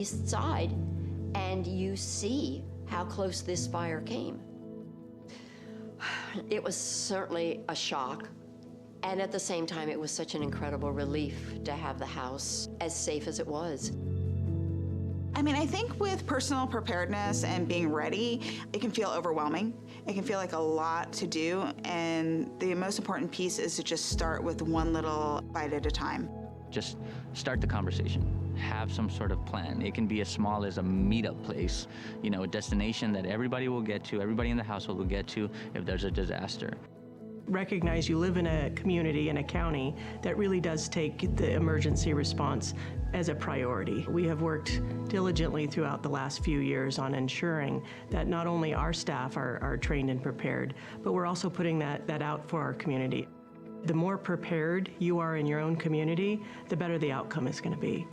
east side, and you see how close this fire came. It was certainly a shock, and at the same time, it was such an incredible relief to have the house as safe as it was. I mean, I think with personal preparedness and being ready, it can feel overwhelming. It can feel like a lot to do, and the most important piece is to just start with one little bite at a time. Just start the conversation. Have some sort of plan. It can be as small as a meetup place, a destination that everybody will get to, everybody in the household will get to if there's a disaster. Recognize you live in a community, in a county, that really does take the emergency response as a priority. We have worked diligently throughout the last few years on ensuring that not only our staff are trained and prepared, but we're also putting that out for our community. The more prepared you are in your own community, the better the outcome is going to be.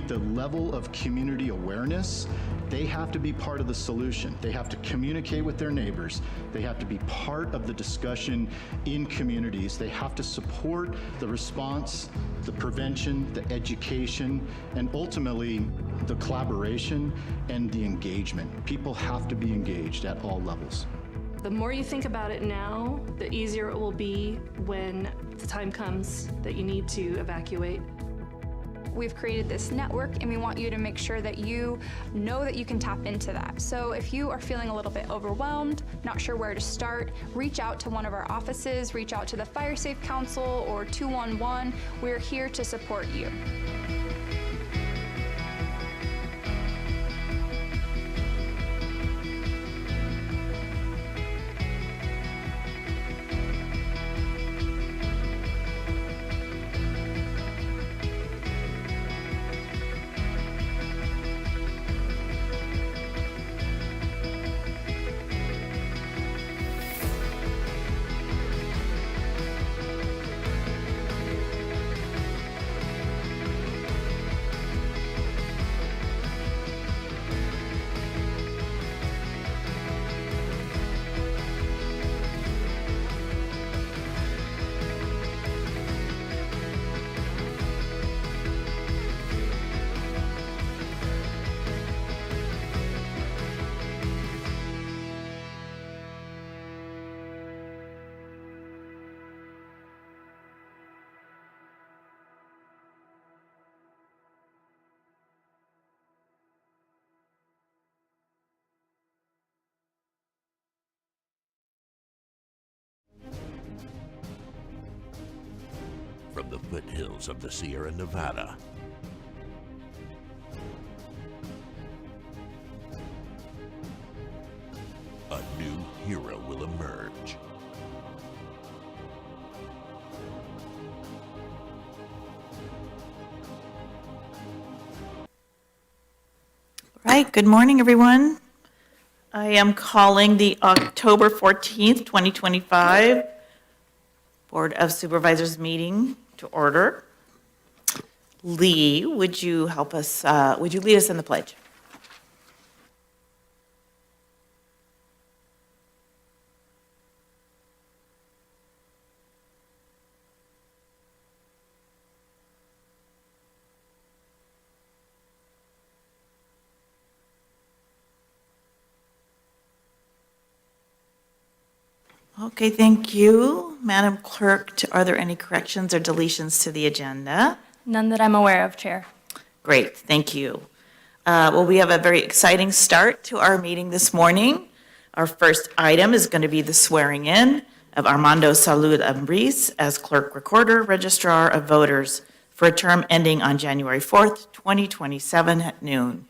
The level of community awareness, they have to be part of the solution. They have to communicate with their neighbors. They have to be part of the discussion in communities. They have to support the response, the prevention, the education, and ultimately the collaboration and the engagement. People have to be engaged at all levels. The more you think about it now, the easier it will be when the time comes that you need to evacuate. We've created this network, and we want you to make sure that you know that you can tap into that. So if you are feeling a little bit overwhelmed, not sure where to start, reach out to one of our offices, reach out to the Fire Safe Council or 211. We're here to support you. From the foothills of the Sierra Nevada, a new hero will emerge. Right, good morning, everyone. I am calling the October 14th, 2025 Board of Supervisors meeting to order. Lee, would you help us, would you lead us in the pledge? Okay, thank you. Madam Clerk, are there any corrections or deletions to the agenda? None that I'm aware of, Chair. Great, thank you. Well, we have a very exciting start to our meeting this morning. Our first item is going to be the swearing in of Armando Salud Ambriz as Clerk Recorder, Registrar of Voters for a term ending on January 4th, 2027 at noon.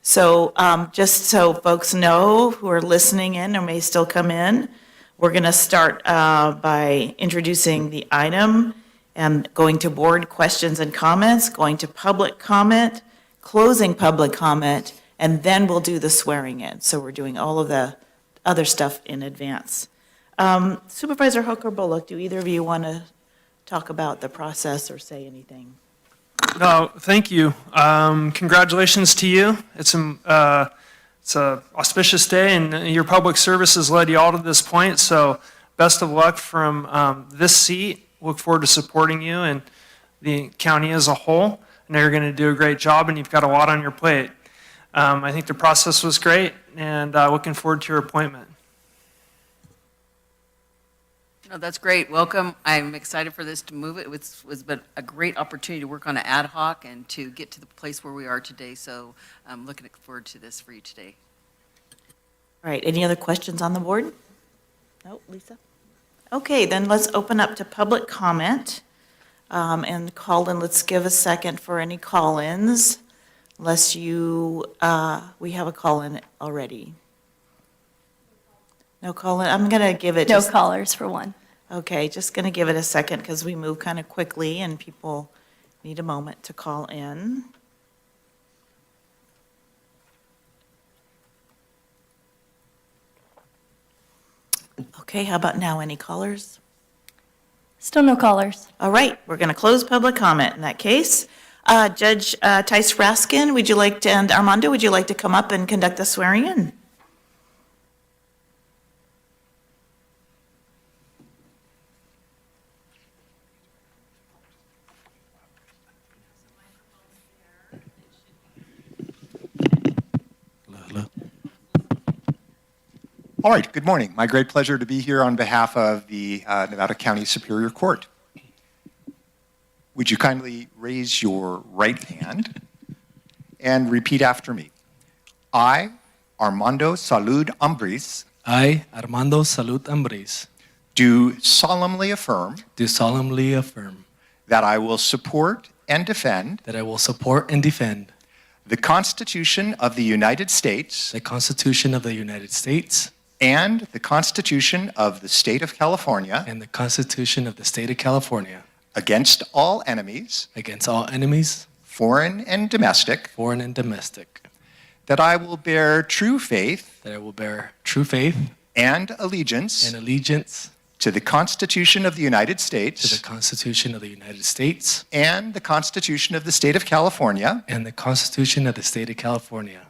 So just so folks know who are listening in or may still come in, we're going to start by introducing the item and going to board questions and comments, going to public comment, closing public comment, and then we'll do the swearing in. So we're doing all of the other stuff in advance. Supervisor Hooker Bullock, do either of you want to talk about the process or say anything? No, thank you. Congratulations to you. It's an auspicious day, and your public service has led you all to this point. So best of luck from this seat. Look forward to supporting you and the county as a whole. I know you're going to do a great job, and you've got a lot on your plate. I think the process was great, and looking forward to your appointment. No, that's great. Welcome. I'm excited for this to move. It was been a great opportunity to work on an ad hoc and to get to the place where we are today. So I'm looking forward to this for you today. All right, any other questions on the board? No, Lisa? Okay, then let's open up to public comment. And call-in, let's give a second for any call-ins, unless you, we have a call-in already. No call-in, I'm gonna give it. No callers for one. Okay, just gonna give it a second because we move kind of quickly and people need a moment to call in. Okay, how about now, any callers? Still no callers. All right, we're going to close public comment in that case. Judge Tice Raskin, would you like to, and Armando, would you like to come up and conduct the swearing in? All right, good morning. My great pleasure to be here on behalf of the Nevada County Superior Court. Would you kindly raise your right hand and repeat after me? I, Armando Salud Ambris, I, Armando Salud Ambris, do solemnly affirm that I will support and defend I will support and defend the Constitution of the United States the Constitution of the United States and the Constitution of the State of California and the Constitution of the State of California against all enemies, foreign and domestic, that I will bear true faith and allegiance allegiance to the Constitution of the United States Constitution of the United States and the Constitution of the State of California, and the Constitution of the State of California,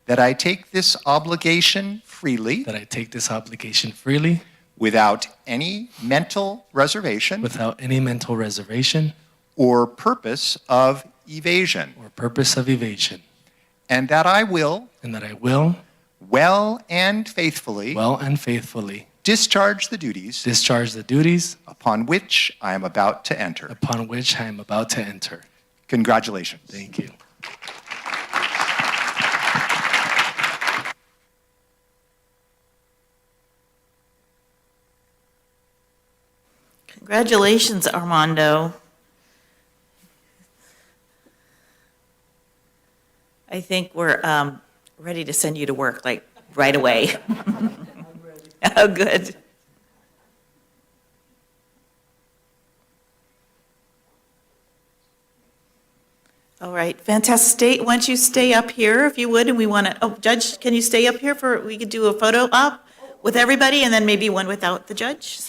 that I take this obligation freely without any mental reservation or purpose of evasion, and that I will well and faithfully discharge the duties upon which I am about to enter. Congratulations. Thank you. Congratulations, Armando. I think we're ready to send you to work, like, right away. Oh, good. All right, fantastic. Why don't you stay up here if you would, and we want to, oh, Judge, can you stay up here for, we could do a photo op with everybody and then maybe one without the judge?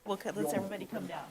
Well, let's everybody come down.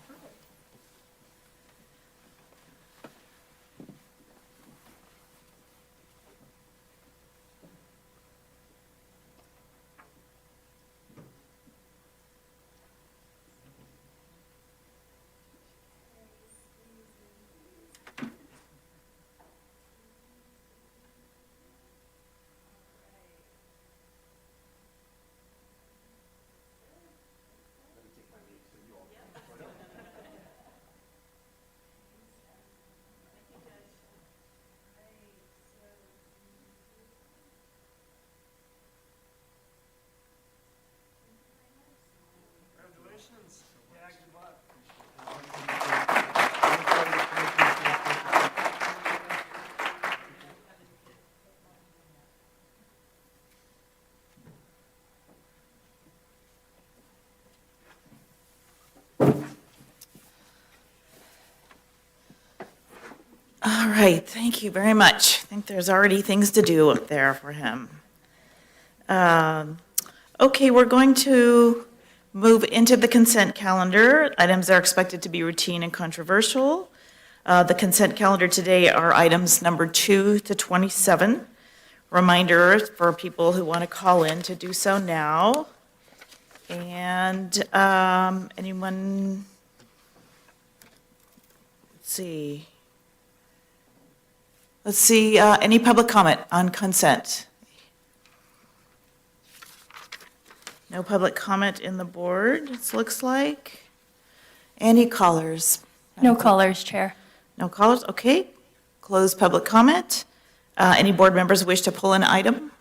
All right, thank you very much. I think there's already things to do up there for him. Okay, we're going to move into the consent calendar. Items are expected to be routine and controversial. The consent calendar today are items number 2 to 27. Reminder for people who want to call in to do so now. And anyone, let's see. Let's see, any public comment on consent? No public comment in the board, it looks like. Any callers? No callers, Chair. No callers, okay. Close public comment. Any board members wish to pull an item?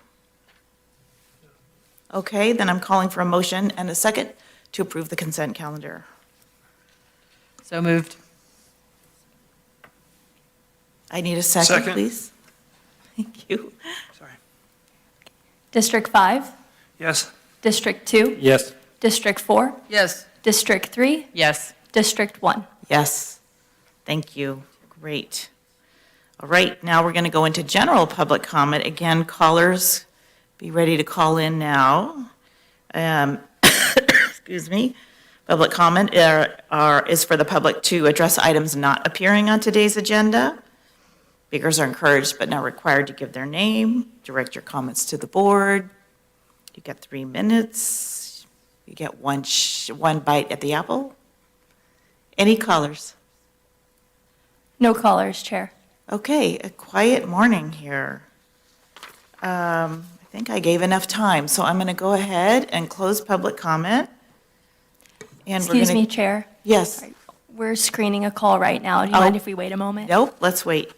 Okay, then I'm calling for a motion and a second to approve the consent calendar. So moved. I need a second, Second. please. Thank you. Sorry. District 5, Yes. District 2, Yes. District 4, Yes. District 3, Yes. District 1. Yes, thank you. Great. All right, now we're going to go into general public comment. Again, callers, be ready to call in now. Excuse me. Public comment is for the public to address items not appearing on today's agenda. Speakers are encouraged but not required to give their name. Direct your comments to the board. You get 3 minutes. You get one bite at the apple. Any callers? No callers, Chair. Okay, a quiet morning here. I think I gave enough time, so I'm going to go ahead and close public comment. And we're Excuse gonna- me, Chair. Yes. We're screening a call right now. Do you Oh. mind if we wait a moment? Nope, let's wait.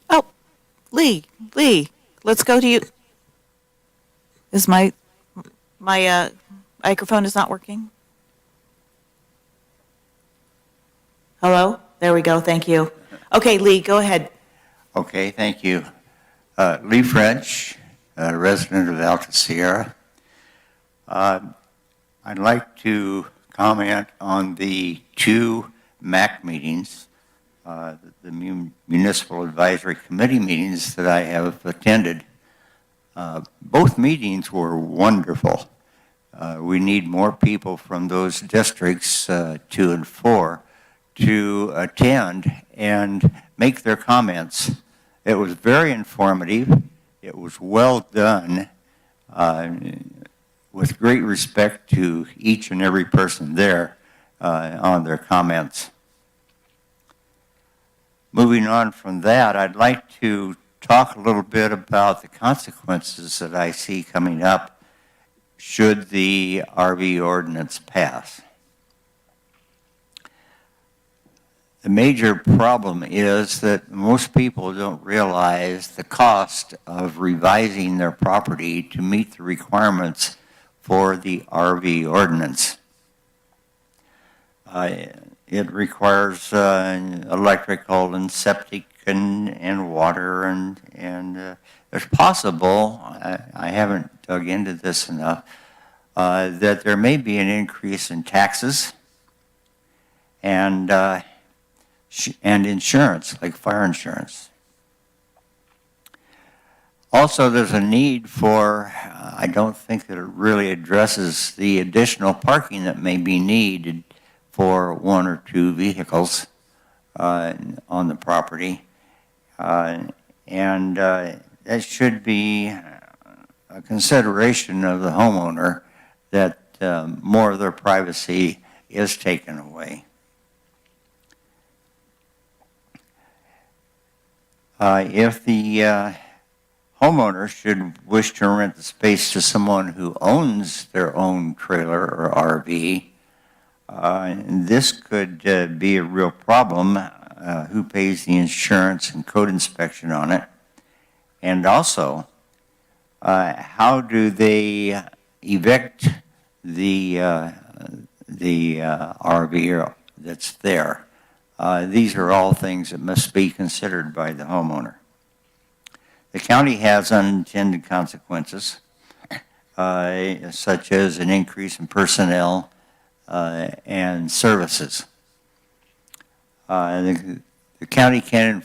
Oh, Lee, let's go to you. Is my microphone is not working? Hello? There we go, thank you. Okay, Lee, go ahead. Okay, thank you. Lee French, a resident of Alta Sierra. I'd like to comment on the 2 MAC meetings, the Municipal Advisory Committee meetings that I have attended. Both meetings were wonderful. We need more people from those districts, 2 and 4, to attend and make their comments. It was very informative. It was well done, with great respect to each and every person there on their comments. Moving on from that, I'd like to talk a little bit about the consequences that I see coming up should the RV ordinance pass. The major problem is that most people don't realize the cost of revising their property to meet the requirements for the RV ordinance. It requires electrical and septic and water and it's possible, I haven't dug into this enough, that there may be an increase in taxes and insurance, like fire insurance. Also, there's a need for, I don't think that it really addresses the additional parking that may be needed for 1 or 2 vehicles on the property. That should be a consideration of the homeowner that more of their privacy is taken away. If the homeowner should wish to rent the space to someone who owns their own trailer or RV, this could be a real problem. Who pays the insurance and code inspection on it? And also, how do they evict the RV that's there? These are all things that must be considered by the homeowner. The county has unintended consequences, such as an increase in personnel and services. The county can't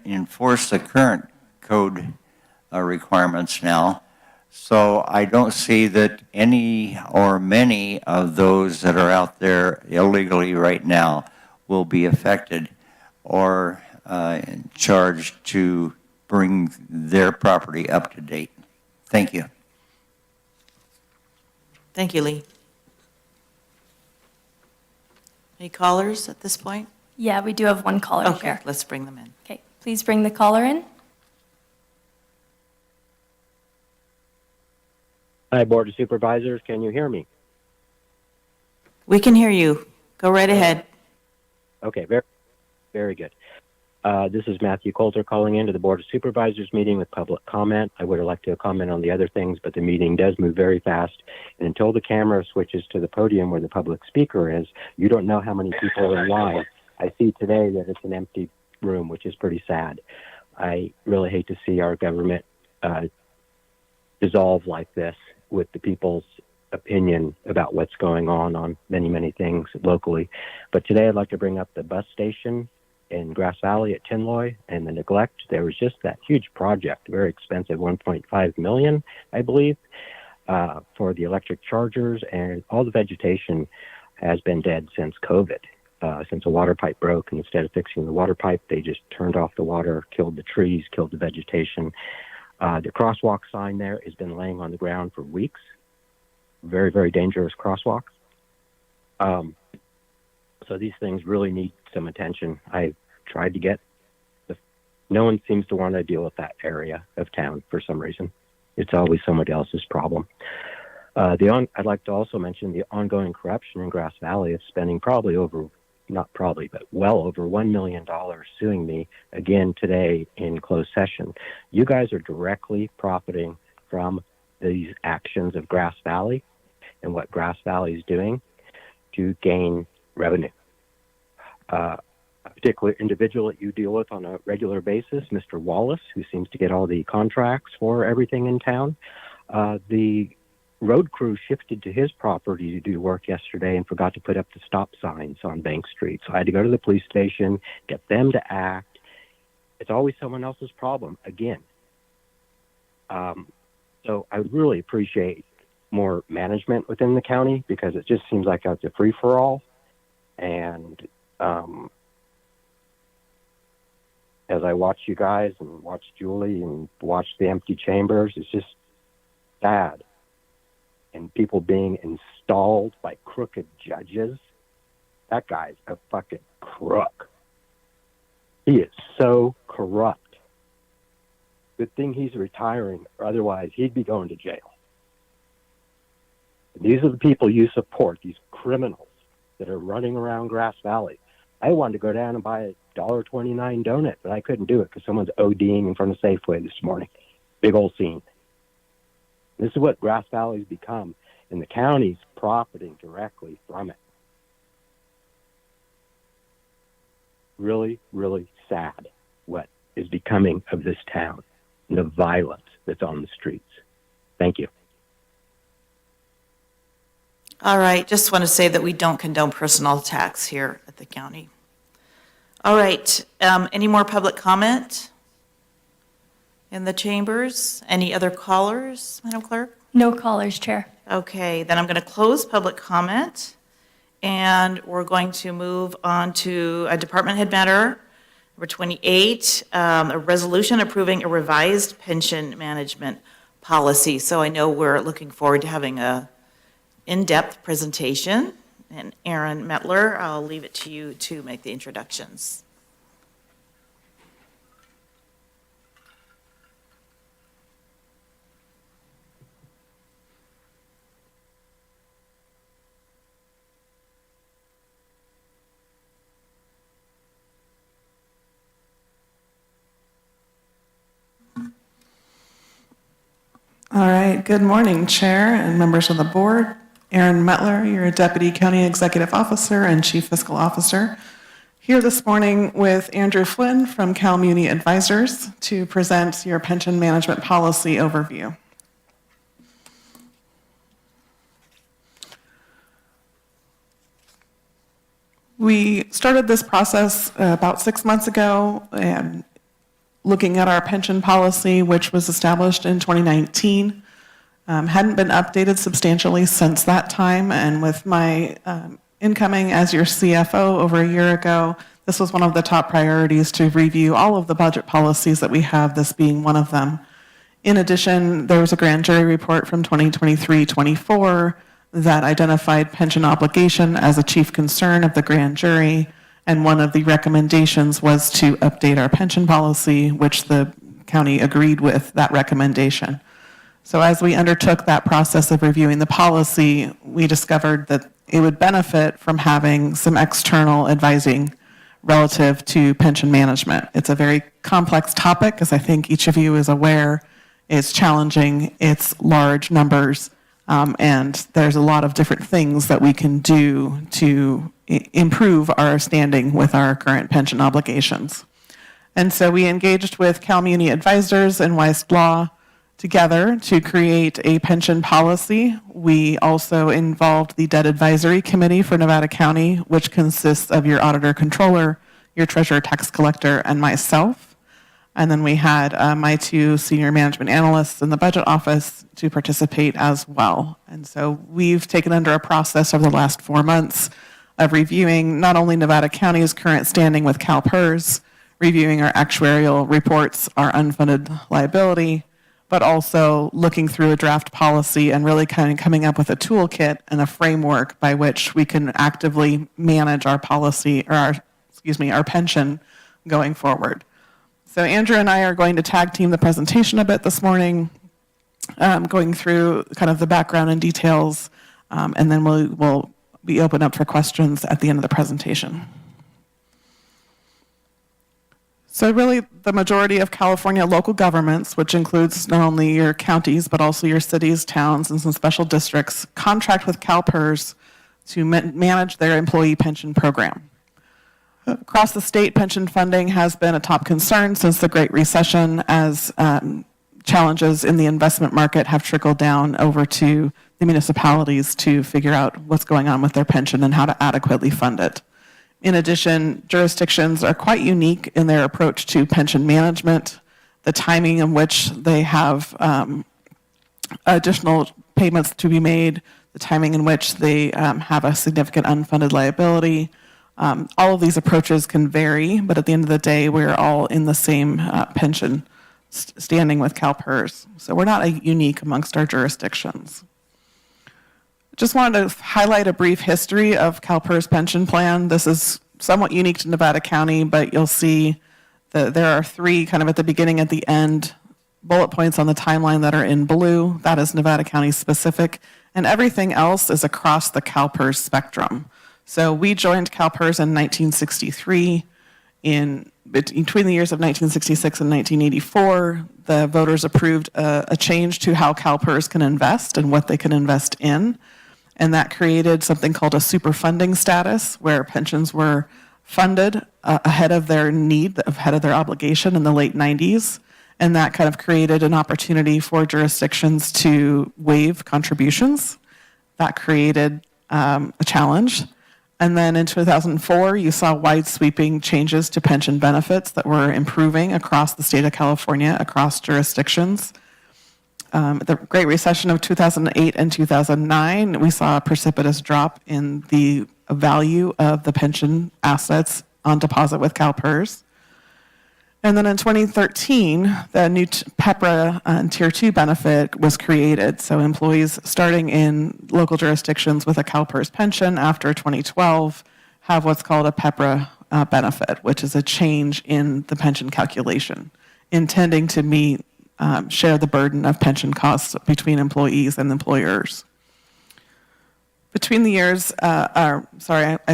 enforce the current code requirements now, So I don't see that any or many of those that are out there illegally right now will be affected or charged to bring their property up to date. Thank you. Thank you, Lee. Any callers at this point? Yeah, we do have one caller, Okay, Chair. let's bring them in. Okay, please bring the caller in. Hi, Board of Supervisors. Can you hear me? We can hear you. Go right ahead. Okay, very good. This is Matthew Coulter calling into the Board of Supervisors meeting with public comment. I would like to comment on the other things, but the meeting does move very fast. And until the camera switches to the podium where the public speaker is, you don't know how many people are in line. I see today that it's an empty room, which is pretty sad. I really hate to see our government dissolve like this with the people's opinion about what's going on many, many things locally. But today I'd like to bring up the bus station in Grass Valley at Tinloy and the neglect. There was just that huge project, very expensive, $1.5 million, I believe, for the electric chargers, and all the vegetation has been dead since COVID. Since a water pipe broke, and instead of fixing the water pipe, they just turned off the water, killed the trees, killed the vegetation. The crosswalk sign there has been laying on the ground for weeks. Very, very dangerous crosswalk. So these things really need some attention. I've tried to get no one seems to want to deal with that area of town for some reason. It's always somebody else's problem. I'd like to also mention the ongoing corruption in Grass Valley of spending well over $1 million suing me again today in closed session. You guys are directly profiting from these actions of Grass Valley and what Grass Valley is doing to gain revenue. A particular individual that you deal with on a regular basis, Mr. Wallace, who seems to get all the contracts for everything in town, the road crew shifted to his property to do work yesterday and forgot to put up the stop signs on Bank Street. So I had to go to the police station, get them to act. It's always someone else's problem, again. So I would really appreciate more management within the county, because it just seems like it's a free-for-all. And as I watch you guys and watch Julie and watch the empty chambers, it's just sad. And people being installed by crooked judges. That guy's a fucking crook. He is so corrupt. Good thing he's retiring, or otherwise he'd be going to jail. And these are the people you support, these criminals that are running around Grass Valley. I wanted to go down and buy a $1.29 donut, but I couldn't do it because someone's ODing in front of Safeway this morning. Big old scene. This is what Grass Valley's become, and the county's profiting directly from it. Really, really sad what is becoming of this town and the violence that's on the streets. Thank you. All right, just want to say that we don't condone personal attacks here at the county. All right, any more public comment in the chambers? Any other callers, Madam Clerk? No callers, Chair. Okay, then I'm going to close public comment, and we're going to move on to a department head matter, number 28, a resolution approving a revised pension management policy. So I know we're looking forward to having a in-depth presentation. And Aaron Metler, I'll leave it to you to make the introductions. All right, good morning, Chair and members of the board. Aaron Metler, your Deputy County Executive Officer and Chief Fiscal Officer, here this morning with Andrew Flynn from Cal Muni Advisors to present your pension management policy overview. We started this process about 6 months ago, looking at our pension policy, which was established in 2019. Hadn't been updated substantially since that time, and with my incoming as your CFO over a year ago, this was one of the top priorities to review all of the budget policies that we have, this being one of them. In addition, there was a grand jury report from 2023-24 that identified pension obligation as a chief concern of the grand jury, and one of the recommendations was to update our pension policy, which the county agreed with that recommendation. So as we undertook that process of reviewing the policy, we discovered that it would benefit from having some external advising relative to pension management. It's a very complex topic, as I think each of you is aware. It's challenging, it's large numbers, and there's a lot of different things that we can do to improve our standing with our current pension obligations. And so we engaged with Cal Muni Advisors and Weist Law together to create a pension policy. We also involved the Debt Advisory Committee for Nevada County, which consists of your auditor controller, your treasurer tax collector, and myself. And then we had my two senior management analysts in the budget office to participate as well. And so we've taken under a process over the last 4 months of reviewing not only Nevada County's current standing with CalPERS, reviewing our actuarial reports, our unfunded liability, but also looking through a draft policy and really kind of coming up with a toolkit and a framework by which we can actively manage our policy, or our pension going forward. So Andrew and I are going to tag team the presentation a bit this morning, going through kind of the background and details, and then we'll be open up for questions at the end of the presentation. So really, the majority of California local governments, which includes not only your counties, but also your cities, towns, and some special districts, contract with CalPERS to manage their employee pension program. Across the state, pension funding has been a top concern since the Great Recession, as challenges in the investment market have trickled down over to the municipalities to figure out what's going on with their pension and how to adequately fund it. In addition, jurisdictions are quite unique in their approach to pension management, the timing in which they have additional payments to be made, the timing in which they have a significant unfunded liability. All of these approaches can vary, but at the end of the day, we're all in the same pension standing with CalPERS. So we're not unique amongst our jurisdictions. Just wanted to highlight a brief history of CalPERS pension plan. This is somewhat unique to Nevada County, but you'll see that there are three kind of at the beginning, at the end, bullet points on the timeline that are in blue. That is Nevada County specific, and everything else is across the CalPERS spectrum. So we joined CalPERS in 1963. Between the years of 1966 and 1984, the voters approved a change to how CalPERS can invest and what they can invest in. And that created something called a superfunding status, where pensions were funded ahead of their need, ahead of their obligation in the late 90s. And that kind of created an opportunity for jurisdictions to waive contributions. That created a challenge. And then in 2004, you saw wide sweeping changes to pension benefits that were improving across the state of California, across jurisdictions. The Great Recession of 2008 and 2009, we saw a precipitous drop in the value of the pension assets on deposit with CalPERS. And then in 2013, the new PEPRA Tier 2 benefit was created. So employees starting in local jurisdictions with a CalPERS pension after 2012 have what's called a PEPRA benefit, which is a change in the pension calculation, intending to share the burden of pension costs between employees and employers. Between the years, I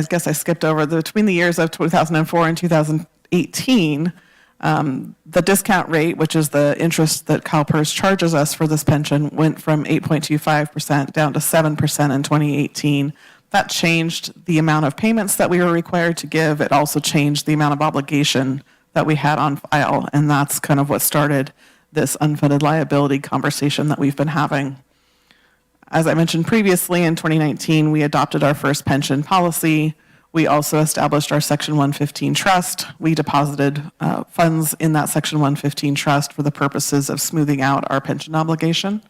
guess I skipped over, between the years of 2004 and 2018, the discount rate, which is the interest that CalPERS charges us for this pension, went from 8.25% down to 7% in 2018. That changed the amount of payments that we were required to give. It also changed the amount of obligation that we had on file, and that's kind of what started this unfunded liability conversation that we've been having. As I mentioned previously, in 2019, we adopted our first pension policy. We also established our Section 115 trust. We deposited funds in that Section 115 trust for the purposes of smoothing out our pension obligation.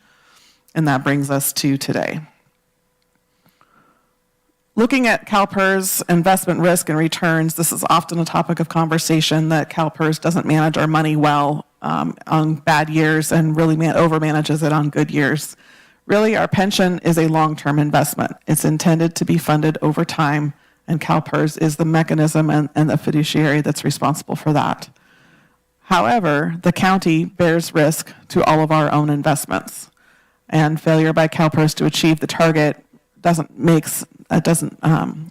And that brings us to today. Looking at CalPERS investment risk and returns, this is often a topic of conversation that CalPERS doesn't manage our money well on bad years and really overmanages it on good years. Really, our pension is a long-term investment. It's intended to be funded over time, and CalPERS is the mechanism and the fiduciary that's responsible for that. However, the county bears risk to all of our own investments, and failure by CalPERS to achieve the target doesn't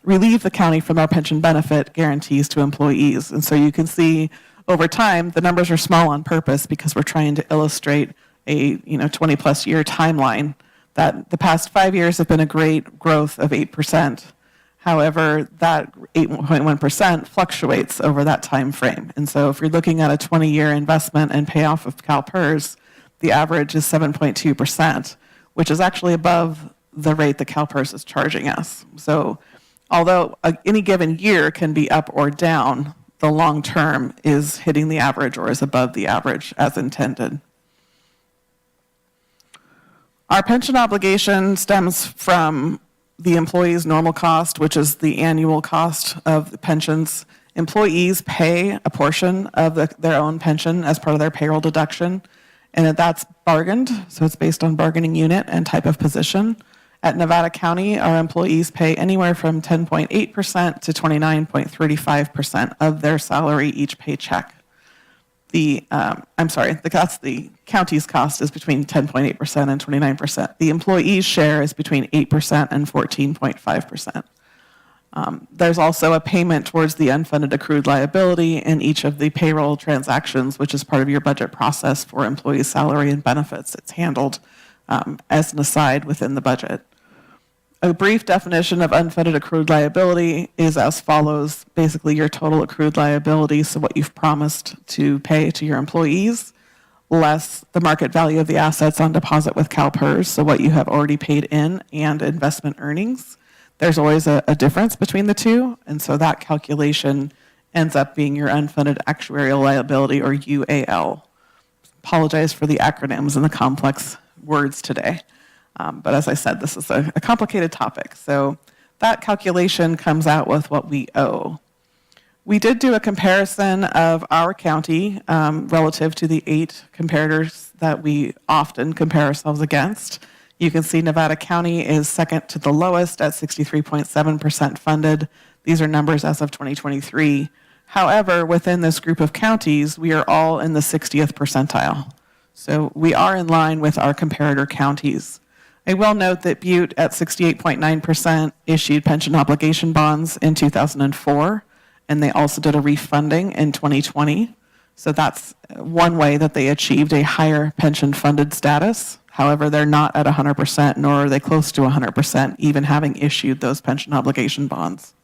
relieve the county from our pension benefit guarantees to employees. And so you can see over time, the numbers are small on purpose because we're trying to illustrate a 20-plus year timeline that the past 5 years have been a great growth of 8%. However, that 8.1% fluctuates over that time frame. And so if you're looking at a 20-year investment and payoff of CalPERS, the average is 7.2%, which is actually above the rate that CalPERS is charging us. So although any given year can be up or down, the long term is hitting the average or is above the average as intended. Our pension obligation stems from the employee's normal cost, which is the annual cost of the pensions. Employees pay a portion of their own pension as part of their payroll deduction, and that's bargained, so it's based on bargaining unit and type of position. At Nevada County, our employees pay anywhere from 10.8% to 29.35% of their salary each paycheck. That's the county's cost is between 10.8% and 29%. The employee's share is between 8% and 14.5%. There's also a payment towards the unfunded accrued liability in each of the payroll transactions, which is part of your budget process for employee salary and benefits. It's handled as an aside within the budget. A brief definition of unfunded accrued liability is as follows. Basically, your total accrued liability, so what you've promised to pay to your employees, less the market value of the assets on deposit with CalPERS, so what you have already paid in, and investment earnings. There's always a difference between the two, and so that calculation ends up being your unfunded actuarial liability, or UAL. Apologize for the acronyms and the complex words today. But as I said, this is a complicated topic. So that calculation comes out with what we owe. We did do a comparison of our county relative to the 8 comparators that we often compare ourselves against. You can see Nevada County is second to the lowest at 63.7% funded. These are numbers as of 2023. However, within this group of counties, we are all in the 60th percentile. So we are in line with our comparator counties. I will note that Butte at 68.9% issued pension obligation bonds in 2004, and they also did a refunding in 2020. So that's one way that they achieved a higher pension funded status. However, they're not at 100%, nor are they close to 100%, even having issued those pension obligation bonds.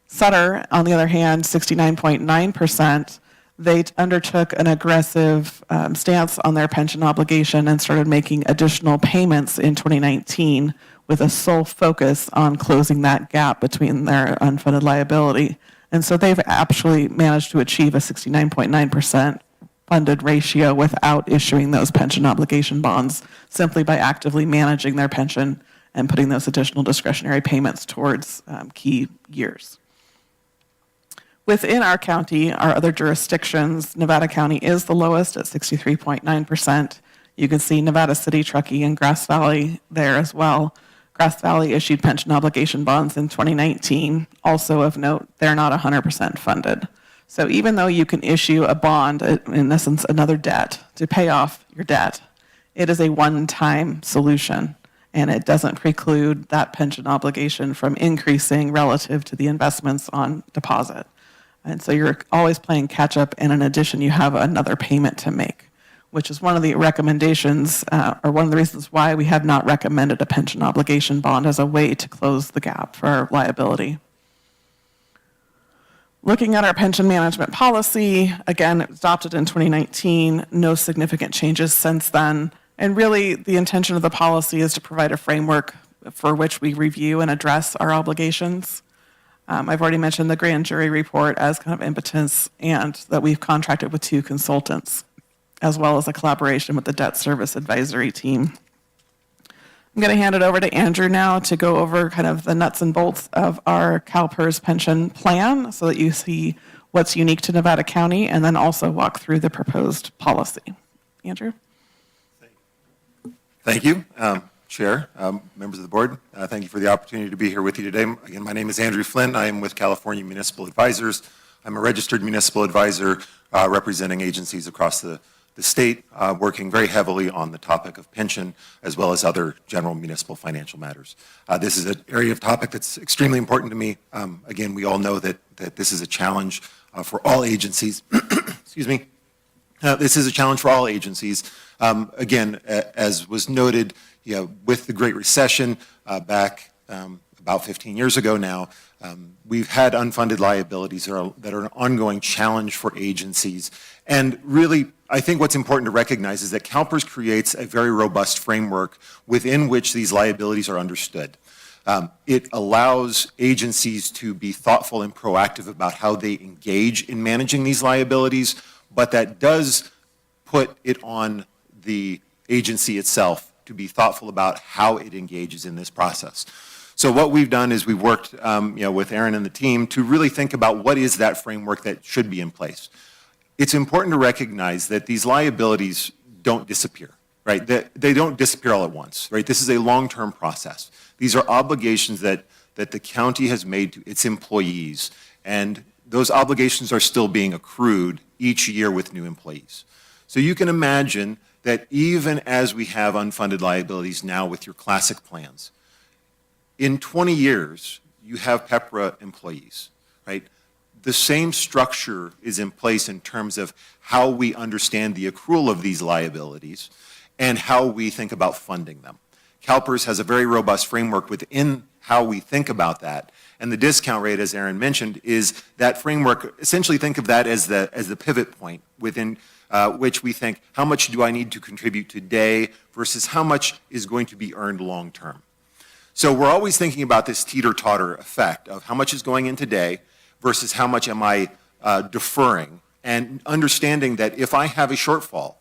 Sutter, on the other hand, 69.9%, they undertook an aggressive stance on their pension obligation and started making additional payments in 2019 with a sole focus on closing that gap between their unfunded liability. And so they've actually managed to achieve a 69.9% funded ratio without issuing those pension obligation bonds, simply by actively managing their pension and putting those additional discretionary payments towards key years. Within our county, our other jurisdictions, Nevada County is the lowest at 63.9%. You can see Nevada City, Truckee, and Grass Valley there as well. Grass Valley issued pension obligation bonds in 2019. Also of note, they're not 100% funded. So even though you can issue a bond, in essence another debt, to pay off your debt, it is a one-time solution, and it doesn't preclude that pension obligation from increasing relative to the investments on deposit. And so you're always playing catch up, and in addition, you have another payment to make, which is one of the recommendations, or one of the reasons why we have not recommended a pension obligation bond as a way to close the gap for our liability. Looking at our pension management policy, again, it was adopted in 2019, no significant changes since then. And really, the intention of the policy is to provide a framework for which we review and address our obligations. I've already mentioned the grand jury report as kind of impetus, and that we've contracted with 2 consultants, as well as a collaboration with the debt service advisory team. I'm going to hand it over to Andrew now to go over kind of the nuts and bolts of our CalPERS pension plan so that you see what's unique to Nevada County, and then also walk through the proposed policy. Andrew? Thank you, Chair, members of the board. Thank you for the opportunity to be here with you today. Again, my name is Andrew Flynn. I am with California Municipal Advisors. I'm a registered municipal advisor representing agencies across the state, working very heavily on the topic of pension as well as other general municipal financial matters. This is an area of topic that's extremely important to me. Again, we all know that this is a challenge for all agencies. Excuse me. This is a challenge for all agencies. Again, as was noted, with the Great Recession back about 15 years ago now, we've had unfunded liabilities that are an ongoing challenge for agencies. And really, I think what's important to recognize is that CalPERS creates a very robust framework within which these liabilities are understood. It allows agencies to be thoughtful and proactive about how they engage in managing these liabilities, but that does put it on the agency itself to be thoughtful about how it engages in this process. So what we've done is we've worked with Aaron and the team to really think about what is that framework that should be in place. It's important to recognize that these liabilities don't disappear, right? They don't disappear all at once, right? This is a long-term process. These are obligations that the county has made to its employees, and those obligations are still being accrued each year with new employees. So you can imagine that even as we have unfunded liabilities now with your classic plans, in 20 years, you have PEPRA employees, right? The same structure is in place in terms of how we understand the accrual of these liabilities and how we think about funding them. CalPERS has a very robust framework within how we think about that. And the discount rate, as Aaron mentioned, is that framework. Essentially think of that as the pivot point within which we think, how much do I need to contribute today versus how much is going to be earned long term. So we're always thinking about this teeter-totter effect of how much is going in today versus how much am I deferring, and understanding that if I have a shortfall,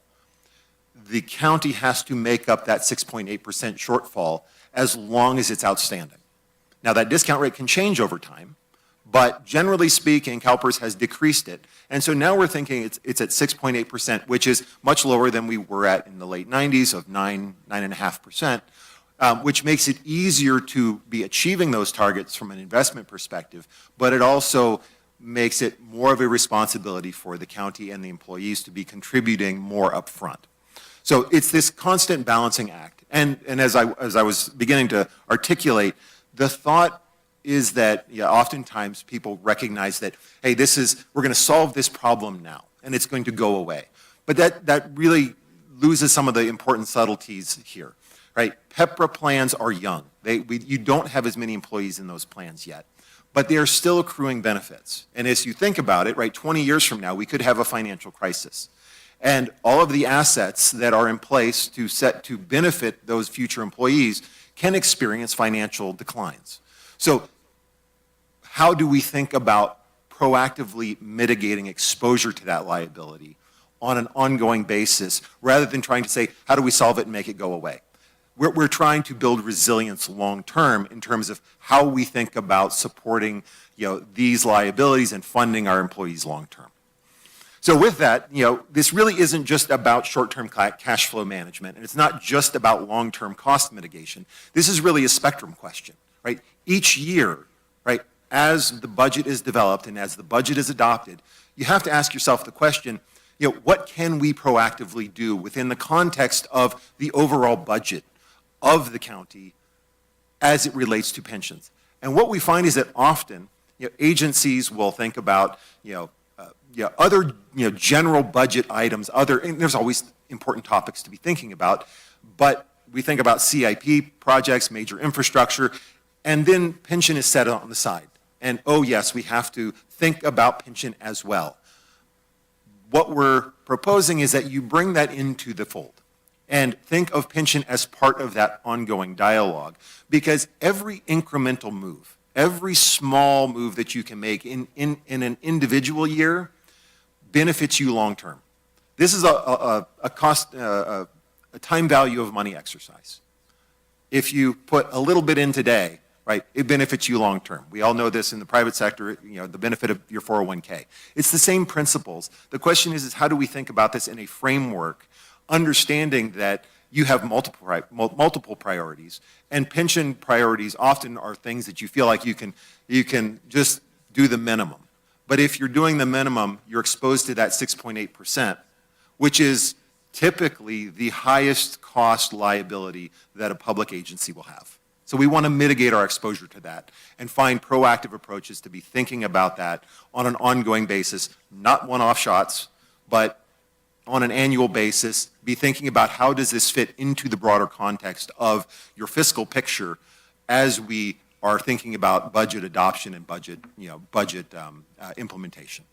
the county has to make up that 6.8% shortfall as long as it's outstanding. Now that discount rate can change over time, but generally speaking, CalPERS has decreased it. And so now we're thinking it's at 6.8%, which is much lower than we were at in the late 90s of 9.5%. Which makes it easier to be achieving those targets from an investment perspective, but it also makes it more of a responsibility for the county and the employees to be contributing more upfront. So it's this constant balancing act. And as I was beginning to articulate, the thought is that oftentimes people recognize that, hey, we're going to solve this problem now, and it's going to go away. But that really loses some of the important subtleties here. Right, PEPRA plans are young. You don't have as many employees in those plans yet, but they are still accruing benefits. And as you think about it, right, 20 years from now, we could have a financial crisis. And all of the assets that are in place to benefit those future employees can experience financial declines. So how do we think about proactively mitigating exposure to that liability on an ongoing basis, rather than trying to say, how do we solve it and make it go away? We're trying to build resilience long-term in terms of how we think about supporting these liabilities and funding our employees long-term. So with that, this really isn't just about short-term cash flow management, and it's not just about long-term cost mitigation. This is really a spectrum question, right? Each year, right, as the budget is developed and as the budget is adopted, you have to ask yourself the question, what can we proactively do within the context of the overall budget of the county as it relates to pensions? And what we find is that often agencies will think about other general budget items, and there's always important topics to be thinking about, but we think about CIP projects, major infrastructure, and then pension is set on the side. And oh yes, we have to think about pension as well. What we're proposing is that you bring that into the fold and think of pension as part of that ongoing dialogue, because every incremental move, every small move that you can make in an individual year benefits you long term. This is a time value of money exercise. if you put a little bit in today, right, it benefits you long term. We all know this in the private sector, the benefit of your 401k. It's the same principles. The question is how do we think about this in a framework, understanding that you have multiple priorities, and pension priorities often are things that you feel like you can just do the minimum. But if you're doing the minimum, you're exposed to that 6.8%, which is typically the highest cost liability that a public agency will have. So we want to mitigate our exposure to that and find proactive approaches to be thinking about that on an ongoing basis, not one-off shots, but on an annual basis, be thinking about how does this fit into the broader context of your fiscal picture as we are thinking about budget adoption and budget implementation.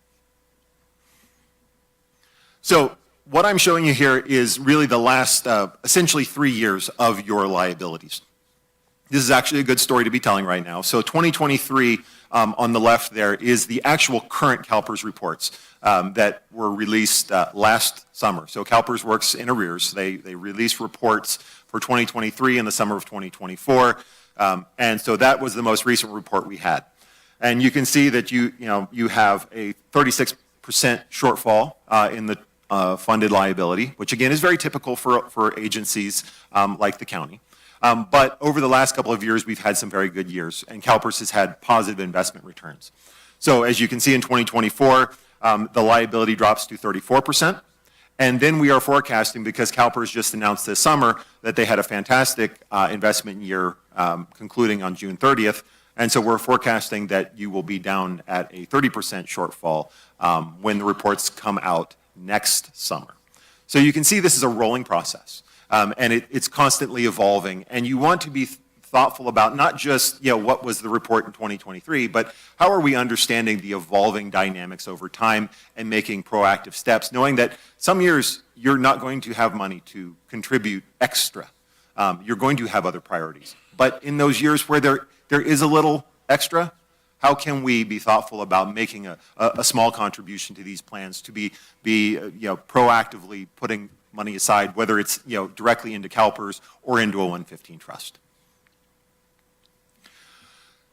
So what I'm showing you here is really the last essentially 3 years of your liabilities. This is actually a good story to be telling right now. So 2023 on the left there is the actual current CalPERS reports that were released last summer. So CalPERS works in arrears. They release reports for 2023 in the summer of 2024. And so that was the most recent report we had. And you can see that you have a 36% shortfall in the funded liability, which again is very typical for agencies like the county. But over the last couple of years, we've had some very good years, and CalPERS has had positive investment returns. So as you can see in 2024, the liability drops to 34%. And then we are forecasting, because CalPERS just announced this summer that they had a fantastic investment year concluding on June 30th. And so we're forecasting that you will be down at a 30% shortfall when the reports come out next summer. So you can see this is a rolling process. And it's constantly evolving, and you want to be thoughtful about not just what was the report in 2023, but how are we understanding the evolving dynamics over time and making proactive steps, knowing that some years you're not going to have money to contribute extra. You're going to have other priorities. But in those years where there is a little extra, how can we be thoughtful about making a small contribution to these plans to be proactively putting money aside, whether it's directly into CalPERS or into a 115 trust.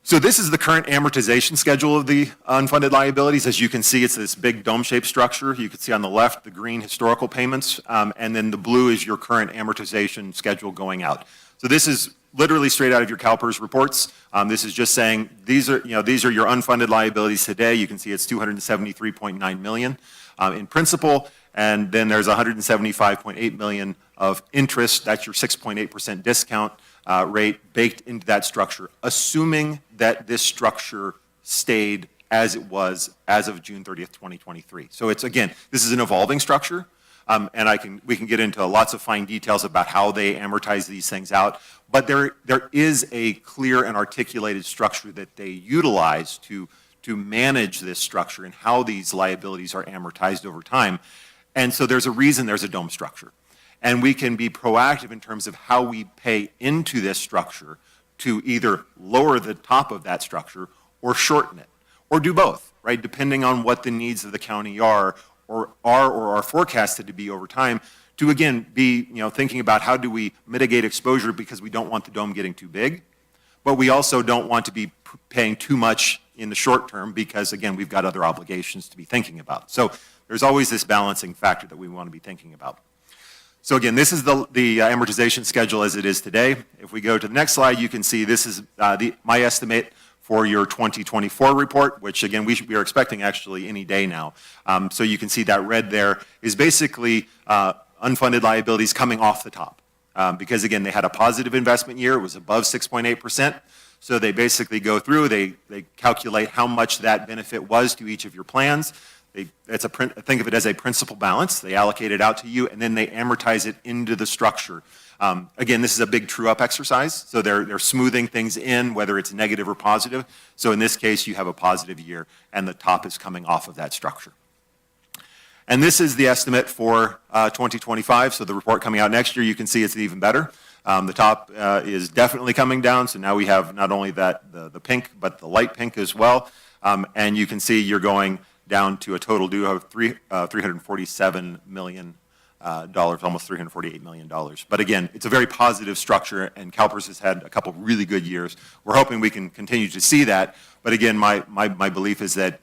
So this is the current amortization schedule of the unfunded liabilities. As you can see, it's this big dome-shaped structure. You can see on the left the green historical payments, and then the blue is your current amortization schedule going out. So this is literally straight out of your CalPERS reports. This is just saying these are your unfunded liabilities today. You can see it's $273.9 million in principal. And then there's $175.8 million of interest. That's your 6.8% discount rate baked into that structure, assuming that this structure stayed as it was as of June 30th, 2023. So it's, again, this is an evolving structure, and we can get into lots of fine details about how they amortize these things out. But there is a clear and articulated structure that they utilize to manage this structure and how these liabilities are amortized over time. And so there's a reason there's a dome structure. And we can be proactive in terms of how we pay into this structure to either lower the top of that structure or shorten it, or do both, right? Depending on what the needs of the county are forecasted to be over time, to again be thinking about how do we mitigate exposure, because we don't want the dome getting too big, but we also don't want to be paying too much in the short term, because again we've got other obligations to be thinking about. So there's always this balancing factor that we want to be thinking about. So again, this is the amortization schedule as it is today. If we go to the next slide, you can see this is my estimate for your 2024 report, which again, we are expecting actually any day now. So you can see that red there is basically unfunded liabilities coming off the top. Because again, they had a positive investment year, it was above 6.8%. So they basically go through, they calculate how much that benefit was to each of your plans. Think of it as a principal balance. They allocate it out to you, and then they amortize it into the structure. Again, this is a big true-up exercise, so they're smoothing things in, whether it's negative or positive. So in this case, you have a positive year, and the top is coming off of that structure. And this is the estimate for 2025, so the report coming out next year, you can see it's even better. The top is definitely coming down, so now we have not only the pink, but the light pink as well. And you can see you're going down to a total due of $347 million almost $348 million. But again, it's a very positive structure, and CalPERS has had a couple really good years. We're hoping we can continue to see that. But again, my belief is that,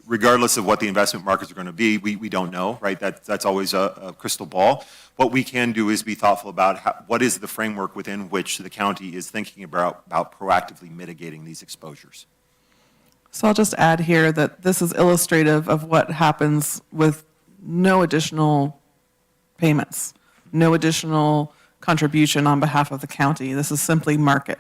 regardless of what the investment markets are going to be, we don't know, right? That's always a crystal ball. What we can do is be thoughtful about what is the framework within which the county is thinking about proactively mitigating these exposures. So I'll just add here that this is illustrative of what happens with no additional payments, no additional contribution on behalf of the county. This is simply market.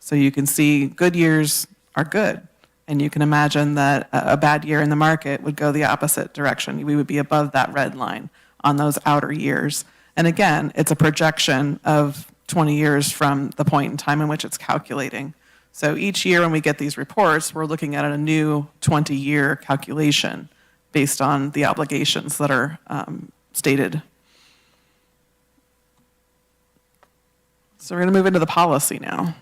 So you can see good years are good. And you can imagine that a bad year in the market would go the opposite direction. We would be above that red line on those outer years. And again, it's a projection of 20 years from the point in time in which it's calculating. So each year when we get these reports, we're looking at a new 20-year calculation based on the obligations that are stated. So we're going to move into the policy now.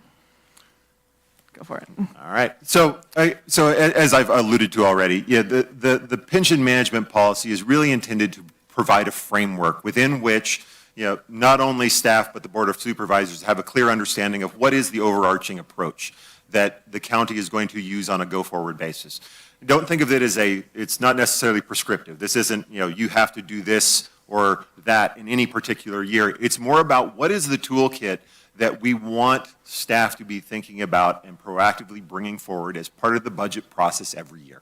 Go for it. All right. So as I've alluded to already, the pension management policy is really intended to provide a framework within which, not only staff but the Board of Supervisors have a clear understanding of what is the overarching approach that the county is going to use on a go-forward basis. Don't think of it as it's not necessarily prescriptive. This isn't, you have to do this or that in any particular year. It's more about what is the toolkit that we want staff to be thinking about and proactively bringing forward as part of the budget process every year,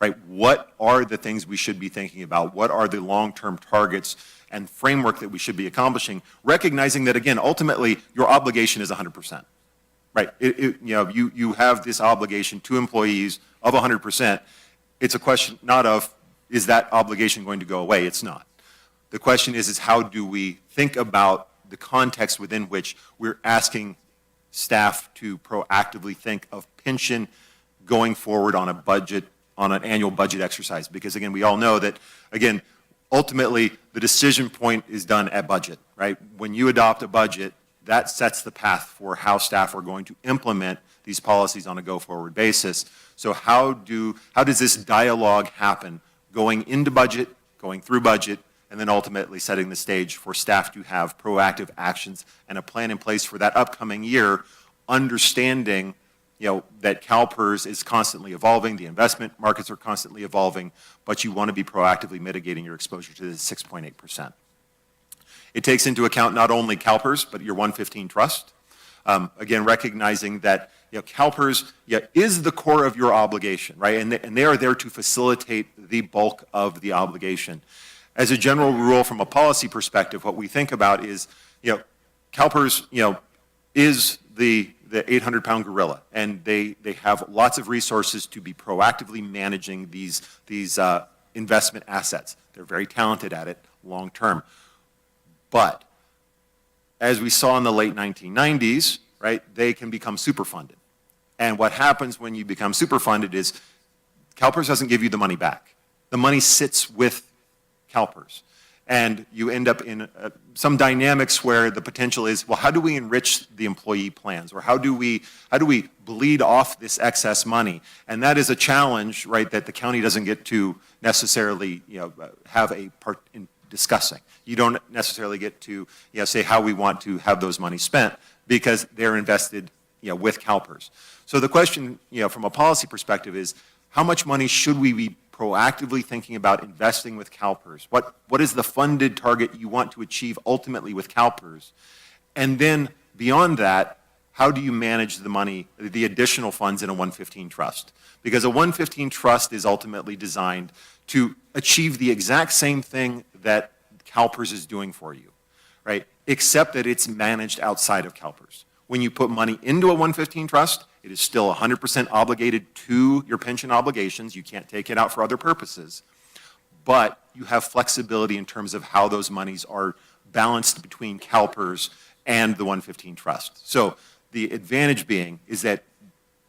right? What are the things we should be thinking about? What are the long-term targets and framework that we should be accomplishing, recognizing that, again, ultimately, your obligation is 100%, right? You have this obligation to employees of 100%. It's a question not of, is that obligation going to go away? It's not. The question is how do we think about the context within which we're asking staff to proactively think of pension going forward on a budget, on an annual budget exercise. Because again, we all know that, again, ultimately the decision point is done at budget, right? When you adopt a budget, that sets the path for how staff are going to implement these policies on a go-forward basis. So how does this dialogue happen going into budget, going through budget, and then ultimately setting the stage for staff to have proactive actions and a plan in place for that upcoming year, understanding that CalPERS is constantly evolving, the investment markets are constantly evolving, but you want to be proactively mitigating your exposure to the 6.8%. It takes into account not only CalPERS, but your 115 trust. Again, recognizing that CalPERS is the core of your obligation, right? And they are there to facilitate the bulk of the obligation. As a general rule, from a policy perspective, what we think about is, CalPERS, is the 800-pound gorilla, and they have lots of resources to be proactively managing these investment assets. They're very talented at it long term. But as we saw in the late 1990s, right, they can become superfunded. And what happens when you become superfunded is CalPERS doesn't give you the money back. The money sits with CalPERS. And you end up in some dynamics where the potential is, well, how do we enrich the employee plans? Or how do we bleed off this excess money? And that is a challenge, right, that the county doesn't get to necessarily have a part in discussing. You don't necessarily get to say how we want to have those money spent because they're invested with CalPERS. So the question from a policy perspective is, how much money should we be proactively thinking about investing with CalPERS? What is the funded target you want to achieve ultimately with CalPERS? And then beyond that, how do you manage the money, the additional funds in a 115 trust? Because a 115 trust is ultimately designed to achieve the exact same thing that CalPERS is doing for you, right? Except that it's managed outside of CalPERS. When you put money into a 115 trust, it is still 100% obligated to your pension obligations. You can't take it out for other purposes. But you have flexibility in terms of how those monies are balanced between CalPERS and the 115 trust. So the advantage being is that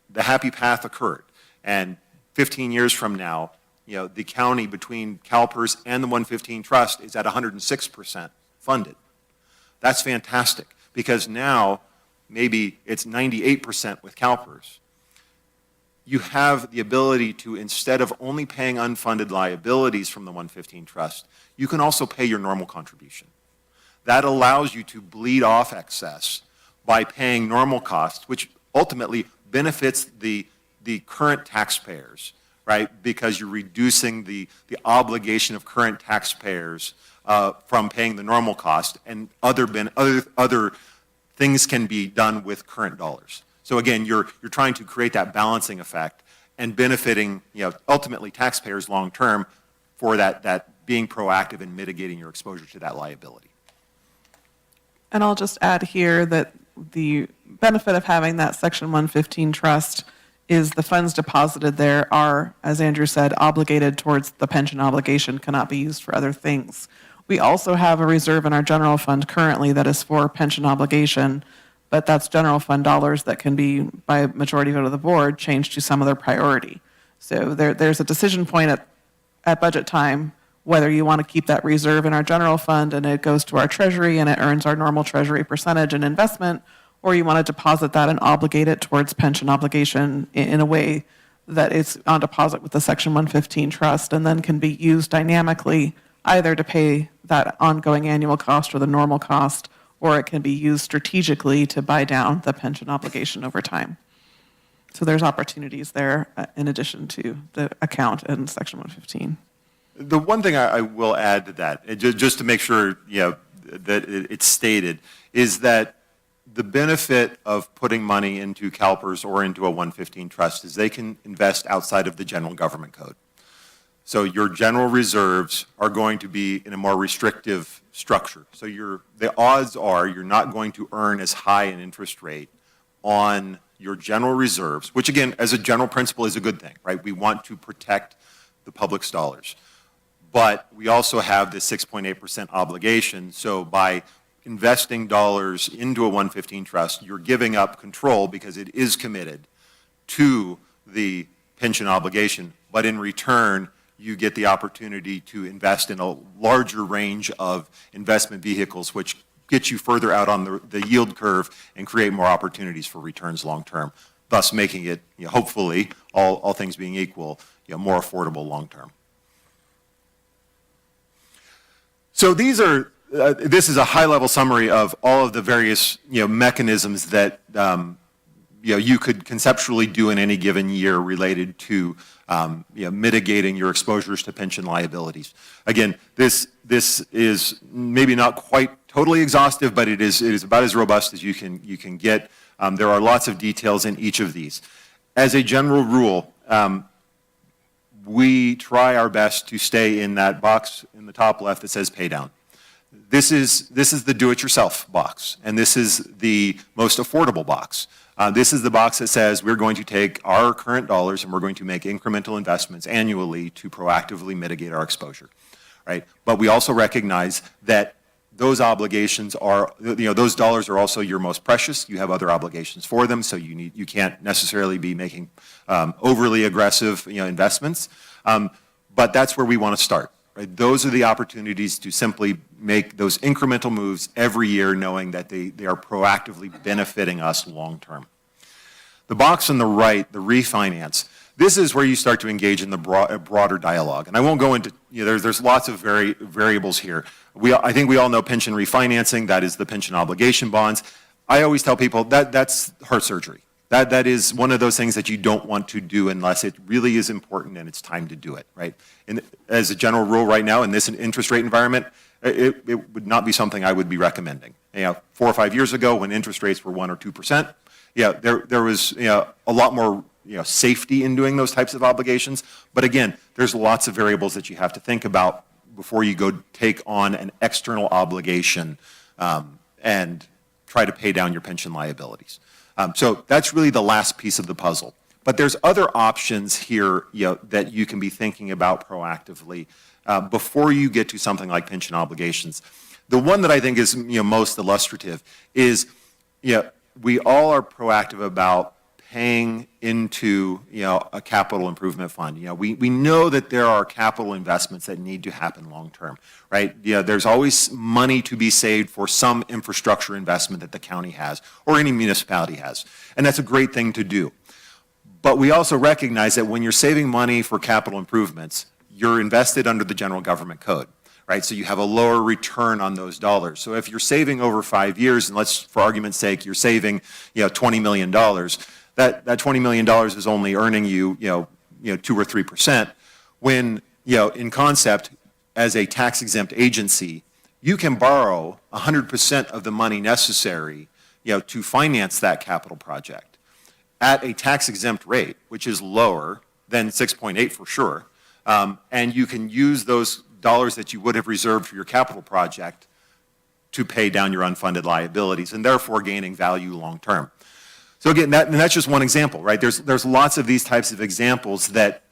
the happy path occurred. And 15 years from now, the county between CalPERS and the 115 trust is at 106% funded. That's fantastic because now maybe it's 98% with CalPERS. you have the ability to, instead of only paying unfunded liabilities from the 115 trust, you can also pay your normal contribution. That allows you to bleed off excess by paying normal costs, which ultimately benefits the current taxpayers, right? Because you're reducing the obligation of current taxpayers from paying the normal cost, and other things can be done with current dollars. So again, you're trying to create that balancing effect and benefiting, ultimately taxpayers long term for that being proactive and mitigating your exposure to that liability. And I'll just add here that the benefit of having that Section 115 trust is the funds deposited there are, as Andrew said, obligated towards the pension obligation, cannot be used for other things. We also have a reserve in our general fund currently that is for pension obligation, but that's general fund dollars that can be, by majority vote of the board, changed to some other priority. So there's a decision point at budget time whether you want to keep that reserve in our general fund and it goes to our treasury and it earns our normal treasury percentage and investment, or you want to deposit that and obligate it towards pension obligation in a way that it's on deposit with the Section 115 trust and then can be used dynamically either to pay that ongoing annual cost or the normal cost, or it can be used strategically to buy down the pension obligation over time. So there's opportunities there in addition to the account in Section 115. The one thing I will add to that, just to make sure that it's stated, is that the benefit of putting money into CalPERS or into a 115 trust is they can invest outside of the general government code. So your general reserves are going to be in a more restrictive structure. So the odds are you're not going to earn as high an interest rate on your general reserves, which again, as a general principle, is a good thing, right? We want to protect the public's dollars. But we also have this 6.8% obligation. So by investing dollars into a 115 trust, you're giving up control because it is committed to the pension obligation. But in return, you get the opportunity to invest in a larger range of investment vehicles, which get you further out on the yield curve and create more opportunities for returns long term, thus making it, hopefully, all things being equal, more affordable long term. So this is a high-level summary of all of the various mechanisms that you could conceptually do in any given year related to mitigating your exposures to pension liabilities. Again, this is maybe not quite totally exhaustive, but it is about as robust as you can get. There are lots of details in each of these. As a general rule, we try our best to stay in that box in the top left that says pay down. This is the do-it-yourself box, and this is the most affordable box. This is the box that says we're going to take our current dollars and we're going to make incremental investments annually to proactively mitigate our exposure, right? But we also recognize that those obligations are, those dollars are also your most precious. You have other obligations for them, so you can't necessarily be making overly aggressive, investments. But that's where we want to start. Right? Those are the opportunities to simply make those incremental moves every year, knowing that they are proactively benefiting us long term. The box on the right, the refinance, this is where you start to engage in the broader dialogue. And I won't go into, there's lots of variables here. I think we all know pension refinancing, that is the pension obligation bonds. I always tell people that's heart surgery. That is one of those things that you don't want to do unless it really is important and it's time to do it, right? And as a general rule right now in this interest rate environment, it would not be something I would be recommending. 4 or 5 years ago when interest rates were 1 or 2%, there was a lot more safety in doing those types of obligations. But again, there's lots of variables that you have to think about before you go take on an external obligation and try to pay down your pension liabilities. So that's really the last piece of the puzzle. But there's other options here that you can be thinking about proactively before you get to something like pension obligations. The one that I think is most illustrative is we all are proactive about paying into a capital improvement fund. We know that there are capital investments that need to happen long term, right? There's always money to be saved for some infrastructure investment that the county has or any municipality has, and that's a great thing to do. But we also recognize that when you're saving money for capital improvements, you're invested under the general government code, right? So you have a lower return on those dollars. So if you're saving over 5 years, and let's, for argument's sake, you're saving, $20 million, that $20 million is only earning you, 2 or 3%. When, in concept, as a tax-exempt agency, you can borrow 100% of the money necessary, to finance that capital project at a tax-exempt rate, which is lower than 6.8 for sure. And you can use those dollars that you would have reserved for your capital project to pay down your unfunded liabilities, and therefore gaining value long-term. So again, that's just one example, right? There's lots of these types of examples that,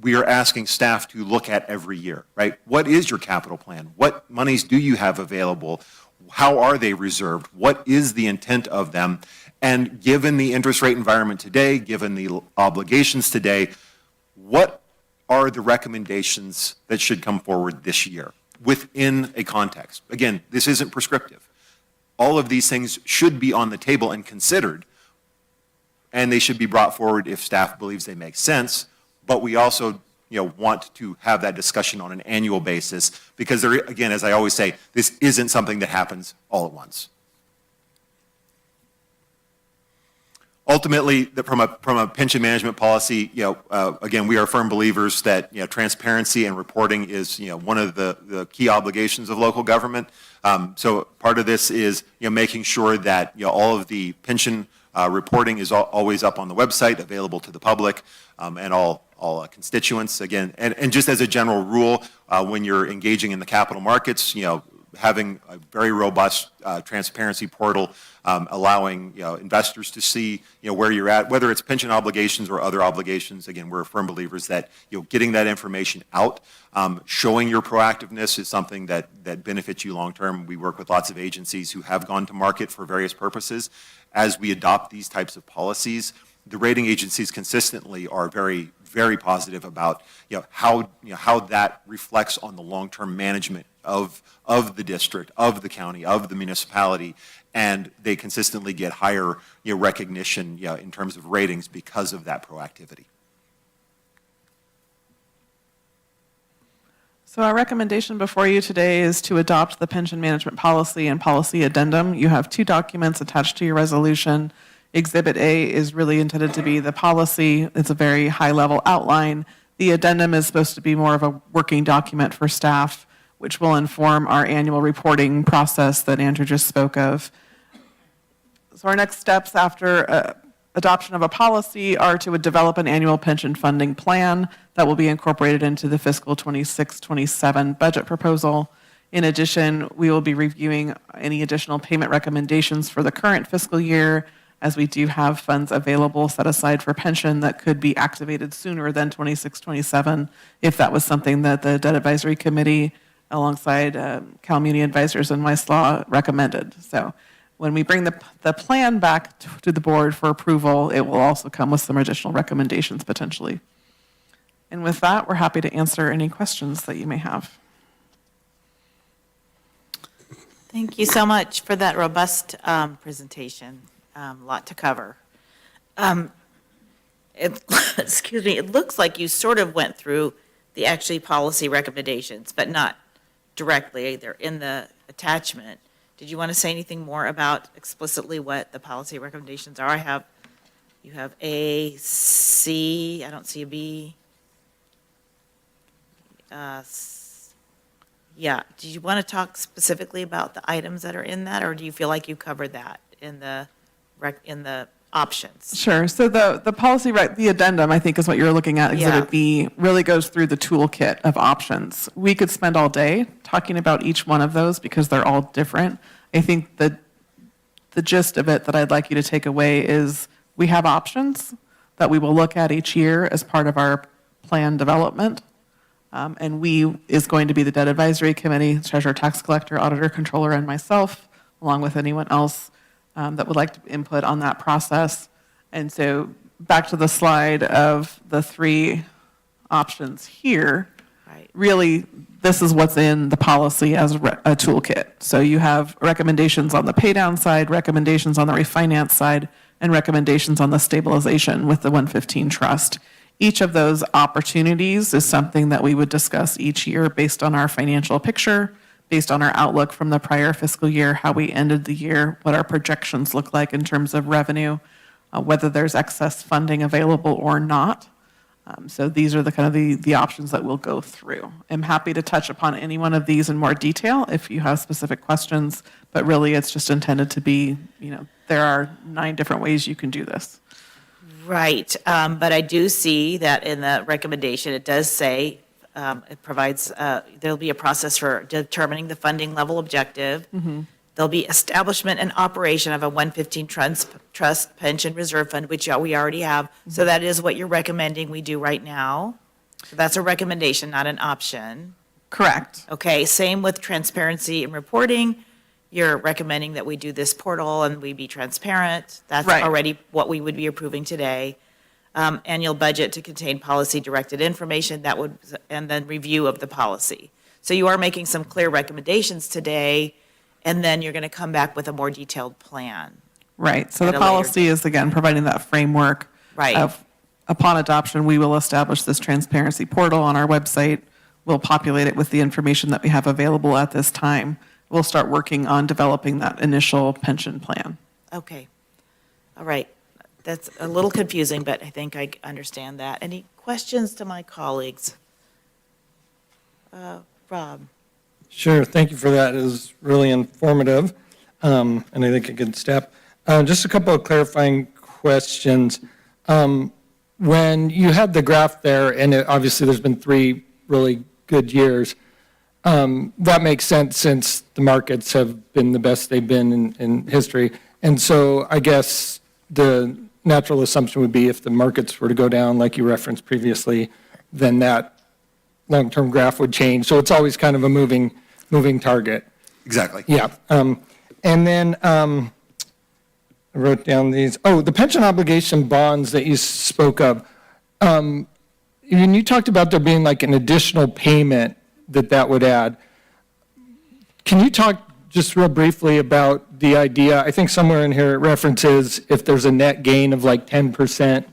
we are asking staff to look at every year, right? What is your capital plan? What monies do you have available? How are they reserved? What is the intent of them? And given the interest rate environment today, given the obligations today, what are the recommendations that should come forward this year within a context? Again, this isn't prescriptive. All of these things should be on the table and considered, and they should be brought forward if staff believes they make sense. But we also, want to have that discussion on an annual basis because there, again, as I always say, this isn't something that happens all at once. Ultimately, from a pension management policy, again, we are firm believers that transparency and reporting is one of the key obligations of local government. So part of this is making sure that all of the pension reporting is always up on the website, available to the public and all constituents. Again, and just as a general rule, when you're engaging in the capital markets, having a very robust transparency portal, allowing investors to see where you're at, whether it's pension obligations or other obligations. Again, we're firm believers that getting that information out, showing your proactiveness is something that benefits you long term. We work with lots of agencies who have gone to market for various purposes. As we adopt these types of policies, the rating agencies consistently are very, very positive about how that reflects on the long-term management of the district, of the county, of the municipality, and they consistently get higher recognition in terms of ratings because of that proactivity. So our recommendation before you today is to adopt the pension management policy and policy addendum. You have 2 documents attached to your resolution. Exhibit A is really intended to be the policy. It's a very high-level outline. The addendum is supposed to be more of a working document for staff, which will inform our annual reporting process that Andrew just spoke of. So our next steps after adoption of a policy are to develop an annual pension funding plan that will be incorporated into the fiscal 26-27 budget proposal. In addition, we will be reviewing any additional payment recommendations for the current fiscal year, as we do have funds available set aside for pension that could be activated sooner than 26-27 if that was something that the Debt Advisory Committee alongside Cal Muni Advisors and Weiss Law recommended. So when we bring the plan back to the board for approval, it will also come with some additional recommendations potentially. And with that, we're happy to answer any questions that you may have. Thank you so much for that robust presentation. A lot to cover. Excuse me, it looks like you sort of went through the actually policy recommendations, but not directly. They're in the attachment. Did you want to say anything more about explicitly what the policy recommendations are? You have A, C, I don't see a B. Yeah, do you want to talk specifically about the items that are in that, or do you feel like you covered that in the options? Sure. So the policy, the addendum, I think is what you're looking at, Exhibit B, really goes through the toolkit of options. We could spend all day talking about each one of those because they're all different. I think the gist of it that I'd like you to take away is we have options that we will look at each year as part of our plan development. And we is going to be the Debt Advisory Committee, Treasurer, Tax Collector, Auditor, Controller, and myself, along with anyone else that would like to input on that process. And so back to the slide of the 3 options here, really this is what's in the policy as a toolkit. So you have recommendations on the pay down side, recommendations on the refinance side, and recommendations on the stabilization with the 115 trust. Each of those opportunities is something that we would discuss each year based on our financial picture, based on our outlook from the prior fiscal year, how we ended the year, what our projections look like in terms of revenue, whether there's excess funding available or not. So these are the kind of the options that we'll go through. I'm happy to touch upon any one of these in more detail if you have specific questions, but really it's just intended to be, there are 9 different ways you can do this. Right, but I do see that in the recommendation, it does say, it provides, there'll be a process for determining the funding level objective. There'll be establishment and operation of a 115 trust pension reserve fund, which we already have. So that is what you're recommending we do right now. So that's a recommendation, not an option. Correct. Okay, same with transparency and reporting. You're recommending that we do this portal and we be transparent. That's Right. already what we would be approving today. Annual budget to contain policy-directed information, and then review of the policy. So you are making some clear recommendations today, and then you're going to come back with a more detailed plan. Right, so At the a later policy is, again, providing that framework. Right. Of, upon adoption, we will establish this transparency portal on our website. We'll populate it with the information that we have available at this time. We'll start working on developing that initial pension plan. Okay, all right. That's a little confusing, but I think I understand that. Any questions to my colleagues? Rob? Sure, thank you for that. It was really informative, and I think a good step. Just a couple of clarifying questions. When you had the graph there, and obviously there's been 3 really good years, that makes sense since the markets have been the best they've been in history. And so I guess the natural assumption would be if the markets were to go down, like you referenced previously, then that long-term graph would change. So it's always kind of a moving target. Exactly. Yeah. And then I wrote down these. Oh, the pension obligation bonds that you spoke of. When you talked about there being like an additional payment that would add, can you talk just real briefly about the idea? I think somewhere in here it references if there's a net gain of like 10%,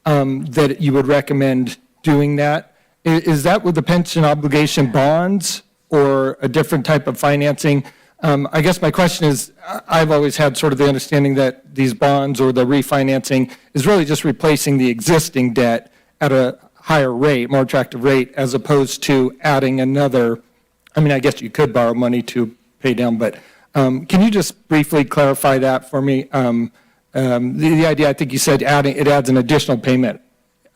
that you would recommend doing that. Is that with the pension obligation bonds or a different type of financing? I guess my question is, I've always had sort of the understanding that these bonds or the refinancing is really just replacing the existing debt at a higher rate, more attractive rate, as opposed to adding another. I mean, I guess you could borrow money to pay down, but can you just briefly clarify that for me? The idea, I think you said it adds an additional payment.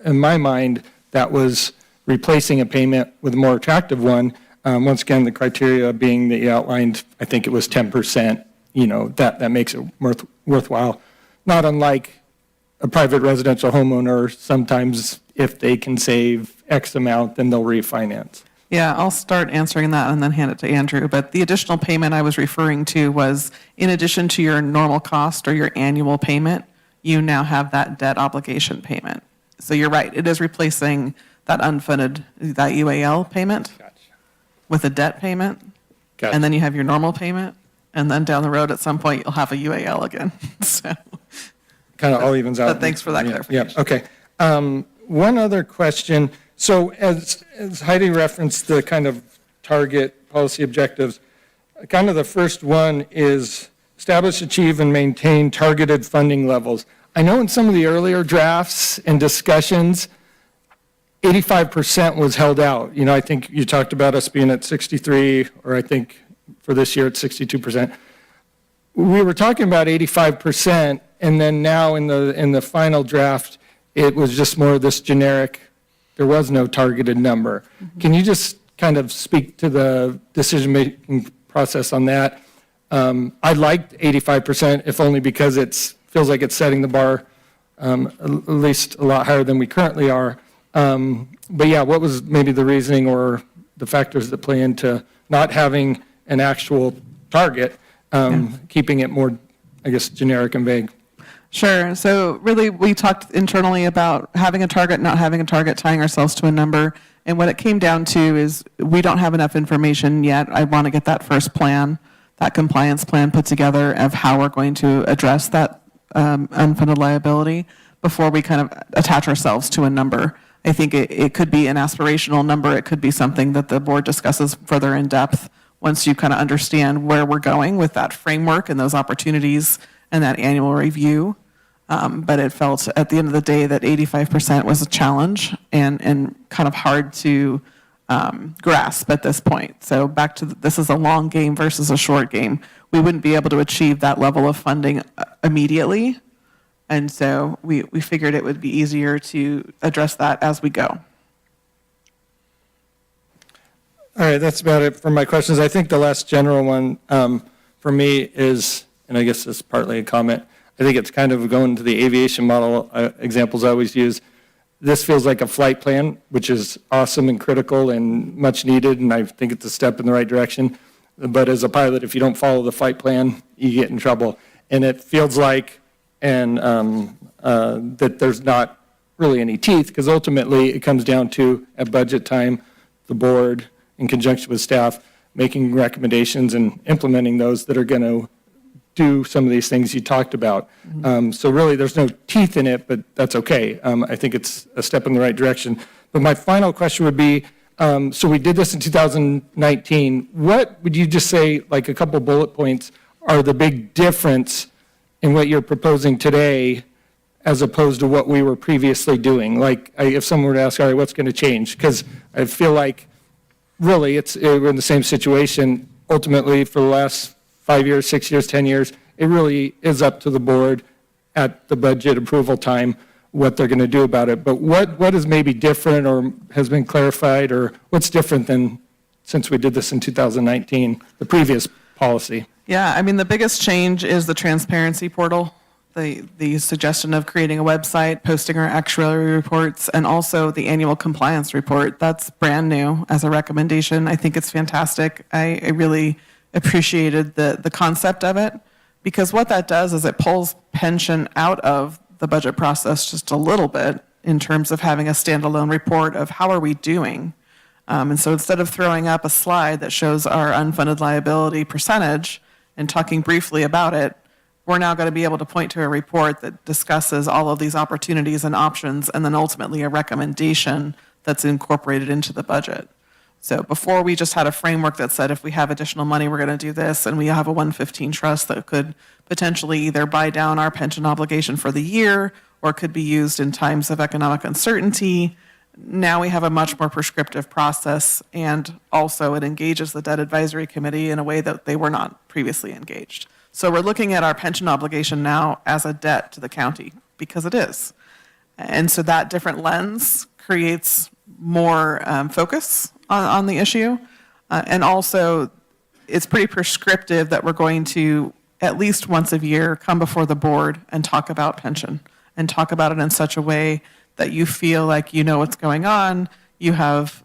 In my mind, that was replacing a payment with a more attractive one. Once again, the criteria being that you outlined, I think it was 10%, that makes it worthwhile. Not unlike a private residential homeowner, sometimes if they can save X amount, then they'll refinance. Yeah, I'll start answering that and then hand it to Andrew. But the additional payment I was referring to was in addition to your normal cost or your annual payment, you now have that debt obligation payment. So you're right, it is replacing that unfunded, that UAL payment with a debt payment. Gotcha. And then you have your normal payment. And then down the road at some point, you'll have a UAL again. So Kind of all evens out. But thanks for that clarification. Yeah, okay. One other question. So as Heidi referenced the kind of target policy objectives, kind of the first one is establish, achieve, and maintain targeted funding levels. I know in some of the earlier drafts and discussions, 85% was held out. I think you talked about us being at 63, or I think for this year it's 62%. We were talking about 85%, and then now in the final draft, it was just more of this generic, there was no targeted number. Can you just kind of speak to the decision-making process on that? I liked 85%, if only because it feels like it's setting the bar at least a lot higher than we currently are. But yeah, what was maybe the reasoning or the factors that play into not having an actual target, keeping it more, I guess, generic and vague? Sure. So really, we talked internally about having a target, not having a target, tying ourselves to a number. And what it came down to is we don't have enough information yet. I want to get that first plan, that compliance plan put together of how we're going to address that unfunded liability before we kind of attach ourselves to a number. I think it could be an aspirational number. It could be something that the board discusses further in depth once you kind of understand where we're going with that framework and those opportunities and that annual review. But it felt at the end of the day that 85% was a challenge and kind of hard to grasp at this point. So back to this is a long game versus a short game. We wouldn't be able to achieve that level of funding immediately. And so we figured it would be easier to address that as we go. All right, that's about it for my questions. I think the last general one for me is, and I guess this is partly a comment, I think it's kind of going to the aviation model examples I always use. This feels like a flight plan, which is awesome and critical and much needed, and I think it's a step in the right direction. But as a pilot, if you don't follow the flight plan, you get in trouble. And it feels like that there's not really any teeth, because ultimately it comes down to, at budget time, the board, in conjunction with staff, making recommendations and implementing those that are going to do some of these things you talked about. So really, there's no teeth in it, but that's okay. I think it's a step in the right direction. But my final question would be, so we did this in 2019. What would you just say, like a couple bullet points, are the big difference in what you're proposing today as opposed to what we were previously doing? Like, if someone were to ask, all right, what's going to change? Because I feel like, really, we're in the same situation. Ultimately, for the last 5 years, 6 years, 10 years, it really is up to the board at the budget approval time what they're going to do about it. But what is maybe different or has been clarified, or what's different than since we did this in 2019, the previous policy? Yeah, I mean, the biggest change is the transparency portal, the suggestion of creating a website, posting our actuarial reports, and also the annual compliance report. That's brand new as a recommendation. I think it's fantastic. I really appreciated the concept of it, because what that does is it pulls pension out of the budget process just a little bit in terms of having a standalone report of how are we doing. And so instead of throwing up a slide that shows our unfunded liability percentage and talking briefly about it, we're now going to be able to point to a report that discusses all of these opportunities and options, and then ultimately a recommendation that's incorporated into the budget. So before, we just had a framework that said if we have additional money, we're going to do this, and we have a 115 trust that could potentially either buy down our pension obligation for the year or could be used in times of economic uncertainty. Now we have a much more prescriptive process, and also it engages the debt advisory committee in a way that they were not previously engaged. So we're looking at our pension obligation now as a debt to the county, because it is. And so that different lens creates more focus on the issue. And also, it's pretty prescriptive that we're going to, at least once a year, come before the board and talk about pension, and talk about it in such a way that you feel like you know what's going on, you have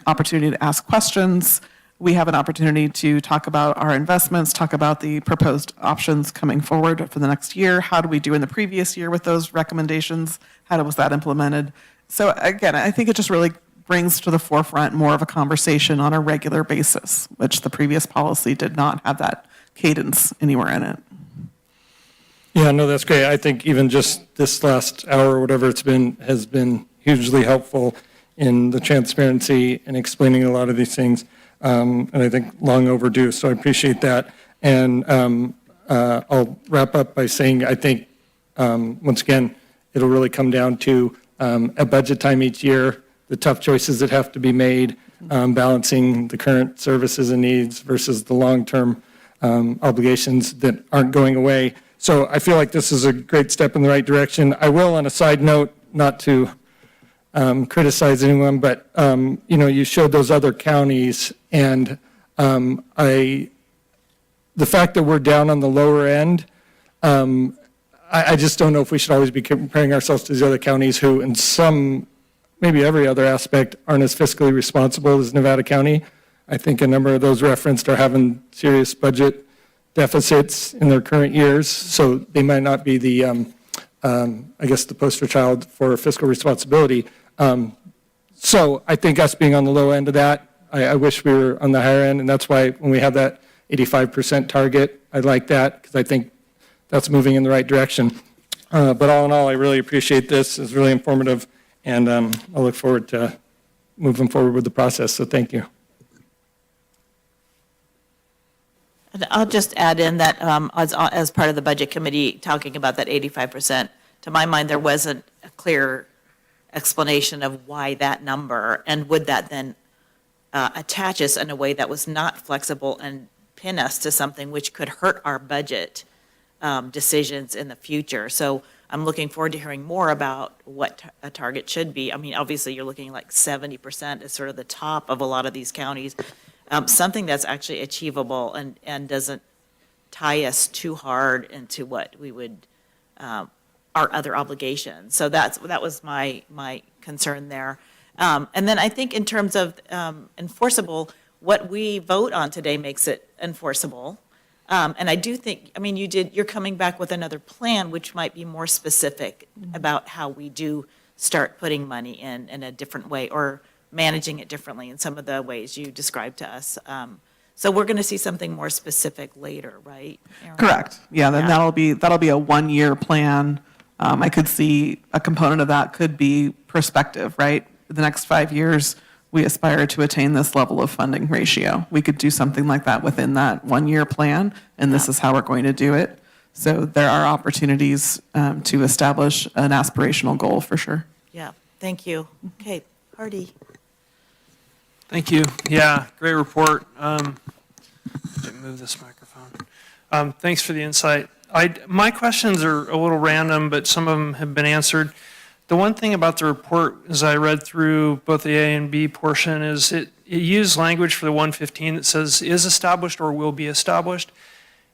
opportunity to ask questions, we have an opportunity to talk about our investments, talk about the proposed options coming forward for the next year. How do we do in the previous year with those recommendations? How was that implemented? So again, I think it just really brings to the forefront more of a conversation on a regular basis, which the previous policy did not have that cadence anywhere in it. Yeah, no, that's great. I think even just this last hour or whatever it's been has been hugely helpful in the transparency and explaining a lot of these things. And I think long overdue, so I appreciate that. And I'll wrap up by saying I think, once again, it'll really come down to at budget time each year, the tough choices that have to be made, balancing the current services and needs versus the long-term obligations that aren't going away. So I feel like this is a great step in the right direction. I will, on a side note, not to criticize anyone, but you showed those other counties, and the fact that we're down on the lower end, I just don't know if we should always be comparing ourselves to the other counties who, in some, maybe every other aspect, aren't as fiscally responsible as Nevada County. I think a number of those referenced are having serious budget deficits in their current years, so they might not be the, I guess, the poster child for fiscal responsibility. So I think us being on the low end of that, I wish we were on the higher end, and that's why when we have that 85% target, I like that, because I think that's moving in the right direction. But all in all, I really appreciate this. It's really informative, and I look forward to moving forward with the process, so thank you. And I'll just add in that as part of the budget committee, talking about that 85%, to my mind, there wasn't a clear explanation of why that number, and would that then attach us in a way that was not flexible and pin us to something which could hurt our budget decisions in the future. So I'm looking forward to hearing more about what a target should be. I mean, obviously, you're looking like 70% is sort of the top of a lot of these counties. Something that's actually achievable and doesn't tie us too hard into what we would, our other obligations. So that was my concern there. And then I think in terms of enforceable, what we vote on today makes it enforceable. And I do think, I mean, you're coming back with another plan, which might be more specific about how we do start putting money in a different way, or managing it differently in some of the ways you described to us. So we're going to see something more specific later, right, Aaron? Correct. Yeah, then that'll be a 1-year plan. I could see a component of that could be perspective, right? The next 5 years, we aspire to attain this level of funding ratio. We could do something like that within that 1-year plan, and this is how we're going to do it. So there are opportunities to establish an aspirational goal for sure. Yeah, thank you. Okay, Hardy. Thank you. Yeah, great report. Move this microphone. Thanks for the insight. My questions are a little random, but some of them have been answered. The one thing about the report, as I read through both the A and B portion, is it used language for the 115 that says is established or will be established.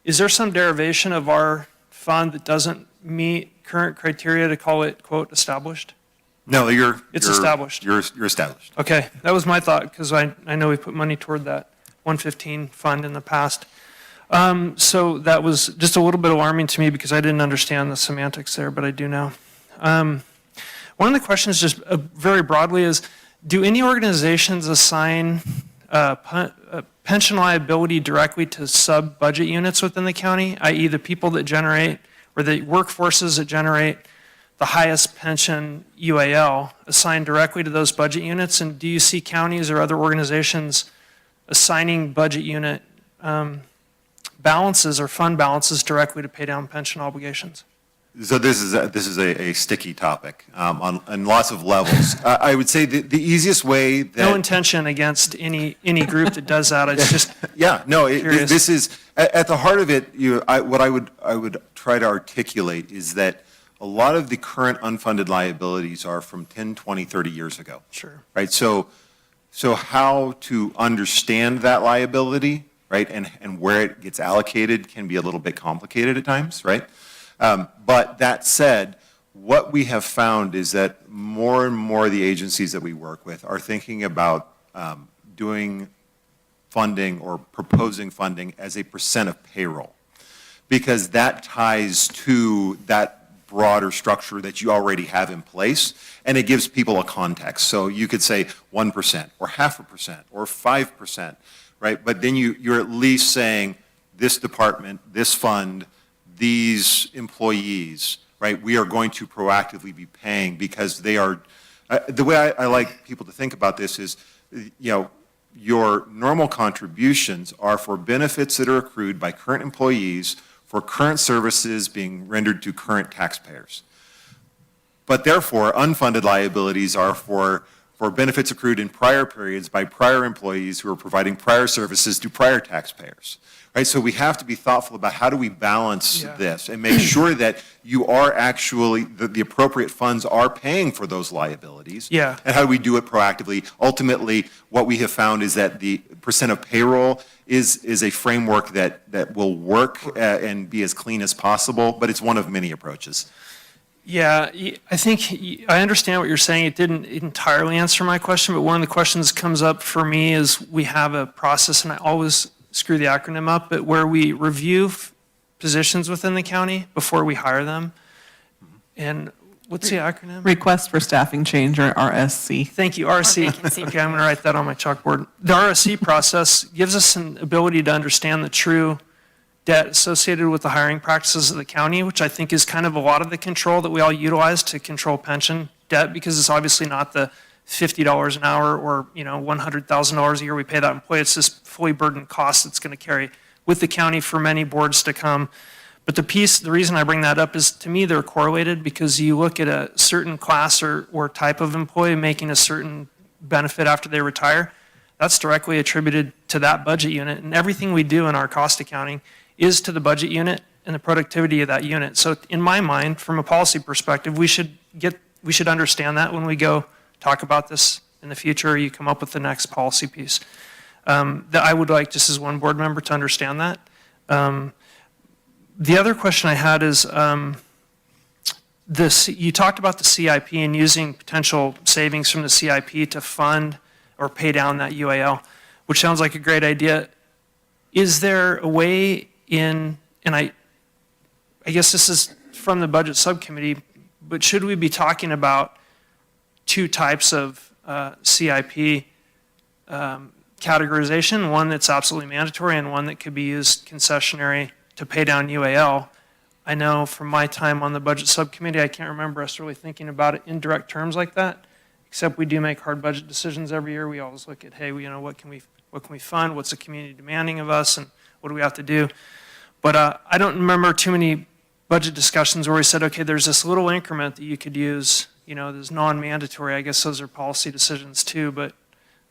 Is there some derivation of our fund that doesn't meet current criteria to call it, quote, established? No, It's established. You're established. Okay, that was my thought, because I know we put money toward that 115 fund in the past. So that was just a little bit alarming to me because I didn't understand the semantics there, but I do now. One of the questions just very broadly is, do any organizations assign pension liability directly to sub-budget units within the county, i.e. the people that generate, or the workforces that generate the highest pension UAL assigned directly to those budget units? And do you see counties or other organizations assigning budget unit balances or fund balances directly to pay down pension obligations? So this is a sticky topic on lots of levels. I would say the easiest way that... No intention against any group that does that. It's just yeah, no. This is at the heart of it. What I would try to articulate is that a lot of the current unfunded liabilities are from 10, 20, 30 years ago. Sure. Right. So how to understand that liability, right, and where it gets allocated can be a little bit complicated at times, right? But that said, what we have found is that more and more of the agencies that we work with are thinking about doing funding or proposing funding as a % of payroll, because that ties to that broader structure that you already have in place, and it gives people a context. So you could say 1% or 0.5% or 5%, right? But then you're at least saying this department, this fund, these employees, right, we are going to proactively be paying because they are, the way I like people to think about this is, your normal contributions are for benefits that are accrued by current employees for current services being rendered to current taxpayers. But therefore, unfunded liabilities are for benefits accrued in prior periods by prior employees who are providing prior services to prior taxpayers. Right, so we have to be thoughtful about how do we balance this and make sure that you are actually, the appropriate funds are paying for those liabilities. Yeah. And how do we do it proactively? Ultimately, what we have found is that the % of payroll is a framework that will work and be as clean as possible, but it's one of many approaches. Yeah, I think I understand what you're saying. It didn't entirely answer my question, but one of the questions that comes up for me is we have a process, and I always screw the acronym up, but where we review positions within the county before we hire them. And what's the acronym? Request for Staffing Change, or RSC. Thank you, RSC. Okay, I'm going to write that on my chalkboard. The RSC process gives us an ability to understand the true debt associated with the hiring practices of the county, which I think is kind of a lot of the control that we all utilize to control pension debt, because it's obviously not the $50 an hour or $100,000 a year we pay that employee. It's this fully burdened cost that's going to carry with the county for many boards to come. But the reason I bring that up is, to me, they're correlated, because you look at a certain class or type of employee making a certain benefit after they retire, that's directly attributed to that budget unit. And everything we do in our cost accounting is to the budget unit and the productivity of that unit. So in my mind, from a policy perspective, we should understand that when we go talk about this in the future, or you come up with the next policy piece. That I would like, just as one board member, to understand that. The other question I had is, you talked about the CIP and using potential savings from the CIP to fund or pay down that UAL, which sounds like a great idea. Is there a way and I guess this is from the budget subcommittee, but should we be talking about two types of CIP categorization, one that's absolutely mandatory and one that could be used concessionary to pay down UAL? I know from my time on the budget subcommittee, I can't remember us really thinking about it in direct terms like that, except we do make hard budget decisions every year. We always look at, hey, what can we fund? What's the community demanding of us? And what do we have to do? But I don't remember too many budget discussions where we said, okay, there's this little increment that you could use, there's non-mandatory. I guess those are policy decisions too, but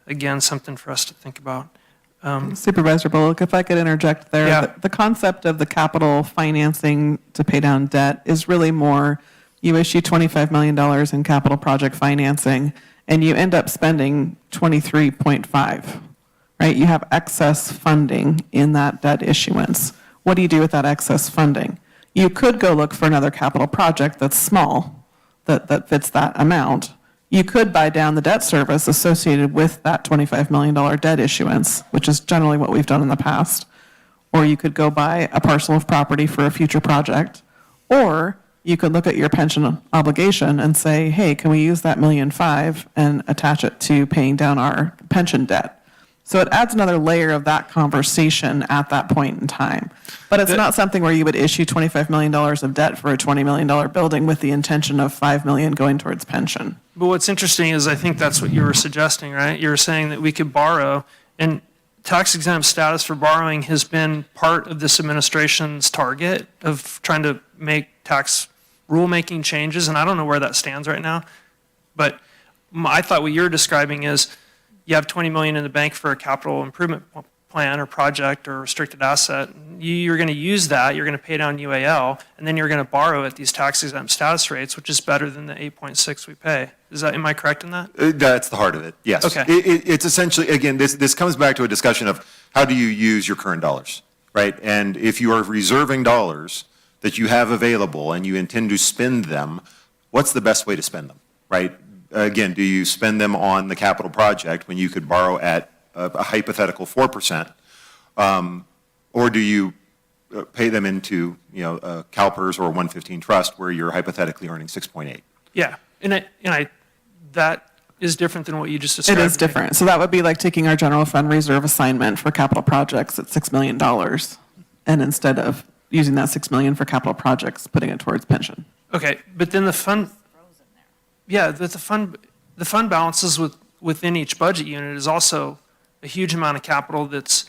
again, something for us to think about. Supervisor Bullock, if I could interject there. Yeah. The concept of the capital financing to pay down debt is really more, you issue $25 million in capital project financing, and you end up spending 23.5, right? You have excess funding in that debt issuance. What do you do with that excess funding? You could go look for another capital project that's small, that fits that amount. You could buy down the debt service associated with that $25 million debt issuance, which is generally what we've done in the past. Or you could go buy a parcel of property for a future project. Or you could look at your pension obligation and say, hey, can we use that $1.5 million and attach it to paying down our pension debt? So it adds another layer of that conversation at that point in time. But it's not something where you would issue $25 million of debt for a $20 million building with the intention of $5 million going towards pension. But what's interesting is I think that's what you were suggesting, right? You were saying that we could borrow, and tax-exempt status for borrowing has been part of this administration's target of trying to make tax rulemaking changes, and I don't know where that stands right now. But I thought what you're describing is you have $20 million in the bank for a capital improvement plan or project or restricted asset. You're going to use that, you're going to pay down UAL, and then you're going to borrow at these tax-exempt status rates, which is better than the 8.6 we pay. Am I correct in that? That's the heart of it, yes. Okay. It's essentially, again, this comes back to a discussion of how do you use your current dollars, right? And if you are reserving dollars that you have available and you intend to spend them, what's the best way to spend them, right? Again, do you spend them on the capital project when you could borrow at a hypothetical 4%, or do you pay them into a CalPERS or a 115 trust where you're hypothetically earning 6.8? Yeah, and that is different than what you just described. It is different. So that would be like taking our general fund reserve assignment for capital projects at $6 million, and instead of using that $6 million for capital projects, putting it towards pension. Okay, but then the fund, the fund balances within each budget unit is also a huge amount of capital that's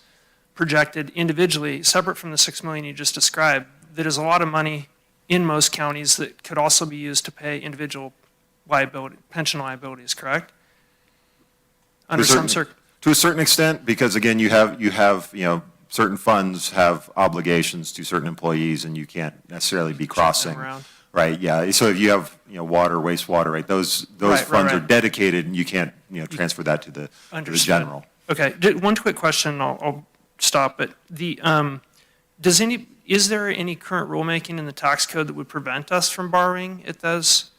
projected individually, separate from the $6 million you just described. That is a lot of money in most counties that could also be used to pay individual pension liabilities, correct? Under some to a certain extent, because again, you have certain funds have obligations to certain employees, and you can't necessarily be crossing. Right, yeah. So if you have, water, wastewater, right, those funds are dedicated, and you can't, transfer that to the general. Okay, one quick question, I'll stop, but is there any current rulemaking in the tax code that would prevent us from borrowing at those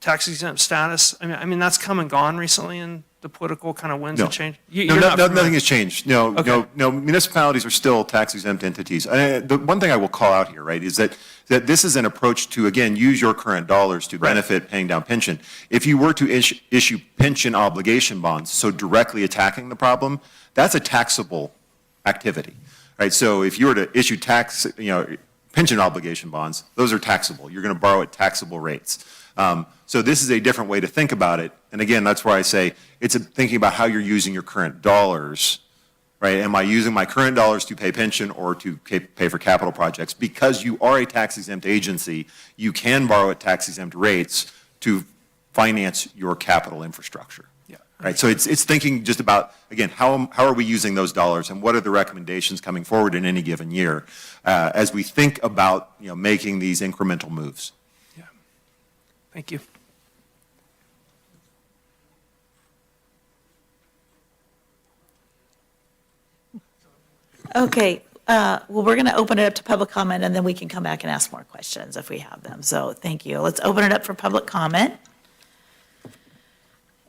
tax exempt status? I mean that's come and gone recently in the political kind of winds of change. Nothing has changed. No, municipalities are still tax exempt entities. The one thing I will call out here, right, is that this is an approach to, again, use your current dollars to benefit paying down pension. If you were to issue pension obligation bonds, so directly attacking the problem, that's a taxable activity. right? So if you were to issue pension obligation bonds, those are taxable. You're going to borrow at taxable rates. So this is a different way to think about it. And again, that's why I say it's thinking about how you're using your current dollars, right? Am I using my current dollars to pay pension or to pay for capital projects? Because you are a tax-exempt agency, you can borrow at tax-exempt rates to finance your capital infrastructure. Yeah. Right, so it's thinking just about, again, how are we using those dollars and what are the recommendations coming forward in any given year as we think about making these incremental moves. Yeah. Thank you. Okay, well, we're going to open it up to public comment, and then we can come back and ask more questions if we have them. So thank you. Let's open it up for public comment.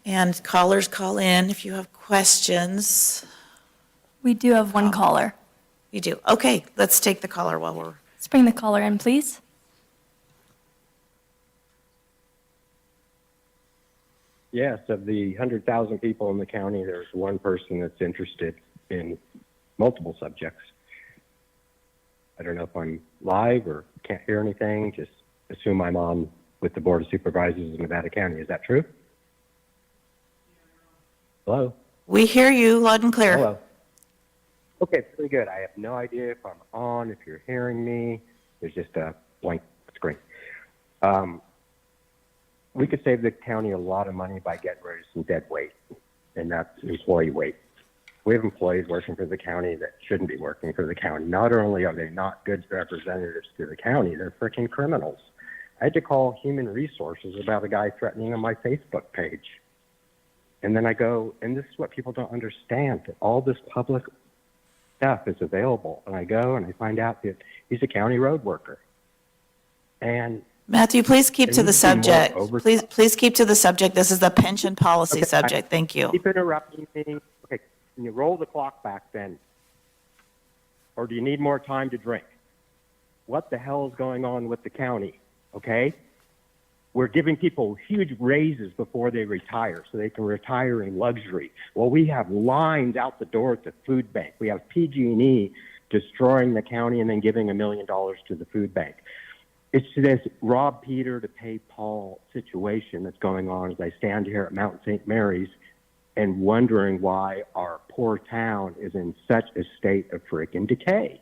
And callers, call in if you have questions. We do have one caller. You do? Okay, let's take the caller while we're... Let's bring the caller in, please. Yes, of the 100,000 people in the county, there's one person that's interested in multiple subjects. I don't know if I'm live or can't hear anything. Just assume I'm on with the Board of Supervisors of Nevada County. Is that true? Hello? We hear you loud and clear. Hello. Okay, pretty good. I have no idea if I'm on, if you're hearing me. There's just a blank screen. We could save the county a lot of money by getting rid of some dead weight, and that's employee weight. We have employees working for the county that shouldn't be working for the county. Not only are they not good representatives to the county, they're freaking criminals. I had to call Human Resources about a guy threatening on my Facebook page. And then I go, and this is what people don't understand, that all this public stuff is available. And I go and I find out that he's a county road worker. And Matthew, please keep to the subject. Please keep to the subject. This is the pension policy subject. Thank you. Keep interrupting me. Okay, can you roll the clock back then? Or do you need more time to drink? What the hell is going on with the county? Okay? We're giving people huge raises before they retire so they can retire in luxury. Well, we have lines out the door at the food bank. We have PG&E destroying the county and then giving $1 million to the food bank. It's this rob Peter to pay Paul situation that's going on as I stand here at Mount St. Mary's and wondering why our poor town is in such a state of freaking decay.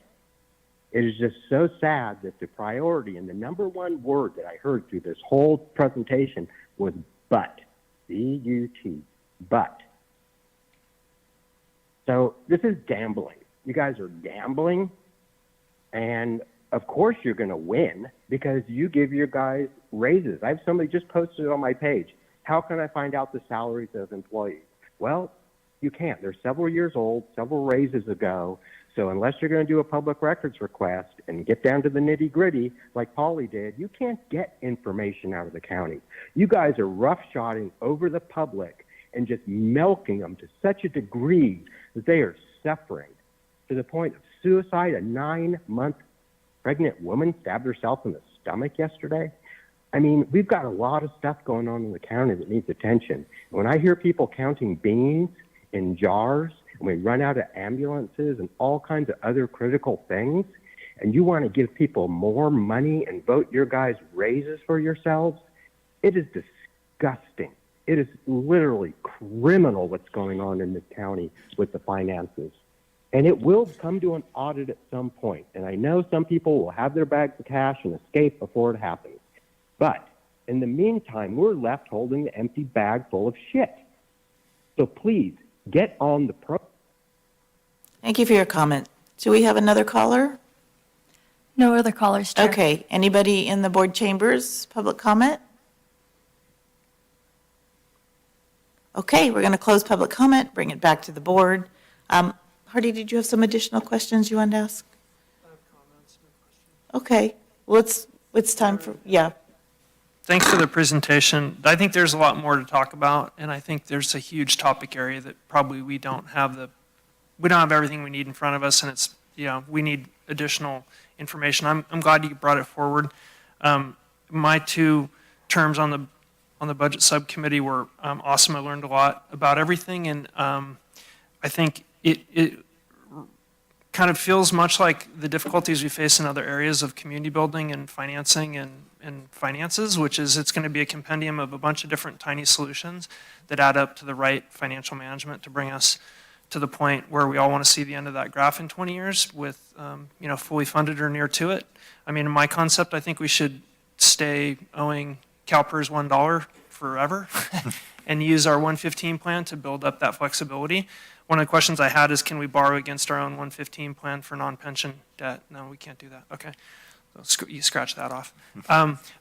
It is just so sad that the priority and the number one word that I heard through this whole presentation was but, B-U-T, but. So this is gambling. You guys are gambling, and of course you're going to win because you give your guys raises. I have somebody just posted it on my page. How can I find out the salaries of employees? Well, you can't. They're several years old, several raises ago. So unless you're going to do a public records request and get down to the nitty-gritty like Paulie did, you can't get information out of the county. You guys are roughshotting over the public and just milking them to such a degree that they are suffering to the point of suicide. A 9-month pregnant woman stabbed herself in the stomach yesterday. I mean, we've got a lot of stuff going on in the county that needs attention. When I hear people counting beans in jars, and we run out of ambulances and all kinds of other critical things, and you want to give people more money and vote your guys' raises for yourselves, it is disgusting. It is literally criminal what's going on in this county with the finances. And it will come to an audit at some point. And I know some people will have their bags of cash and escape before it happens. But in the meantime, we're left holding the empty bag full of shit. So please, get on the pro. Thank you for your comment. Do we have another caller? No other callers, Chair. Okay. Anybody in the board chambers, public comment? Okay, we're going to close public comment, bring it back to the board. Hardy, did you have some additional questions you wanted to ask? I have comments, no questions. Okay, well, it's time for, yeah. Thanks for the presentation. I think there's a lot more to talk about, and I think there's a huge topic area that probably we don't have everything we need in front of us, and it's, we need additional information. I'm glad you brought it forward. My 2 terms on the budget subcommittee were awesome. I learned a lot about everything, and I think it kind of feels much like the difficulties we face in other areas of community building and financing and finances, which is it's going to be a compendium of a bunch of different tiny solutions that add up to the right financial management to bring us to the point where we all want to see the end of that graph in 20 years with, fully funded or near to it. I mean, in my concept, I think we should stay owing CalPERS $1 forever and use our 115 plan to build up that flexibility. One of the questions I had is, can we borrow against our own 115 plan for non-pension debt? No, we can't do that. Okay, so you scratch that off.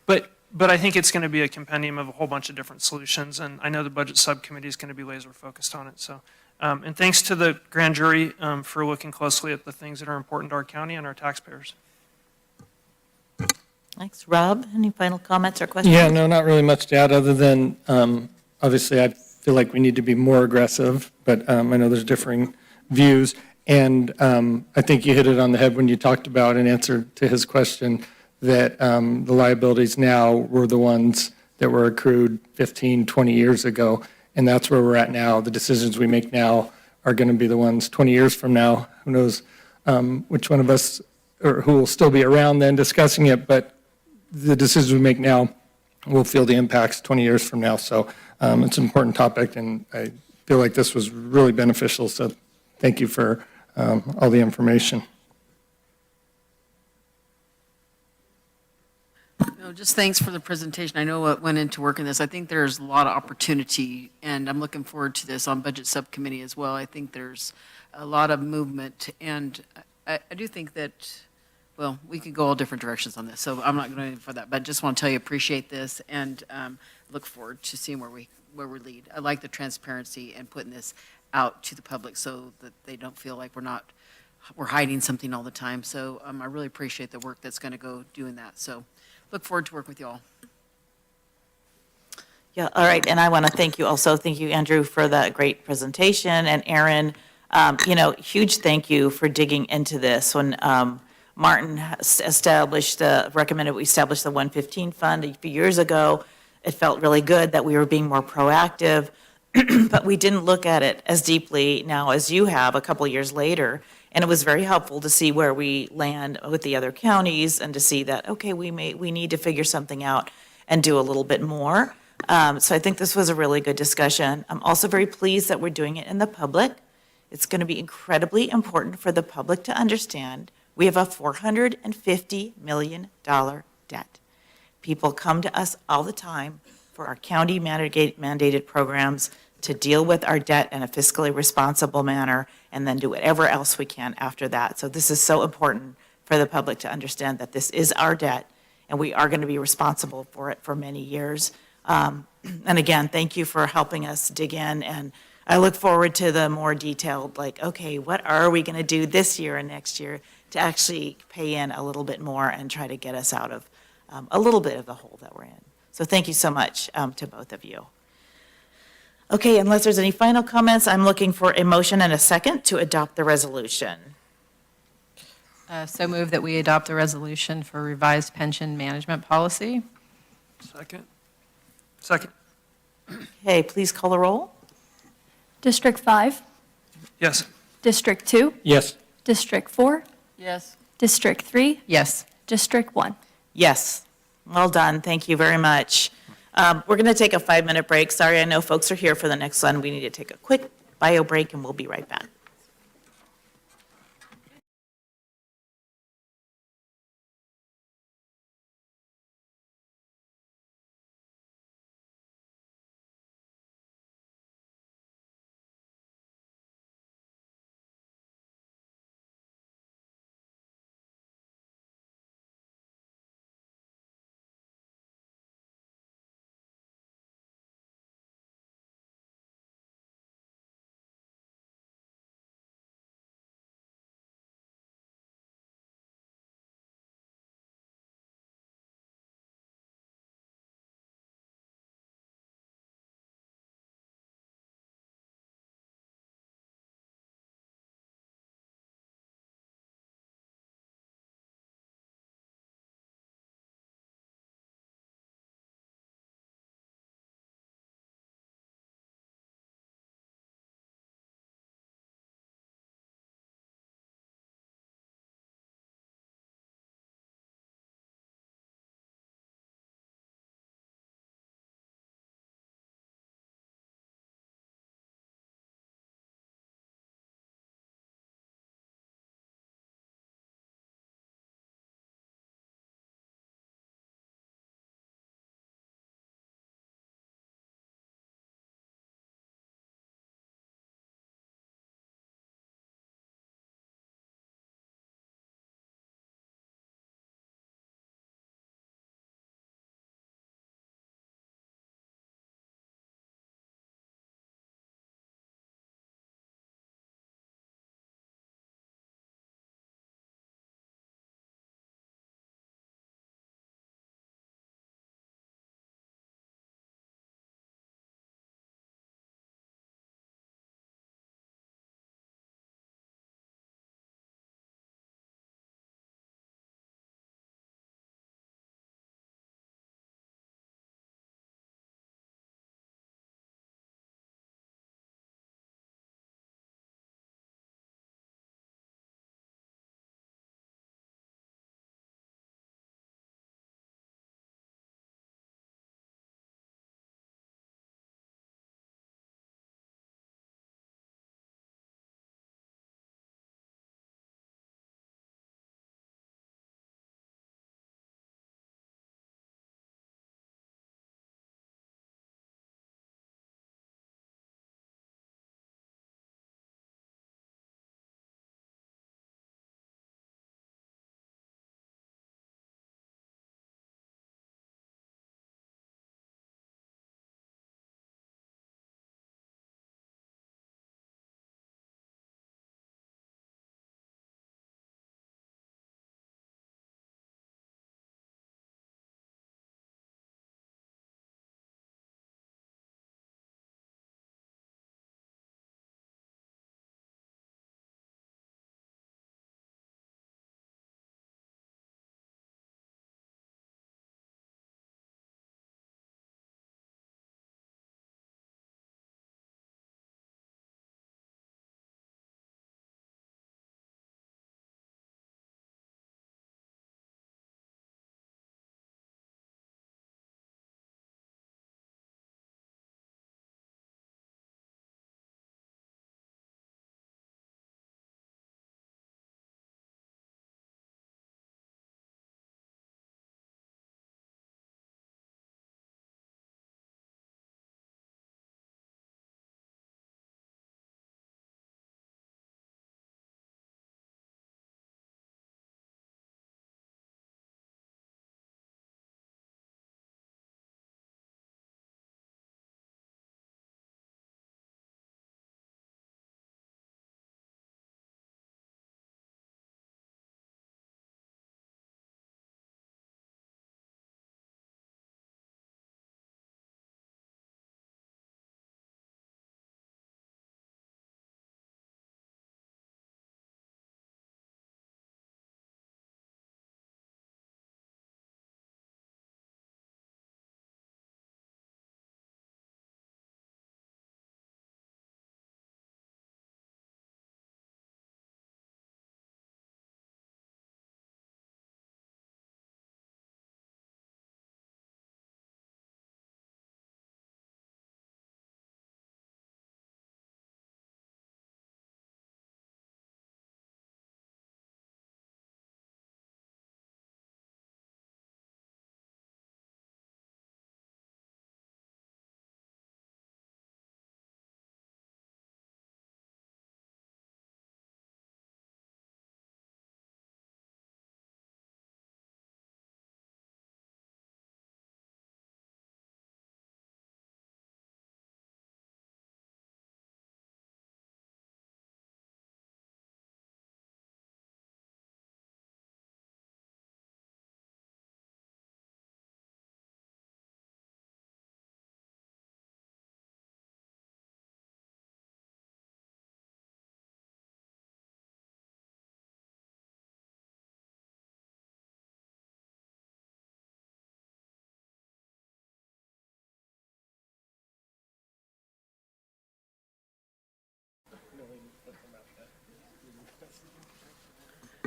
But I think it's going to be a compendium of a whole bunch of different solutions, and I know the budget subcommittee is going to be laser focused on it. So, and thanks to the grand jury for looking closely at the things that are important to our county and our taxpayers. Thanks. Rob, any final comments or questions? Yeah, no, not really much to add other than, obviously, I feel like we need to be more aggressive, but I know there's differing views. And I think you hit it on the head when you talked about, in answer to his question, that the liabilities now were the ones that were accrued 15, 20 years ago. And that's where we're at now. The decisions we make now are going to be the ones 20 years from now. Who knows which one of us, or who will still be around then discussing it, but the decisions we make now will feel the impacts 20 years from now. So it's an important topic, and I feel like this was really beneficial. So thank you for all the information. No, just thanks for the presentation. I know what went into working this. I think there's a lot of opportunity, and I'm looking forward to this on Budget Subcommittee as well. I think there's a lot of movement, and I do think that, well, we could go all different directions on this, so I'm not going to for that, but just want to tell you appreciate this and look forward to seeing where we lead. I like the transparency and putting this out to the public so that they don't feel like we're hiding something all the time. So I really appreciate the work that's going to go doing that. So look forward to working with you all. Yeah, all right, and I want to thank you also. Thank you, Andrew, for that great presentation, and Aaron, huge thank you for digging into this. When Martin recommended we establish the 115 fund a few years ago, it felt really good that we were being more proactive, but we didn't look at it as deeply now as you have a couple years later. And it was very helpful to see where we land with the other counties and to see that, okay, we need to figure something out and do a little bit more. So I think this was a really good discussion. I'm also very pleased that we're doing it in the public. It's going to be incredibly important for the public to understand we have a $450 million debt. People come to us all the time for our county mandated programs to deal with our debt in a fiscally responsible manner and then do whatever else we can after that. So this is so important for the public to understand that this is our debt and we are going to be responsible for it for many years. And again, thank you for helping us dig in, and I look forward to the more detailed, like, okay, what are we going to do this year and next year to actually pay in a little bit more and try to get us out of a little bit of the hole that we're in. So thank you so much to both of you. Okay, unless there's any final comments, I'm looking for a motion and a second to adopt the resolution. So move that we adopt the resolution for revised pension management policy. Second. Okay, please call the roll. District 5, Yes. District 2, Yes. District 4, Yes. District 3, Yes. District 1. Yes. Well done. Thank you very much. We're going to take a 5-minute break. Sorry, I know folks are here for the next one. We need to take a quick bio break, and we'll be right back.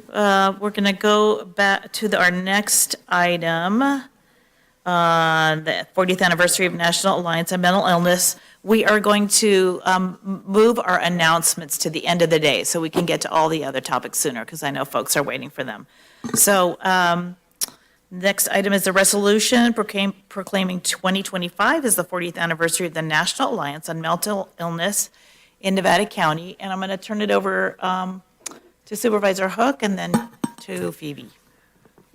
We're going to go back to our next item, the 40th anniversary of National Alliance on Mental Illness. We are going to move our announcements to the end of the day so we can get to all the other topics sooner, because I know folks are waiting for them. So next item is a resolution proclaiming 2025 as the 40th anniversary of the National Alliance on Mental Illness in Nevada County. And I'm going to turn it over to Supervisor Hook and then to Phoebe.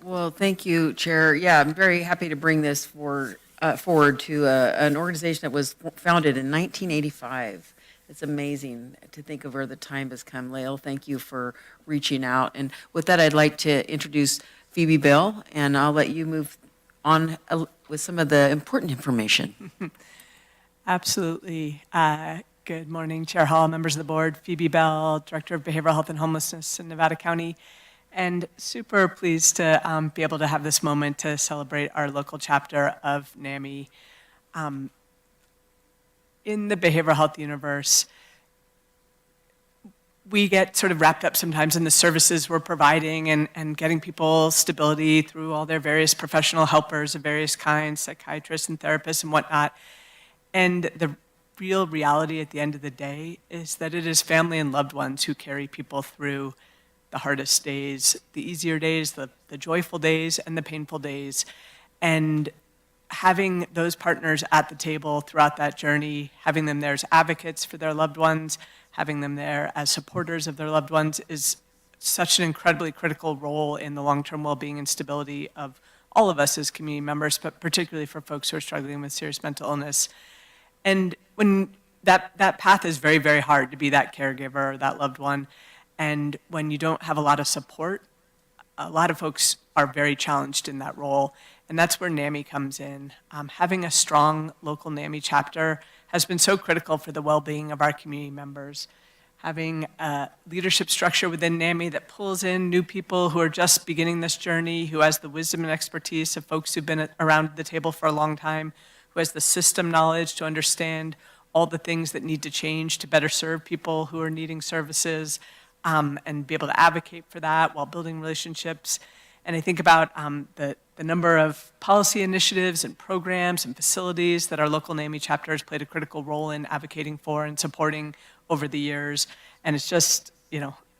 Well, thank you, Chair. Yeah, I'm very happy to bring this forward to an organization that was founded in 1985. It's amazing to think of where the time has come. Lael, thank you for reaching out. And with that, I'd like to introduce Phoebe Bell, and I'll let you move on with some of the important information. Absolutely. Good morning, Chair Hall, members of the board. Phoebe Bell, Director of Behavioral Health and Homelessness in Nevada County. And super pleased to be able to have this moment to celebrate our local chapter of NAMI. In the behavioral health universe, we get sort of wrapped up sometimes in the services we're providing and getting people stability through all their various professional helpers of various kinds, psychiatrists and therapists and whatnot. And the real reality at the end of the day is that it is family and loved ones who carry people through the hardest days, the easier days, the joyful days, and the painful days. And having those partners at the table throughout that journey, having them there as advocates for their loved ones, having them there as supporters of their loved ones is such an incredibly critical role in the long-term well-being and stability of all of us as community members, but particularly for folks who are struggling with serious mental illness. And when that path is very, very hard to be that caregiver or that loved one. And when you don't have a lot of support, a lot of folks are very challenged in that role. And that's where NAMI comes in. Having a strong local NAMI chapter has been so critical for the well-being of our community members. Having a leadership structure within NAMI that pulls in new people who are just beginning this journey, who has the wisdom and expertise of folks who've been around the table for a long time, who has the system knowledge to understand all the things that need to change to better serve people who are needing services, and be able to advocate for that while building relationships. And I think about the number of policy initiatives and programs and facilities that our local NAMI chapter has played a critical role in advocating for and supporting over the years. And it's just,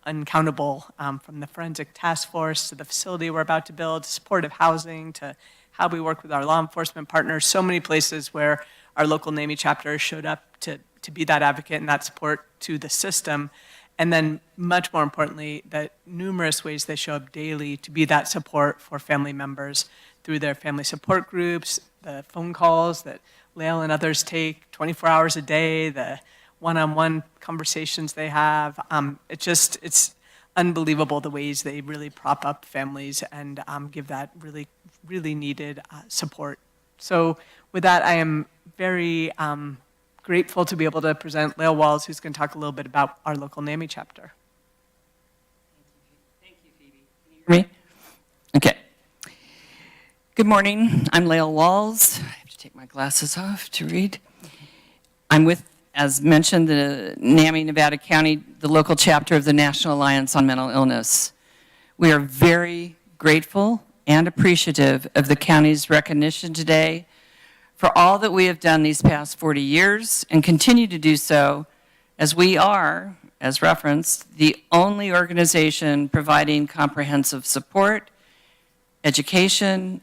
uncountable, from the forensic task force to the facility we're about to build, to supportive housing, to how we work with our law enforcement partners, so many places where our local NAMI chapter showed up to be that advocate and that support to the system. And then much more importantly, the numerous ways they show up daily to be that support for family members through their family support groups, the phone calls that Lael and others take 24 hours a day, the one-on-one conversations they have. It's unbelievable the ways they really prop up families and give that really, really needed support. So with that, I am very grateful to be able to present Lael Walls, who's going to talk a little bit about our local NAMI chapter. Thank you, Phoebe. Can you hear me? Okay. Good morning. I'm Lael Walls. I have to take my glasses off to read. I'm with, as mentioned, the NAMI Nevada County, the local chapter of the National Alliance on Mental Illness. We are very grateful and appreciative of the county's recognition today for all that we have done these past 40 years and continue to do so, as we are, as referenced, the only organization providing comprehensive support, education,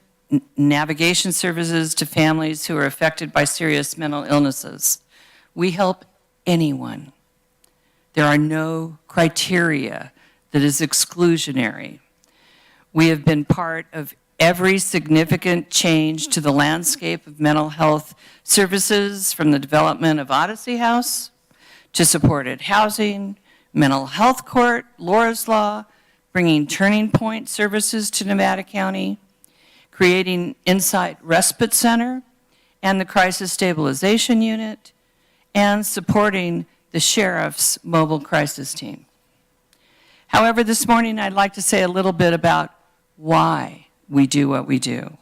navigation services to families who are affected by serious mental illnesses. We help anyone. There are no criteria that is exclusionary. We have been part of every significant change to the landscape of mental health services, from the development of Odyssey House to supported housing, mental health court, Laura's Law, bringing Turning Point services to Nevada County, creating Insight Respite Center and the Crisis Stabilization Unit, and supporting the Sheriff's Mobile Crisis Team. However, this morning I'd like to say a little bit about why we do what we do.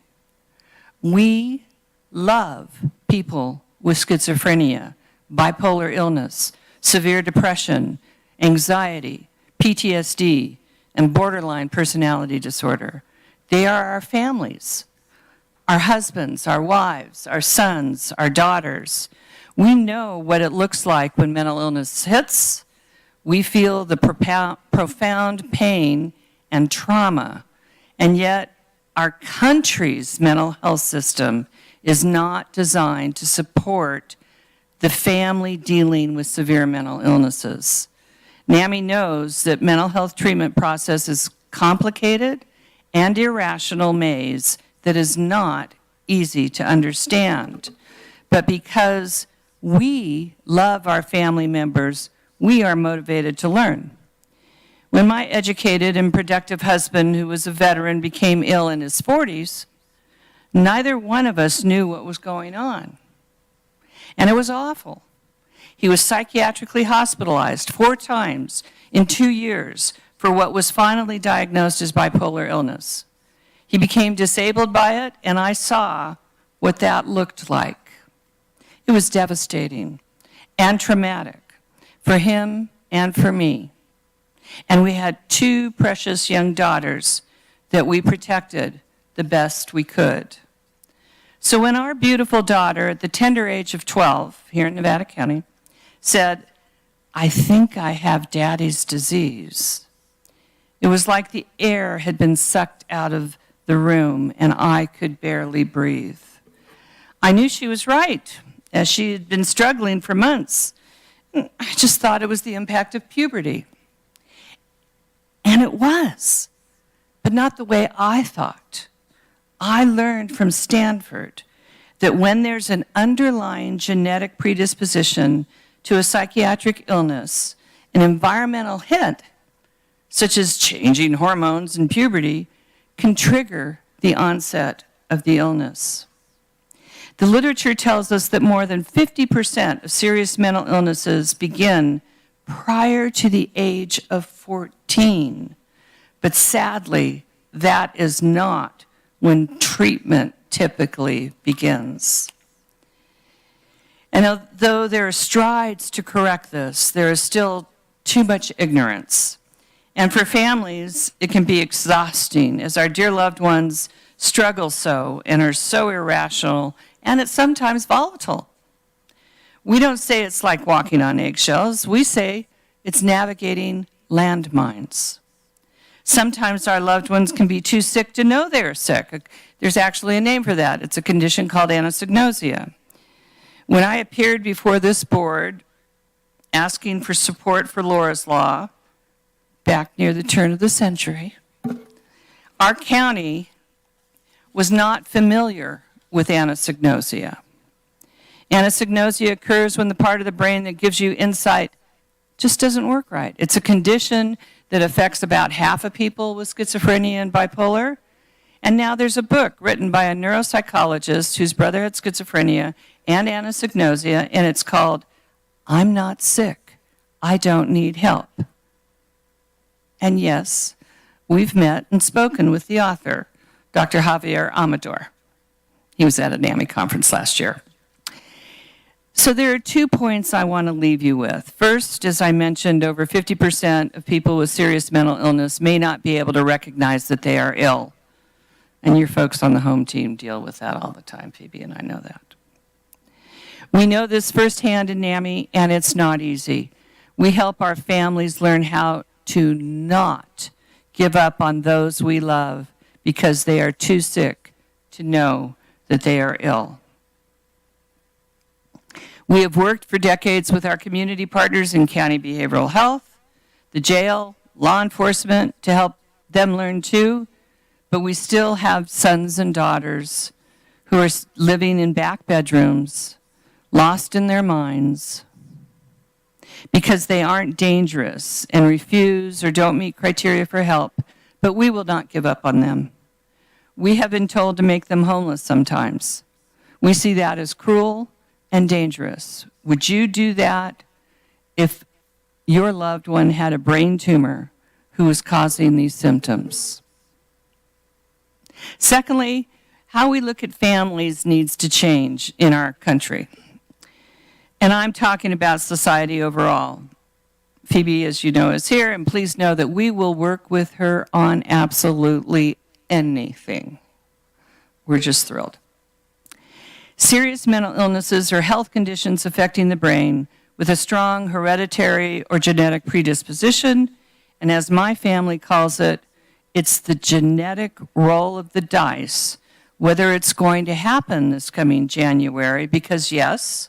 We love people with schizophrenia, bipolar illness, severe depression, anxiety, PTSD, and borderline personality disorder. They are our families, our husbands, our wives, our sons, our daughters. We know what it looks like when mental illness hits. We feel the profound pain and trauma, and yet our country's mental health system is not designed to support the family dealing with severe mental illnesses. NAMI knows that mental health treatment process is complicated and irrational maze that is not easy to understand. But because we love our family members, we are motivated to learn. When my educated and productive husband, who was a veteran, became ill in his 40s, neither one of us knew what was going on. And it was awful. He was psychiatrically hospitalized 4 times in 2 years for what was finally diagnosed as bipolar illness. He became disabled by it, and I saw what that looked like. It was devastating and traumatic for him and for me. And we had 2 precious young daughters that we protected the best we could. So when our beautiful daughter, at the tender age of 12, here in Nevada County, said, "I think I have Daddy's disease," it was like the air had been sucked out of the room and I could barely breathe. I knew she was right, as she had been struggling for months. I just thought it was the impact of puberty. And it was, but not the way I thought. I learned from Stanford that when there's an underlying genetic predisposition to a psychiatric illness, an environmental hit, such as changing hormones and puberty, can trigger the onset of the illness. The literature tells us that more than 50% of serious mental illnesses begin prior to the age of 14. But sadly, that is not when treatment typically begins. And although there are strides to correct this, there is still too much ignorance. And for families, it can be exhausting as our dear loved ones struggle so and are so irrational, and it's sometimes volatile. We don't say it's like walking on eggshells. We say it's navigating landmines. Sometimes our loved ones can be too sick to know they're sick. There's actually a name for that. It's a condition called anosognosia. When I appeared before this board asking for support for Laura's Law, back near the turn of the century, our county was not familiar with anosognosia. Anosognosia occurs when the part of the brain that gives you insight just doesn't work right. It's a condition that affects about half of people with schizophrenia and bipolar. And now there's a book written by a neuropsychologist whose brother had schizophrenia and anosognosia, and it's called "I'm Not Sick, I Don't Need Help." And yes, we've met and spoken with the author, Dr. Javier Amador. He was at a NAMI conference last year. So there are 2 points I want to leave you with. First, as I mentioned, over 50% of people with serious mental illness may not be able to recognize that they are ill. And your folks on the home team deal with that all the time, Phoebe, and I know that. We know this firsthand in NAMI, and it's not easy. We help our families learn how to not give up on those we love because they are too sick to know that they are ill. We have worked for decades with our community partners in county behavioral health, the jail, law enforcement, to help them learn too, but we still have sons and daughters who are living in back bedrooms, lost in their minds, because they aren't dangerous and refuse or don't meet criteria for help, but we will not give up on them. We have been told to make them homeless sometimes. We see that as cruel and dangerous. Would you do that if your loved one had a brain tumor who was causing these symptoms? Secondly, how we look at families needs to change in our country. And I'm talking about society overall. Phoebe, as you know, is here, and please know that we will work with her on absolutely anything. We're just thrilled. Serious mental illnesses are health conditions affecting the brain with a strong hereditary or genetic predisposition, and as my family calls it, it's the genetic roll of the dice, whether it's going to happen this coming January, because yes,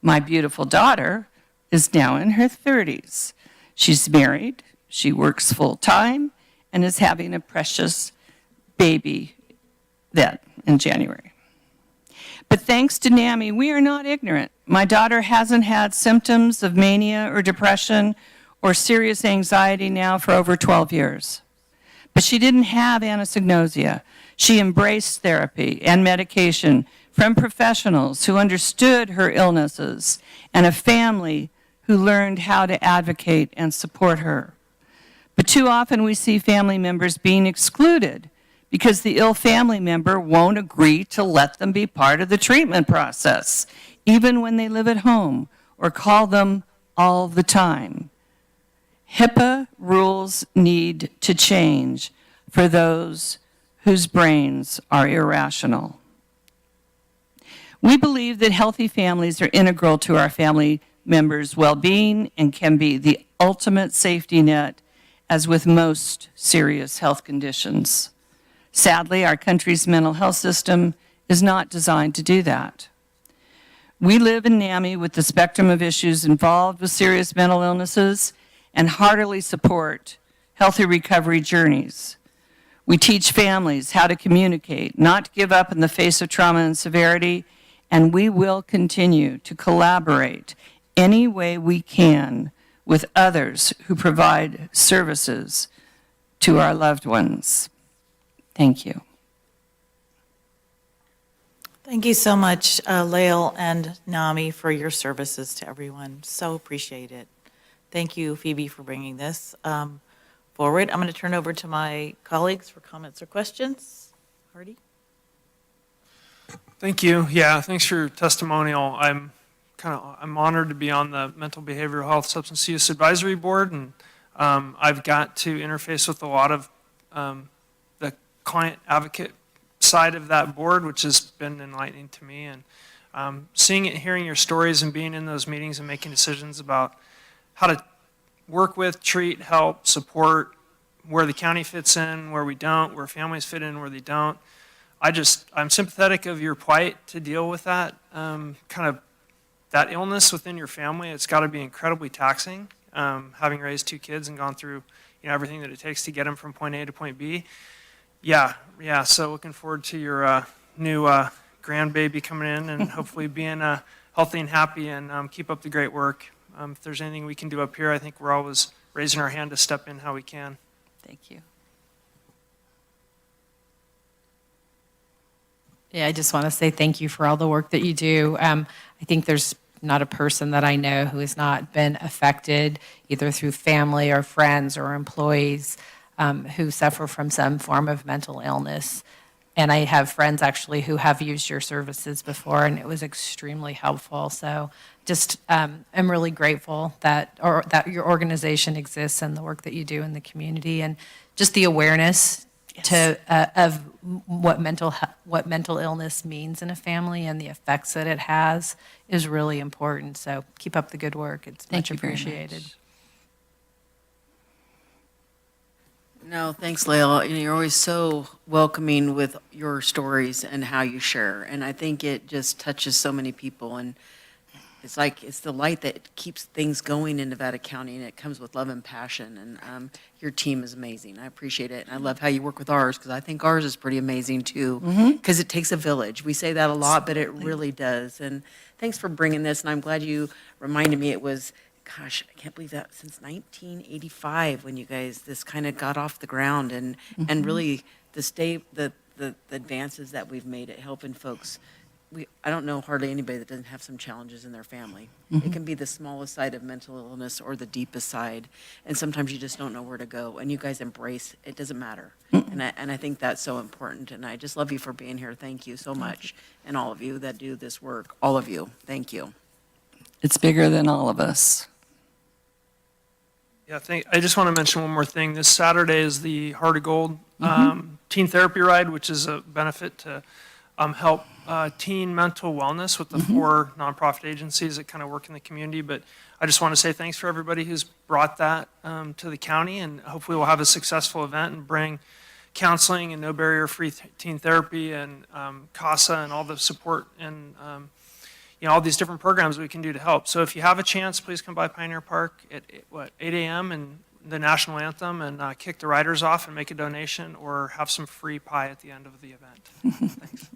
my beautiful daughter is now in her 30s. She's married, she works full-time, and is having a precious baby then in January. But thanks to NAMI, we are not ignorant. My daughter hasn't had symptoms of mania or depression or serious anxiety now for over 12 years. But she didn't have anosognosia. She embraced therapy and medication from professionals who understood her illnesses and a family who learned how to advocate and support her. But too often we see family members being excluded because the ill family member won't agree to let them be part of the treatment process, even when they live at home or call them all the time. HIPAA rules need to change for those whose brains are irrational. We believe that healthy families are integral to our family members' well-being and can be the ultimate safety net, as with most serious health conditions. Sadly, our country's mental health system is not designed to do that. We live in NAMI with the spectrum of issues involved with serious mental illnesses and heartily support healthy recovery journeys. We teach families how to communicate, not to give up in the face of trauma and severity, and we will continue to collaborate any way we can with others who provide services to our loved ones. Thank you. Thank you so much, Lael and Nami, for your services to everyone. So appreciate it. Thank you, Phoebe, for bringing this forward. I'm going to turn over to my colleagues for comments or questions. Hardy? Thank you. Yeah, thanks for your testimonial. I'm honored to be on the Mental Behavioral Health Substance Use Advisory Board, and I've got to interface with a lot of the client advocate side of that board, which has been enlightening to me. And seeing it, hearing your stories, and being in those meetings and making decisions about how to work with, treat, help, support, where the county fits in, where we don't, where families fit in, where they don't. I'm sympathetic of your plight to deal with that that illness within your family. It's got to be incredibly taxing, having raised 2 kids and gone through everything that it takes to get them from point A to point B. Yeah, so looking forward to your new grandbaby coming in and hopefully being healthy and happy, and keep up the great work. If there's anything we can do up here, I think we're always raising our hand to step in how we can. Thank you. Yeah, I just want to say thank you for all the work that you do. I think there's not a person that I know who has not been affected, either through family or friends or employees who suffer from some form of mental illness. And I have friends actually who have used your services before, and it was extremely helpful. So just I'm really grateful that your organization exists and the work that you do in the community, and just the awareness of what mental illness means in a family and the effects that it has is really important. So keep up the good work. It's much appreciated. No, thanks, Lael. You're always so welcoming with your stories and how you share. And I think it just touches so many people. And it's like it's the light that keeps things going in Nevada County, and it comes with love and passion. And your team is amazing. I appreciate it. And I love how you work with ours, because I think ours is pretty amazing too, because it takes a village. We say that a lot, but it really does. And thanks for bringing this. And I'm glad you reminded me it was, gosh, I can't believe that, since 1985 when you guys, this kind of got off the ground, and really the advances that we've made at helping folks. I don't know hardly anybody that doesn't have some challenges in their family. It can be the smallest side of mental illness or the deepest side, and sometimes you just don't know where to go, and you guys embrace, it doesn't matter. And I think that's so important, and I just love you for being here. Thank you so much, and all of you that do this work, all of you, thank you. It's bigger than all of us. Yeah, I just want to mention one more thing. This Saturday is the Heart of Gold teen therapy ride, which is a benefit to help teen mental wellness with the 4 nonprofit agencies that kind of work in the community. But I just want to say thanks for everybody who's brought that to the county, and hopefully we'll have a successful event and bring counseling and no barrier free teen therapy and CASA and all the support and all these different programs we can do to help. So if you have a chance, please come by Pioneer Park at 8 a.m. and the national anthem and kick the riders off and make a donation or have some free pie at the end of the event. Thanks.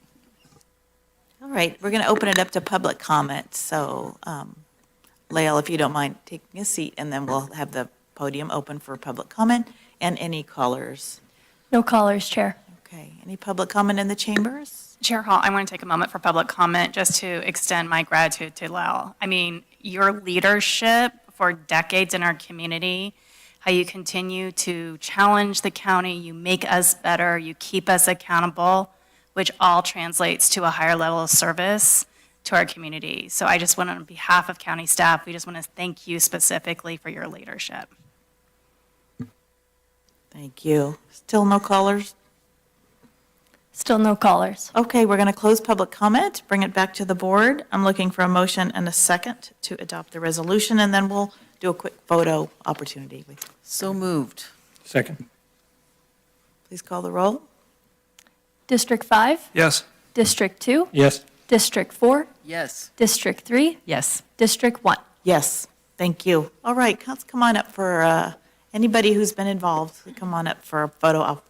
All right, we're going to open it up to public comment. So, Lael, if you don't mind taking a seat, and then we'll have the podium open for public comment and any callers. No callers, Chair. Okay, any public comment in the chambers? Chair Hall, I want to take a moment for public comment just to extend my gratitude to Lael. I mean, your leadership for decades in our community, how you continue to challenge the county, you make us better, you keep us accountable, which all translates to a higher level of service to our community. So I just want to, on behalf of county staff, we just want to thank you specifically for your leadership. Thank you. Still no callers? Still no callers. Okay, we're going to close public comment, bring it back to the board. I'm looking for a motion and a second to adopt the resolution, and then we'll do a quick photo opportunity. So moved. Second. Please call the roll. District 5? Yes. District 2? Yes. District 4? Yes. District 3? Yes. District 1? Yes, thank you. All right, let's come on up for anybody who's been involved. Come on up for a photo op.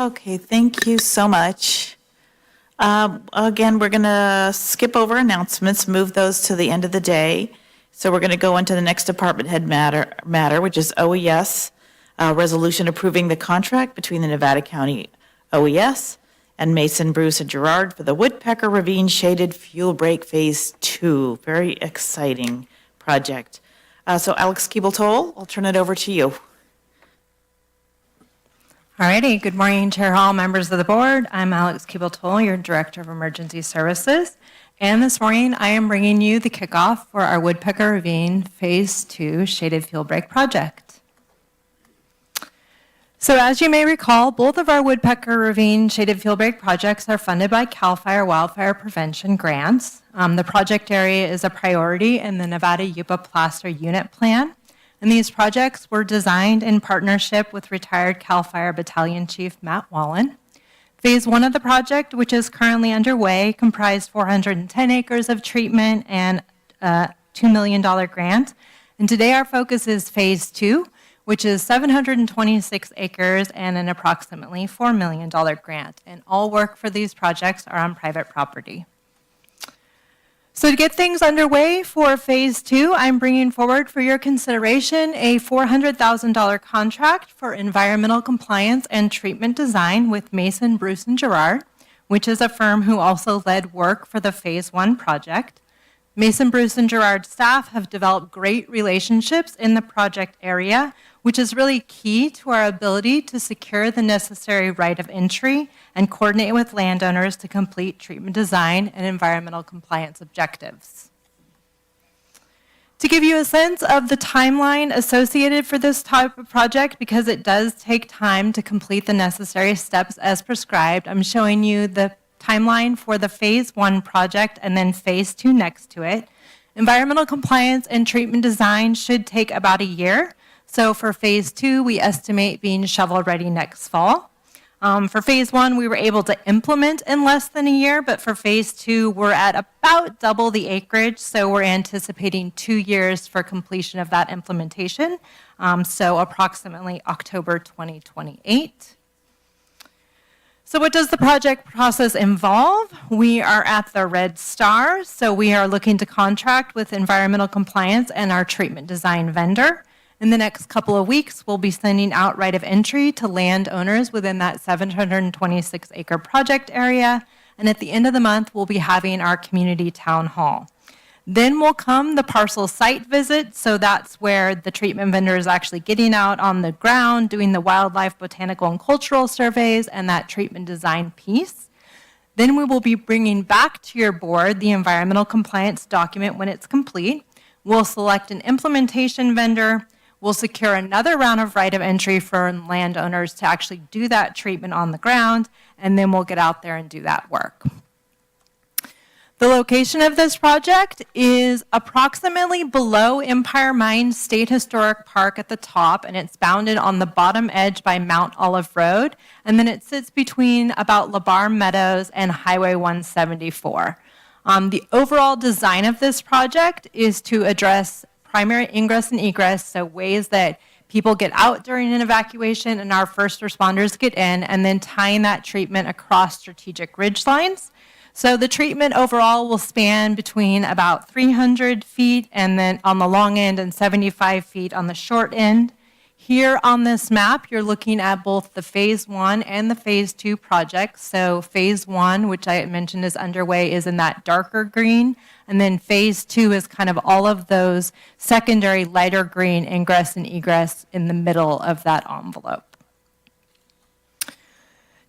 Okay, thank you so much. Again, we're going to skip over announcements, move those to the end of the day. So we're going to go into the next department head matter, which is OES, resolution approving the contract between the Nevada County OES and Mason, Bruce, and Gerard for the Woodpecker Ravine Shaded Fuel Break Phase 2. Very exciting project. So Alex Keeble-Toll, I'll turn it over to you. All righty. Good morning, Chair Hall, members of the board. I'm Alex Keeble-Toll, your Director of Emergency Services. And this morning, I am bringing you the kickoff for our Woodpecker Ravine Phase 2 Shaded Fuel Break project. So as you may recall, both of our Woodpecker Ravine Shaded Fuel Break projects are funded by CAL FIRE wildfire prevention grants. The project area is a priority in the Nevada UPA Plaster Unit Plan. And these projects were designed in partnership with retired CAL FIRE Battalion Chief Matt Wallen. Phase 1 of the project, which is currently underway, comprised 410 acres of treatment and a $2 million grant. And today our focus is Phase 2, which is 726 acres and an approximately $4 million grant. And all work for these projects are on private property. So to get things underway for Phase 2, I'm bringing forward for your consideration a $400,000 contract for environmental compliance and treatment design with Mason, Bruce, and Gerard, which is a firm who also led work for the Phase 1 project. Mason, Bruce, and Gerard staff have developed great relationships in the project area, which is really key to our ability to secure the necessary right of entry and coordinate with landowners to complete treatment design and environmental compliance objectives. To give you a sense of the timeline associated for this type of project, because it does take time to complete the necessary steps as prescribed, I'm showing you the timeline for the Phase 1 project and then Phase 2 next to it. Environmental compliance and treatment design should take about a year. So for Phase 2, we estimate being shovel ready next fall. For Phase 1, we were able to implement in less than a year, but for Phase 2, we're at about double the acreage, so we're anticipating 2 years for completion of that implementation, so approximately October 2028. So what does the project process involve? We are at the red star, so we are looking to contract with environmental compliance and our treatment design vendor. In the next couple of weeks, we'll be sending out right of entry to landowners within that 726-acre project area, and at the end of the month, we'll be having our community town hall. Then will come the parcel site visit, so that's where the treatment vendor is actually getting out on the ground, doing the wildlife, botanical, and cultural surveys, and that treatment design piece. Then we will be bringing back to your board the environmental compliance document when it's complete. We'll select an implementation vendor. We'll secure another round of right of entry for landowners to actually do that treatment on the ground, and then we'll get out there and do that work. The location of this project is approximately below Empire Mines State Historic Park at the top, and it's bounded on the bottom edge by Mount Olive Road, and then it sits between about LeBar Meadows and Highway 174. The overall design of this project is to address primary ingress and egress, so ways that people get out during an evacuation and our first responders get in, and then tying that treatment across strategic ridge lines. So the treatment overall will span between about 300 feet and then on the long end and 75 feet on the short end. Here on this map, you're looking at both the Phase 1 and the Phase 2 projects. So Phase 1, which I mentioned is underway, is in that darker green. And then Phase 2 is kind of all of those secondary lighter green ingress and egress in the middle of that envelope.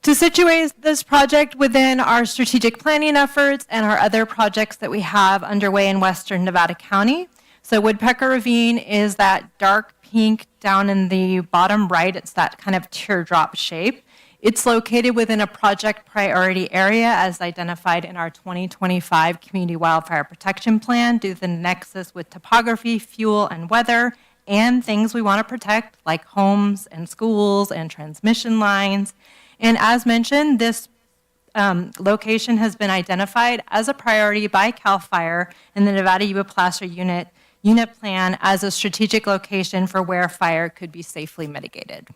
To situate this project within our strategic planning efforts and our other projects that we have underway in western Nevada County. So Woodpecker Ravine is that dark pink down in the bottom right. It's that kind of teardrop shape. It's located within a project priority area as identified in our 2025 Community Wildfire Protection Plan due to the nexus with topography, fuel, and weather, and things we want to protect like homes and schools and transmission lines. And as mentioned, this location has been identified as a priority by CAL FIRE in the Nevada Yuba Placer unit plan as a strategic location for where fire could be safely mitigated.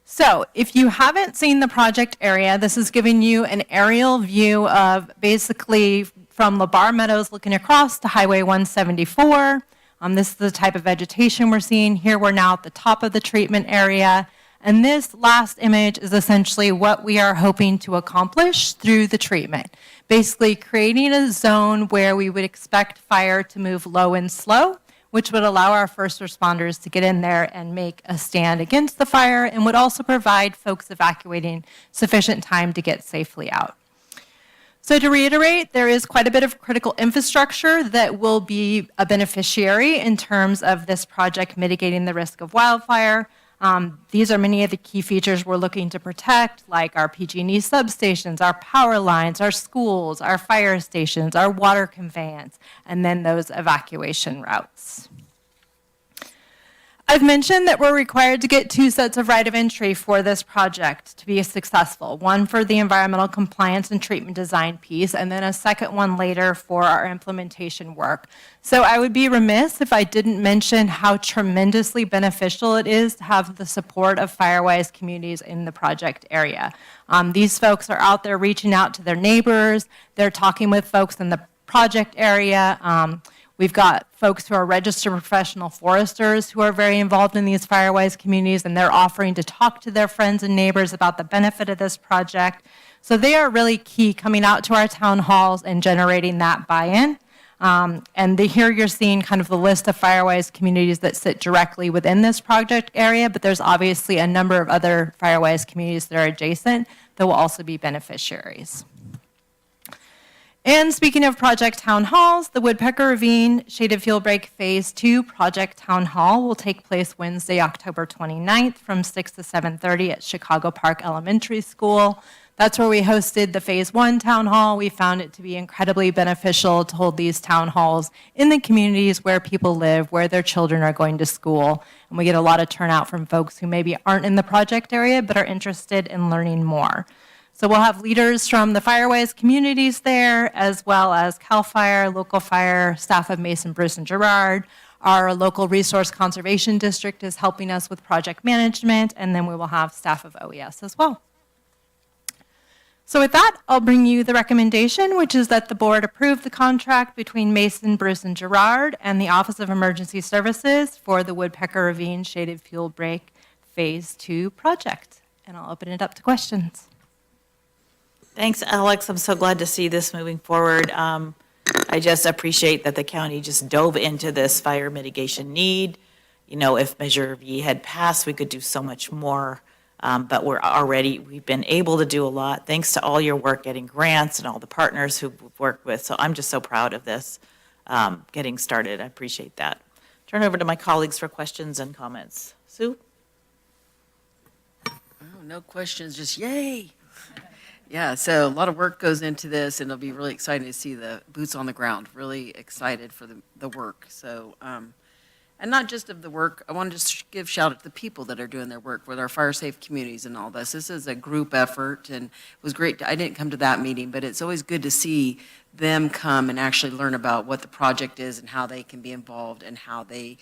So if you haven't seen the project area, this is giving you an aerial view of basically from LeBar Meadows looking across to Highway 174. This is the type of vegetation we're seeing here. We're now at the top of the treatment area. And this last image is essentially what we are hoping to accomplish through the treatment. Basically creating a zone where we would expect fire to move low and slow, which would allow our first responders to get in there and make a stand against the fire and would also provide folks evacuating sufficient time to get safely out. So to reiterate, there is quite a bit of critical infrastructure that will be a beneficiary in terms of this project mitigating the risk of wildfire. These are many of the key features we're looking to protect, like our PG&E substations, our power lines, our schools, our fire stations, our water conveyance, and then those evacuation routes. I've mentioned that we're required to get 2 sets of right of entry for this project to be successful. One for the environmental compliance and treatment design piece, and then a second one later for our implementation work. So I would be remiss if I didn't mention how tremendously beneficial it is to have the support of Firewise communities in the project area. These folks are out there reaching out to their neighbors. They're talking with folks in the project area. We've got folks who are registered professional foresters who are very involved in these Firewise communities, and they're offering to talk to their friends and neighbors about the benefit of this project. So they are really key coming out to our town halls and generating that buy-in. And here you're seeing kind of the list of Firewise communities that sit directly within this project area, but there's obviously a number of other Firewise communities that are adjacent that will also be beneficiaries. And speaking of project town halls, the Woodpecker Ravine Shaded Fuel Break Phase 2 Project Town Hall will take place Wednesday, October 29th from 6 to 7:30 at Chicago Park Elementary School. That's where we hosted the Phase 1 Town Hall. We found it to be incredibly beneficial to hold these town halls in the communities where people live, where their children are going to school. And we get a lot of turnout from folks who maybe aren't in the project area but are interested in learning more. So we'll have leaders from the Firewise communities there, as well as CAL FIRE, local fire, staff of Mason, Bruce, and Girard. Our local resource conservation district is helping us with project management, and then we will have staff of OES as well. So with that, I'll bring you the recommendation, which is that the board approve the contract between Mason, Bruce, and Girard and the Office of Emergency Services for the Woodpecker Ravine Shaded Fuel Break Phase 2 project. And I'll open it up to questions. Thanks, Alex. I'm so glad to see this moving forward. I just appreciate that the county just dove into this fire mitigation need. You know, if Measure V had passed, we could do so much more. But we've been able to do a lot thanks to all your work getting grants and all the partners who we've worked with. So I'm just so proud of this getting started. I appreciate that. Turn over to my colleagues for questions and comments. Sue? Oh, no questions, just yay. Yeah, so a lot of work goes into this, and it'll be really exciting to see the boots on the ground. Really excited for the work. So, and not just of the work, I want to just give shout out to the people that are doing their work with our fire safe communities and all this. This is a group effort, and it was great. I didn't come to that meeting, but it's always good to see them come and actually learn about what the project is and how they can be involved and how they,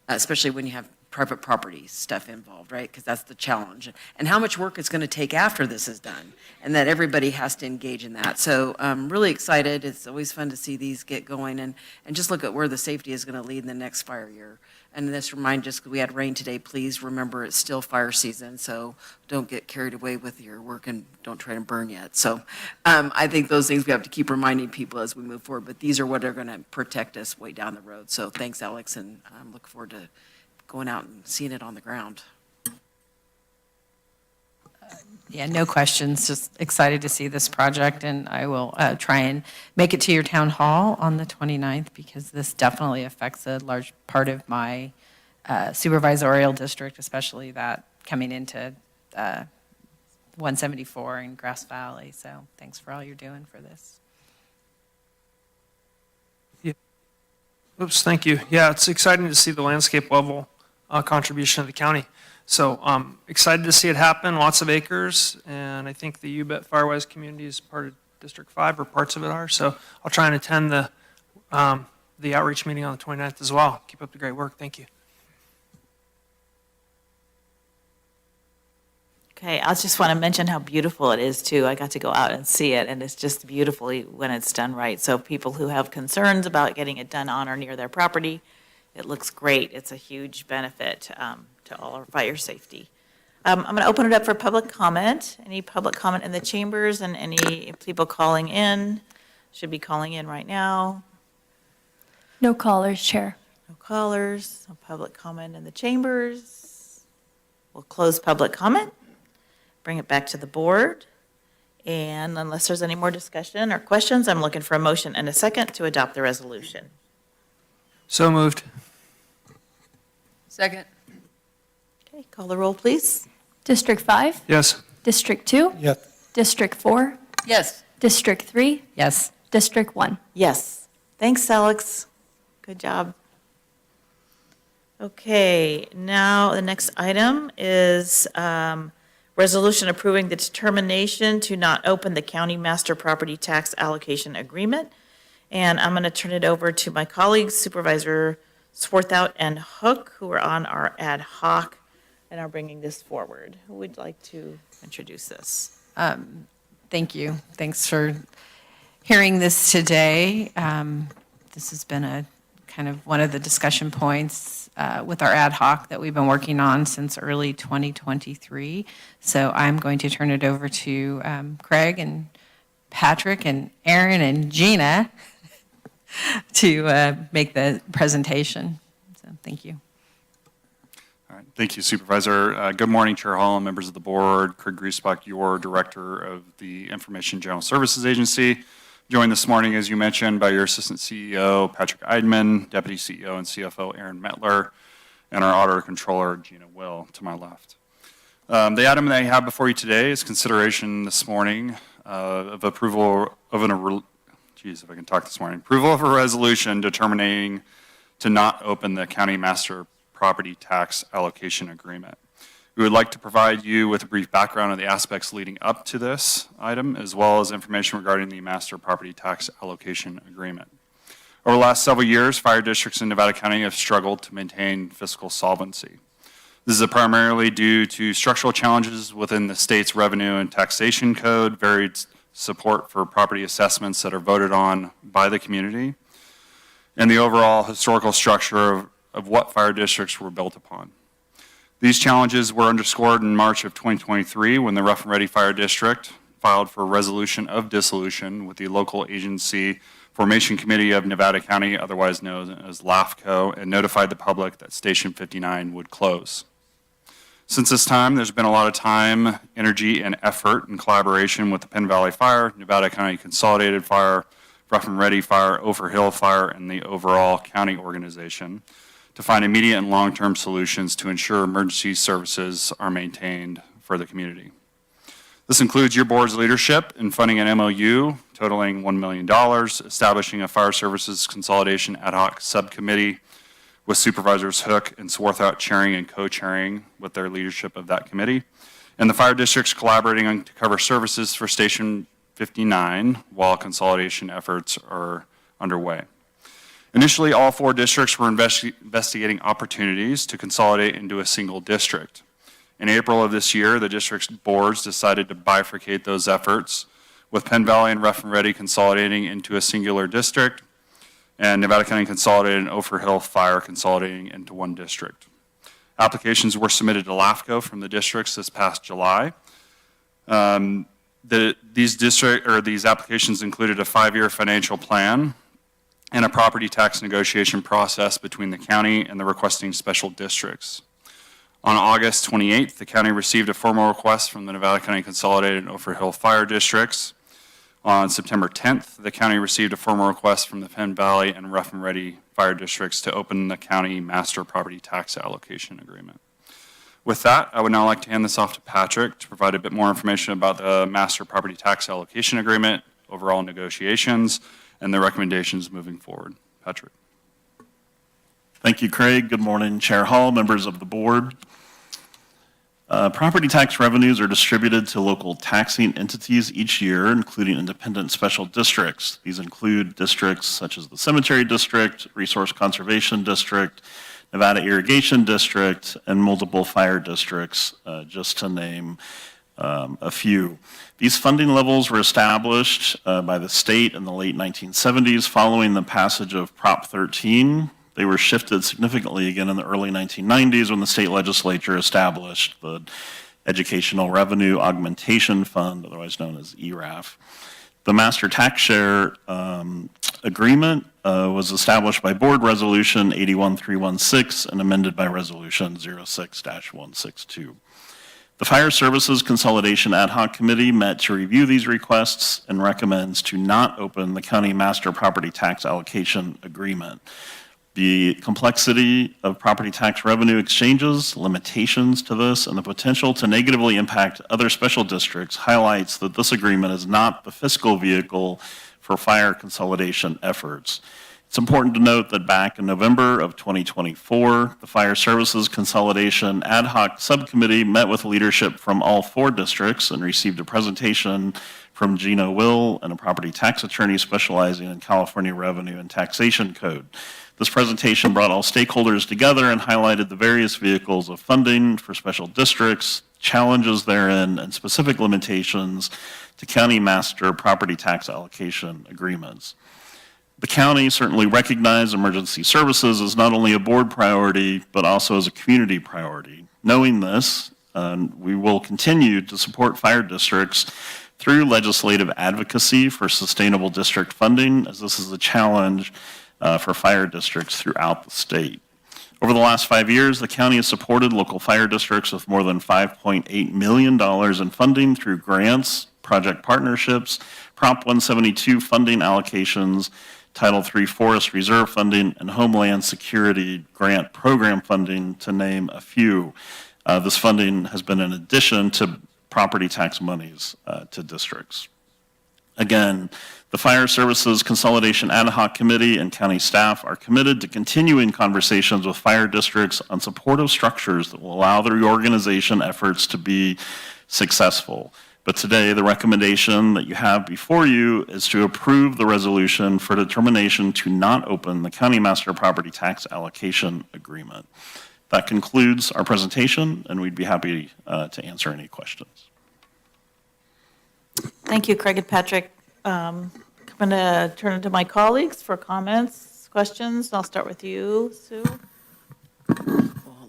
especially when you have private property stuff involved, right? Because that's the challenge. And how much work it's going to take after this is done, and that everybody has to engage in that. So I'm really excited. It's always fun to see these get going and just look at where the safety is going to lead in the next fire year. And this remind us, we had rain today, please remember it's still fire season, so don't get carried away with your work and don't try to burn yet. So I think those things we have to keep reminding people as we move forward, but these are what are going to protect us way down the road. So thanks, Alex, and I'm looking forward to going out and seeing it on the ground. Yeah, no questions, just excited to see this project, and I will try and make it to your town hall on the 29th, because this definitely affects a large part of my supervisorial district, especially that coming into 174 in Grass Valley. So thanks for all you're doing for this. Yeah. Oops, thank you. Yeah, it's exciting to see the landscape level contribution of the county. So excited to see it happen, lots of acres, and I think the UBET Firewise community is part of District 5, or parts of it are. So I'll try and attend the outreach meeting on the 29th as well. Keep up the great work. Thank you. Okay, I just want to mention how beautiful it is too. I got to go out and see it, and it's just beautifully when it's done right. So people who have concerns about getting it done on or near their property, it looks great. It's a huge benefit to all our fire safety. I'm going to open it up for public comment. Any public comment in the chambers, and any people calling in should be calling in right now. No callers, Chair. No callers, no public comment in the chambers. We'll close public comment, bring it back to the board. And unless there's any more discussion or questions, I'm looking for a motion and a second to adopt the resolution. So moved. Second. Okay, call the roll, please. District 5? Yes. District 2? Yes. District 4? Yes. District 3? Yes. District 1? Yes. Thanks, Alex. Good job. Okay, now the next item is resolution approving the determination to not open the county master property tax allocation agreement. And I'm going to turn it over to my colleagues, Supervisor Swarthout and Hook, who are on our ad hoc and are bringing this forward. Who would like to introduce this? Thank you. Thanks for hearing this today. This has been a kind of one of the discussion points with our ad hoc that we've been working on since early 2023. So I'm going to turn it over to Craig and Patrick and Aaron and Gina to make the presentation. So thank you. All right. Thank you, Supervisor. Good morning, Chair Hall and members of the board. Craig Griesbach, your Director of the Information General Services Agency. Joined this morning, as you mentioned, by your Assistant CEO, Patrick Eidman, Deputy CEO and CFO, Aaron Mettler, and our Auditor Controller, Gina Will, to my left. The item that I have before you today is consideration this morning of approval of approval of a resolution determining to not open the county master property tax allocation agreement. We would like to provide you with a brief background of the aspects leading up to this item, as well as information regarding the master property tax allocation agreement. Over the last several years, fire districts in Nevada County have struggled to maintain fiscal solvency. This is primarily due to structural challenges within the state's revenue and taxation code, varied support for property assessments that are voted on by the community, and the overall historical structure of what fire districts were built upon. These challenges were underscored in March of 2023 when the Rough and Ready Fire District filed for a resolution of dissolution with the Local Agency Formation Committee of Nevada County, otherwise known as LAFCO, and notified the public that Station 59 would close. Since this time, there's been a lot of time, energy, and effort in collaboration with the Penn Valley Fire, Nevada County Consolidated Fire, Rough and Ready Fire, Ophir Hill Fire, and the overall county organization to find immediate and long-term solutions to ensure emergency services are maintained for the community. This includes your board's leadership in funding an MOU totaling $1 million, establishing a fire services consolidation ad hoc subcommittee with Supervisors Hook and Swarthout chairing and co-chairing with their leadership of that committee, and the fire districts collaborating to cover services for Station 59 while consolidation efforts are underway. Initially, all 4 districts were investigating opportunities to consolidate into a single district. In April of this year, the district's boards decided to bifurcate those efforts, with Penn Valley and Rough and Ready consolidating into a singular district, and Nevada County Consolidated and Ophir Hill Fire consolidating into one district. Applications were submitted to LAFCO from the districts this past July. These applications included a 5-year financial plan and a property tax negotiation process between the county and the requesting special districts. On August 28th, the county received a formal request from the Nevada County Consolidated and Ophir Hill Fire Districts. On September 10th, the county received a formal request from the Penn Valley and Rough and Ready Fire Districts to open the county master property tax allocation agreement. With that, I would now like to hand this off to Patrick to provide a bit more information about the master property tax allocation agreement, overall negotiations, and the recommendations moving forward. Patrick. Thank you, Craig. Good morning, Chair Hall, members of the board. Property tax revenues are distributed to local taxing entities each year, including independent special districts. These include districts such as the Cemetery District, Resource Conservation District, Nevada Irrigation District, and multiple fire districts, just to name a few. These funding levels were established by the state in the late 1970s following the passage of Prop 13. They were shifted significantly again in the early 1990s when the state legislature established the Educational Revenue Augmentation Fund, otherwise known as ERAF. The Master Tax Share Agreement was established by Board Resolution 81316 and amended by Resolution 06-162. The Fire Services Consolidation Ad Hoc Committee met to review these requests and recommends to not open the County Master Property Tax Allocation Agreement. The complexity of property tax revenue exchanges, limitations to this, and the potential to negatively impact other special districts highlights that this agreement is not the fiscal vehicle for fire consolidation efforts. It's important to note that back in November of 2024, the Fire Services Consolidation Ad Hoc Subcommittee met with leadership from all 4 districts and received a presentation from Gina Will, and a property tax attorney specializing in California revenue and taxation code. This presentation brought all stakeholders together and highlighted the various vehicles of funding for special districts, challenges therein, and specific limitations to county master property tax allocation agreements. The county certainly recognized emergency services as not only a board priority, but also as a community priority. Knowing this, we will continue to support fire districts through legislative advocacy for sustainable district funding, as this is a challenge for fire districts throughout the state. Over the last 5 years, the county has supported local fire districts with more than $5.8 million in funding through grants, project partnerships, Prop 172 funding allocations, Title III Forest Reserve funding, and Homeland Security Grant Program funding, to name a few. This funding has been in addition to property tax monies to districts. Again, the Fire Services Consolidation Ad Hoc Committee and county staff are committed to continuing conversations with fire districts on supportive structures that will allow the reorganization efforts to be successful. But today, the recommendation that you have before you is to approve the resolution for determination to not open the County Master Property Tax Allocation Agreement. That concludes our presentation, and we'd be happy to answer any questions. Thank you, Craig and Patrick. I'm going to turn it to my colleagues for comments, questions. I'll start with you, Sue.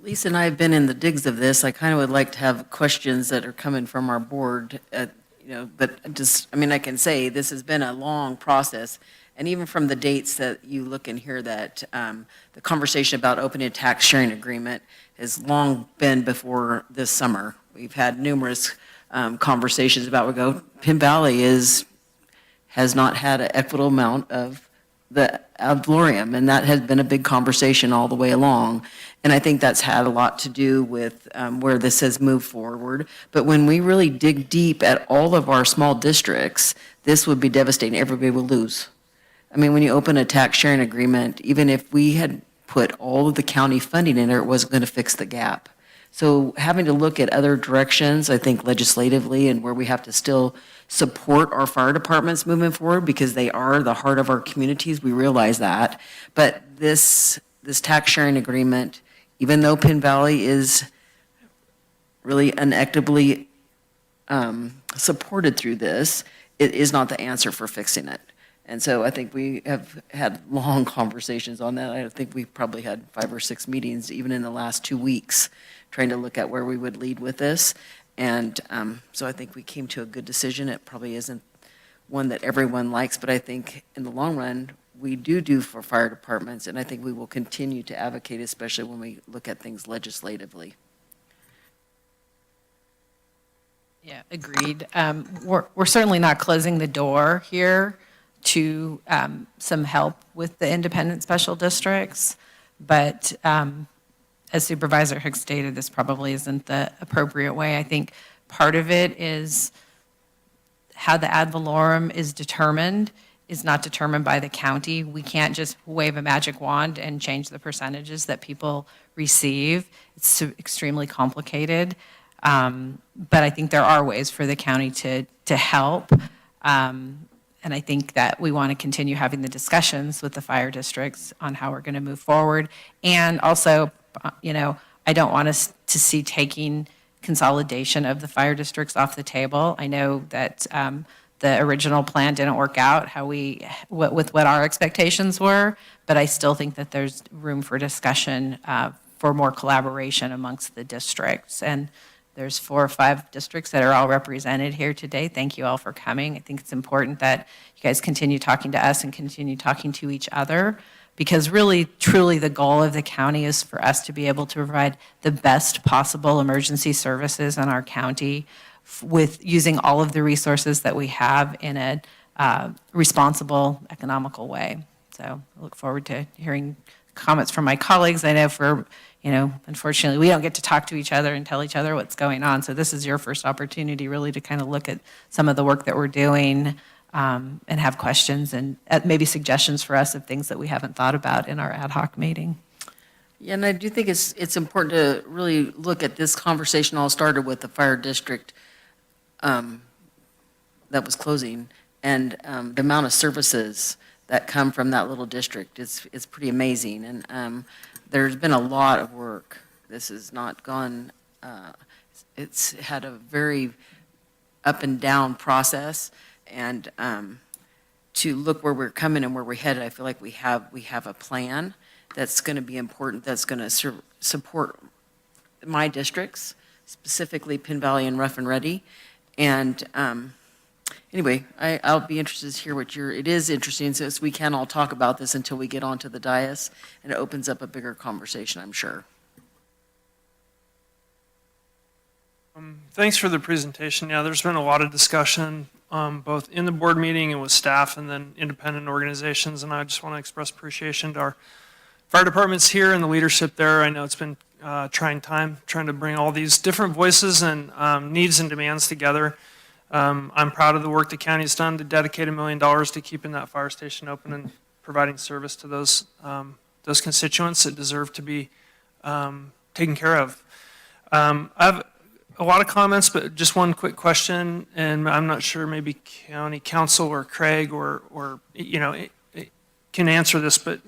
Lisa and I have been in the digs of this. I kind of would like to have questions that are coming from our board, but just, I mean, I can say this has been a long process. And even from the dates that you look in here, that the conversation about opening a tax sharing agreement has long been before this summer. We've had numerous conversations about, we go, Penn Valley has not had an equitable amount of the ad valorem, and that has been a big conversation all the way along. And I think that's had a lot to do with where this has moved forward. But when we really dig deep at all of our small districts, this would be devastating. Everybody will lose. I mean, when you open a tax sharing agreement, even if we had put all of the county funding in there, it wasn't going to fix the gap. So having to look at other directions, I think legislatively, and where we have to still support our fire departments moving forward, because they are the heart of our communities, we realize that. But this tax sharing agreement, even though Penn Valley is really inequitably supported through this, it is not the answer for fixing it. And so I think we have had long conversations on that. I think we probably had 5 or 6 meetings, even in the last 2 weeks, trying to look at where we would lead with this. And so I think we came to a good decision. It probably isn't one that everyone likes, but I think in the long run, we do for fire departments, and I think we will continue to advocate, especially when we look at things legislatively. Yeah, agreed. We're certainly not closing the door here to some help with the independent special districts, but as Supervisor Hicks stated, this probably isn't the appropriate way. I think part of it is how the ad valorem is determined is not determined by the county. We can't just wave a magic wand and change the percentages that people receive. It's extremely complicated. But I think there are ways for the county to help. And I think that we want to continue having the discussions with the fire districts on how we're going to move forward. And also, I don't want us to see taking consolidation of the fire districts off the table. I know that the original plan didn't work out with what our expectations were, but I still think that there's room for discussion for more collaboration amongst the districts. And there's 4 or 5 districts that are all represented here today. Thank you all for coming. I think it's important that you guys continue talking to us and continue talking to each other, because really, truly, the goal of the county is for us to be able to provide the best possible emergency services in our county with using all of the resources that we have in a responsible, economical way. So I look forward to hearing comments from my colleagues. I know unfortunately, we don't get to talk to each other and tell each other what's going on. So this is your first opportunity really to kind of look at some of the work that we're doing and have questions and maybe suggestions for us of things that we haven't thought about in our ad hoc meeting. Yeah, and I do think it's important to really look at this conversation all started with the fire district that was closing, and the amount of services that come from that little district is pretty amazing. And there's been a lot of work. This has not gone, it's had a very up and down process. And to look where we're coming and where we're headed, I feel like we have a plan that's going to be important, that's going to support my districts, specifically Penn Valley and Rough and Ready. And anyway, I'll be interested to hear what it is interesting since we can all talk about this until we get onto the dais, and it opens up a bigger conversation, I'm sure. Thanks for the presentation. Yeah, there's been a lot of discussion, both in the board meeting and with staff and then independent organizations, and I just want to express appreciation to our fire departments here and the leadership there. I know it's been trying time, trying to bring all these different voices and needs and demands together. I'm proud of the work the county's done to dedicate $1 million to keeping that fire station open and providing service to those constituents that deserve to be taken care of. I have a lot of comments, but just one quick question, and I'm not sure maybe county council or Craig or can answer this, but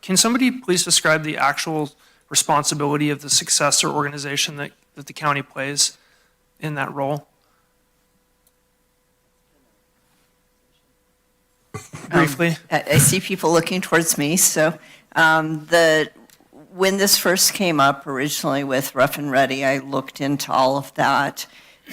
can somebody please describe the actual responsibility of the successor organization that the county plays in that role? Briefly. I see people looking towards me. So when this first came up originally with Rough and Ready, I looked into all of that.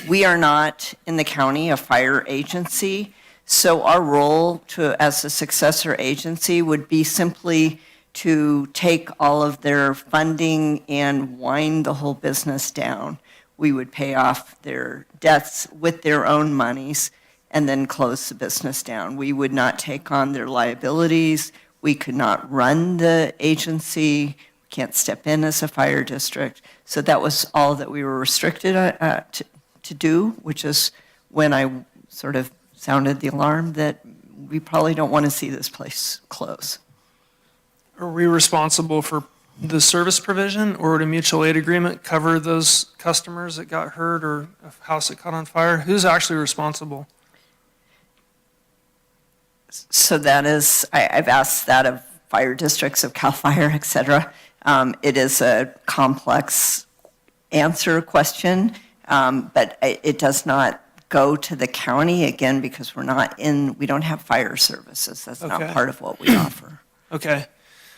We are not in the county a fire agency, so our role as a successor agency would be simply to take all of their funding and wind the whole business down. We would pay off their debts with their own monies and then close the business down. We would not take on their liabilities. We could not run the agency. We can't step in as a fire district. So that was all that we were restricted to do, which is when I sort of sounded the alarm that we probably don't want to see this place close. Are we responsible for the service provision, or would a mutual aid agreement cover those customers that got hurt or a house that caught on fire? Who's actually responsible? So that is, I've asked that of fire districts, of CAL FIRE, et cetera. It is a complex question, but it does not go to the county, again, because we don't have fire services. That's not part of what we offer. Okay.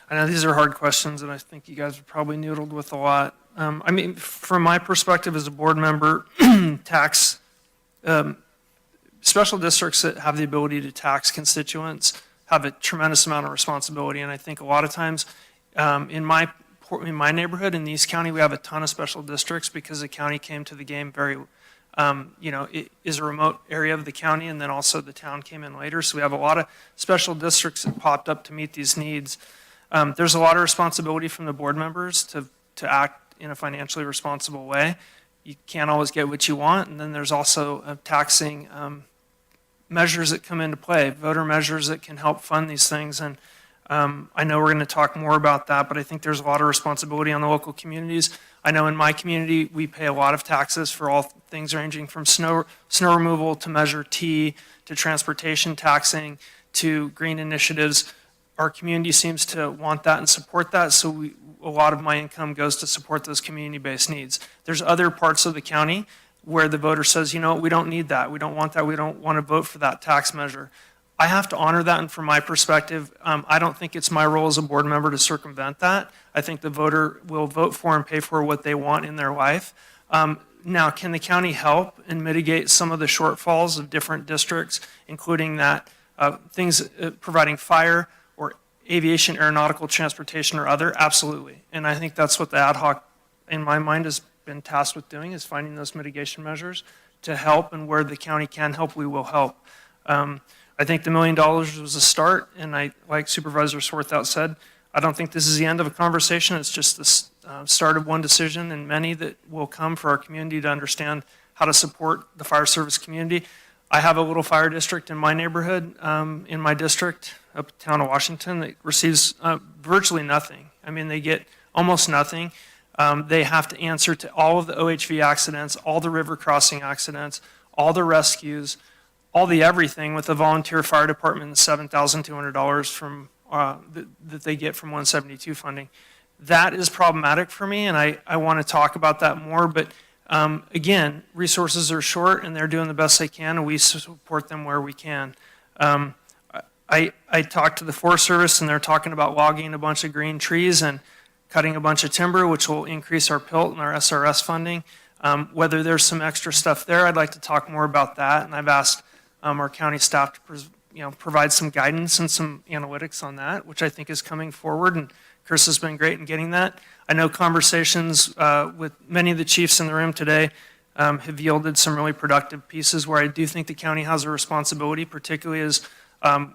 I know these are hard questions, and I think you guys are probably noodled with a lot. I mean, from my perspective as a board member, special districts that have the ability to tax constituents have a tremendous amount of responsibility, and I think a lot of times in my neighborhood in the East County, we have a ton of special districts because the county came to the game very, it is a remote area of the county, and then also the town came in later, so we have a lot of special districts that popped up to meet these needs. There's a lot of responsibility from the board members to act in a financially responsible way. You can't always get what you want, and then there's also taxing measures that come into play, voter measures that can help fund these things. And I know we're going to talk more about that, but I think there's a lot of responsibility on the local communities. I know in my community, we pay a lot of taxes for all things ranging from snow removal to Measure T to transportation taxing to green initiatives. Our community seems to want that and support that, so a lot of my income goes to support those community-based needs. There's other parts of the county where the voter says, you know, we don't need that, we don't want that, we don't want to vote for that tax measure. I have to honor that, and from my perspective, I don't think it's my role as a board member to circumvent that. I think the voter will vote for and pay for what they want in their life. Now, can the county help and mitigate some of the shortfalls of different districts, including that things providing fire or aviation, aeronautical, transportation, or other? Absolutely. And I think that's what the ad hoc, in my mind, has been tasked with doing, is finding those mitigation measures to help, and where the county can help, we will help. I think the $1 million was a start, and like Supervisor Swarthout said, I don't think this is the end of a conversation. It's just the start of one decision and many that will come for our community to understand how to support the fire service community. I have a little fire district in my neighborhood, in my district, uptown of Washington, that receives virtually nothing. I mean, they get almost nothing. They have to answer to all of the OHV accidents, all the river crossing accidents, all the rescues, all the everything with the volunteer fire department and $7,200 from that they get from 172 funding. That is problematic for me, and I want to talk about that more. But again, resources are short, and they're doing the best they can, and we support them where we can. I talked to the Forest Service, and they're talking about logging a bunch of green trees and cutting a bunch of timber, which will increase our PILT and our SRS funding. Whether there's some extra stuff there, I'd like to talk more about that, and I've asked our county staff to provide some guidance and some analytics on that, which I think is coming forward, and Chris has been great in getting that. I know conversations with many of the chiefs in the room today have yielded some really productive pieces where I do think the county has a responsibility, particularly as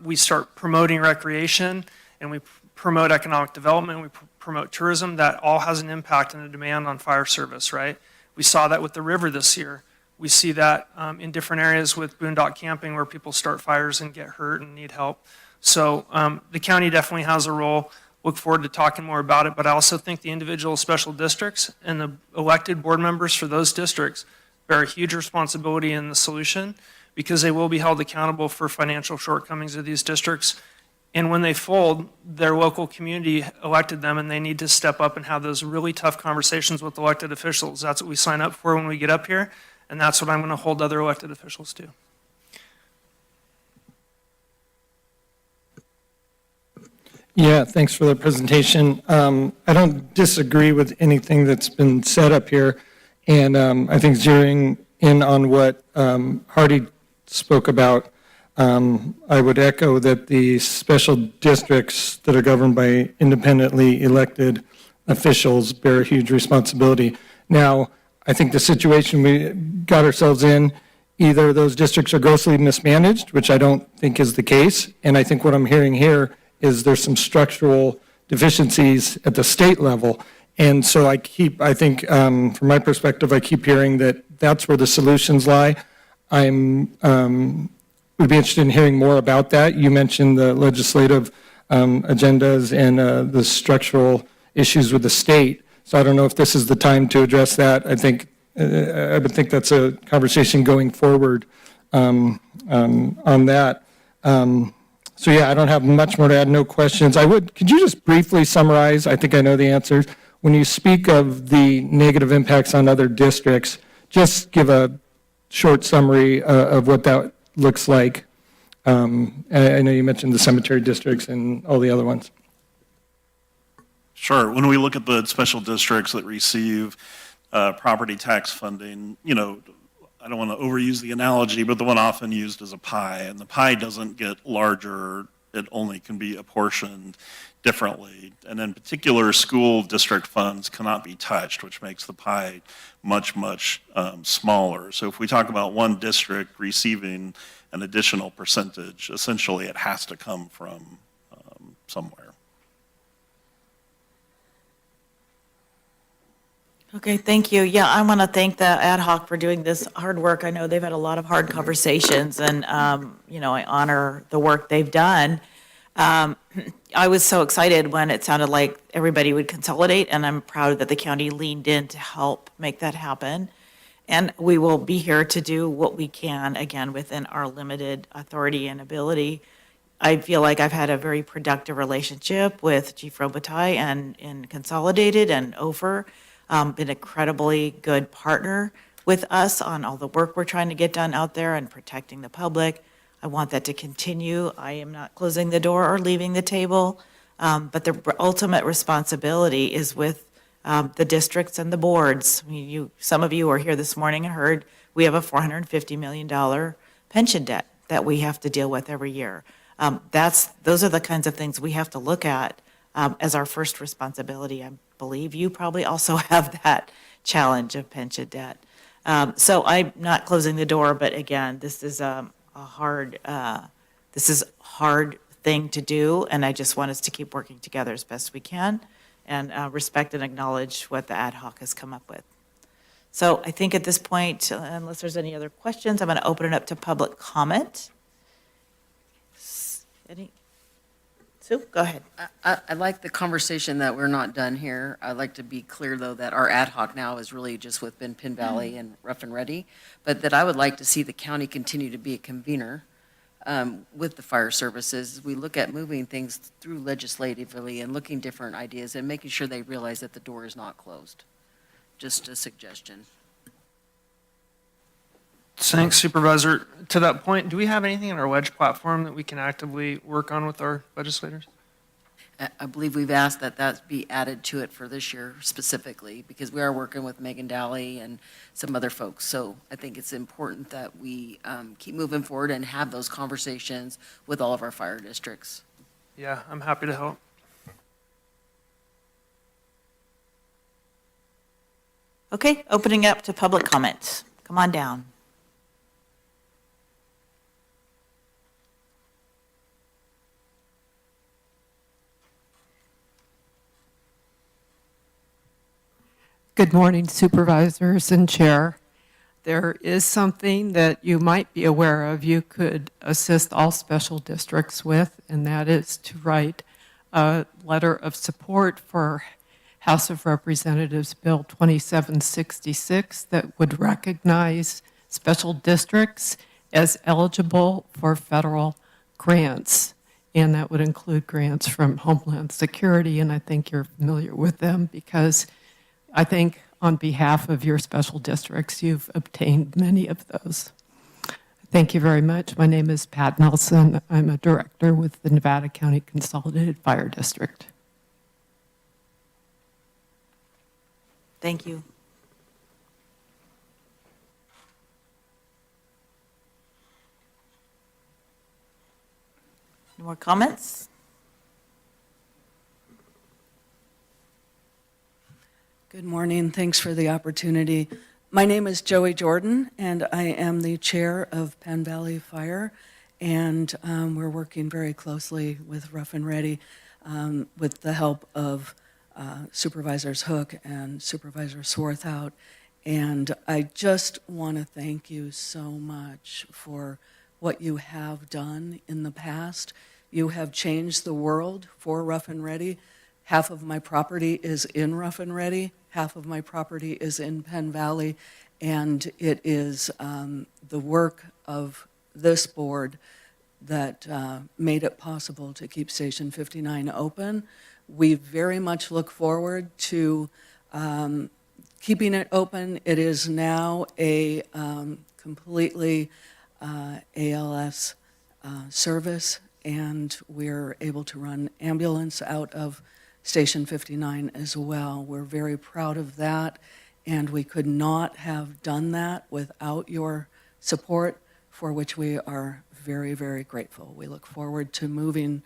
we start promoting recreation and we promote economic development, we promote tourism. That all has an impact on the demand on fire service, right? We saw that with the river this year. We see that in different areas with boondock camping where people start fires and get hurt and need help. So the county definitely has a role. Look forward to talking more about it, but I also think the individual special districts and the elected board members for those districts bear a huge responsibility in the solution because they will be held accountable for financial shortcomings of these districts. And when they fold, their local community elected them, and they need to step up and have those really tough conversations with elected officials. That's what we sign up for when we get up here, and that's what I'm going to hold other elected officials to. Yeah, thanks for the presentation. I don't disagree with anything that's been said up here, and I think zeroing in on what Hardy spoke about, I would echo that the special districts that are governed by independently elected officials bear a huge responsibility. Now, I think the situation we got ourselves in, either those districts are grossly mismanaged, which I don't think is the case, and I think what I'm hearing here is there's some structural deficiencies at the state level. And so I think from my perspective, I keep hearing that that's where the solutions lie. Would be interested in hearing more about that. You mentioned the legislative agendas and the structural issues with the state. So I don't know if this is the time to address that. I would think that's a conversation going forward on that. So yeah, I don't have much more to add, no questions. Could you just briefly summarize, I think I know the answers, when you speak of the negative impacts on other districts, just give a short summary of what that looks like. I know you mentioned the cemetery districts and all the other ones. Sure. When we look at the special districts that receive property tax funding, I don't want to overuse the analogy, but the one often used is a pie, and the pie doesn't get larger, it only can be apportioned differently. And in particular, school district funds cannot be touched, which makes the pie much, much smaller. So if we talk about one district receiving an additional percentage, essentially it has to come from somewhere. Okay, thank you. Yeah, I want to thank the ad hoc for doing this hard work. I know they've had a lot of hard conversations, and I honor the work they've done. I was so excited when it sounded like everybody would consolidate, and I'm proud that the county leaned in to help make that happen. And we will be here to do what we can, again, within our limited authority and ability. I feel like I've had a very productive relationship with Chief Robitaille and in Consolidated and OFER. Been an incredibly good partner with us on all the work we're trying to get done out there and protecting the public. I want that to continue. I am not closing the door or leaving the table, but the ultimate responsibility is with the districts and the boards. Some of you are here this morning and heard we have a $450 million pension debt that we have to deal with every year. Those are the kinds of things we have to look at as our first responsibility. I believe you probably also have that challenge of pension debt. So I'm not closing the door, but again, this is a hard thing to do, and I just want us to keep working together as best we can and respect and acknowledge what the ad hoc has come up with. So I think at this point, unless there's any other questions, I'm going to open it up to public comment. Any? Sue, go ahead. I like the conversation that we're not done here. I'd like to be clear, though, that our ad hoc now is really just with Penn Valley and Rough and Ready, but that I would like to see the county continue to be a convener with the fire services. We look at moving things through legislatively and looking different ideas and making sure they realize that the door is not closed. Just a suggestion. Thanks, Supervisor. To that point, do we have anything in our wedge platform that we can actively work on with our legislators? I believe we've asked that that be added to it for this year specifically, because we are working with Megan Dally and some other folks. So I think it's important that we keep moving forward and have those conversations with all of our fire districts. Yeah, I'm happy to help. Okay, opening up to public comment. Come on down. Good morning, Supervisors and Chair. There is something that you might be aware of you could assist all special districts with, and that is to write a letter of support for House of Representatives Bill 2766 that would recognize special districts as eligible for federal grants. And that would include grants from Homeland Security, and I think you're familiar with them because I think on behalf of your special districts, you've obtained many of those. Thank you very much. My name is Pat Nelson. I'm a director with the Nevada County Consolidated Fire District. Thank you. Any more comments? Good morning. Thanks for the opportunity. My name is Joey Jordan, and I am the chair of Penn Valley Fire, and we're working very closely with Rough and Ready with the help of Supervisors Hook and Supervisor Swarthout. And I just want to thank you so much for what you have done in the past. You have changed the world for Rough and Ready. Half of my property is in Rough and Ready. Half of my property is in Penn Valley, and it is the work of this board that made it possible to keep Station 59 open. We very much look forward to keeping it open. It is now a completely ALS service, and we're able to run ambulance out of Station 59 as well. We're very proud of that, and we could not have done that without your support, for which we are very, very grateful. We look forward to moving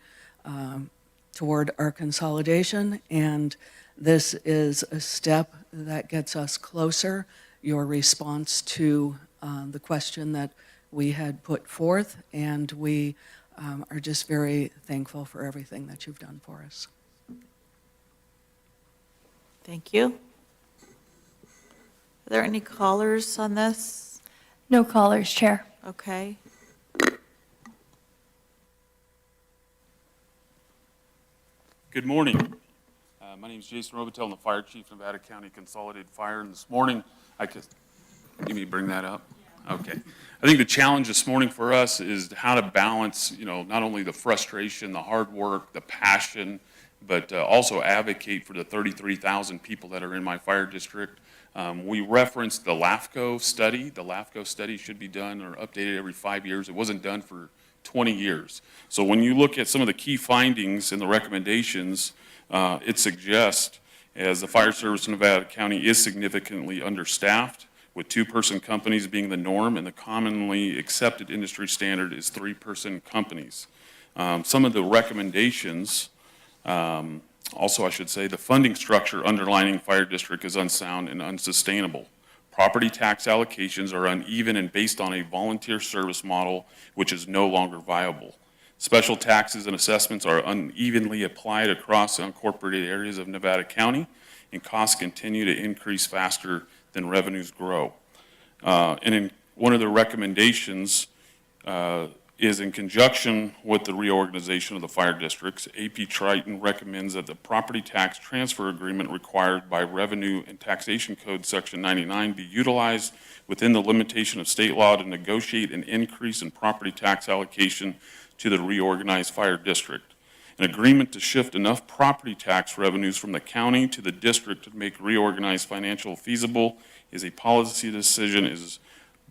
toward our consolidation, and this is a step that gets us closer. Your response to the question that we had put forth, and we are just very thankful for everything that you've done for us. Thank you. Are there any callers on this? No callers, Chair. Okay. Good morning. My name is Jason Robitel. I'm the Fire Chief, Nevada County Consolidated Fire. And this morning, give me bring that up. Okay. I think the challenge this morning for us is how to balance, not only the frustration, the hard work, the passion, but also advocate for the 33,000 people that are in my fire district. We referenced the LAFCO study. The LAFCO study should be done or updated every 5 years. It wasn't done for 20 years. So when you look at some of the key findings and the recommendations, it suggests, as the fire service in Nevada County is significantly understaffed, with two-person companies being the norm, and the commonly accepted industry standard is three-person companies. Some of the recommendations, also I should say, the funding structure underlining fire district is unsound and unsustainable. Property tax allocations are uneven and based on a volunteer service model, which is no longer viable. Special taxes and assessments are unevenly applied across unincorporated areas of Nevada County, and costs continue to increase faster then revenues grow. And in one of the recommendations is in conjunction with the reorganization of the fire districts, AP Triton recommends that the property tax transfer agreement required by Revenue and Taxation Code Section 99 be utilized within the limitation of state law to negotiate an increase in property tax allocation to the reorganized fire district. An agreement to shift enough property tax revenues from the county to the district to make reorganized financial feasible is a policy decision is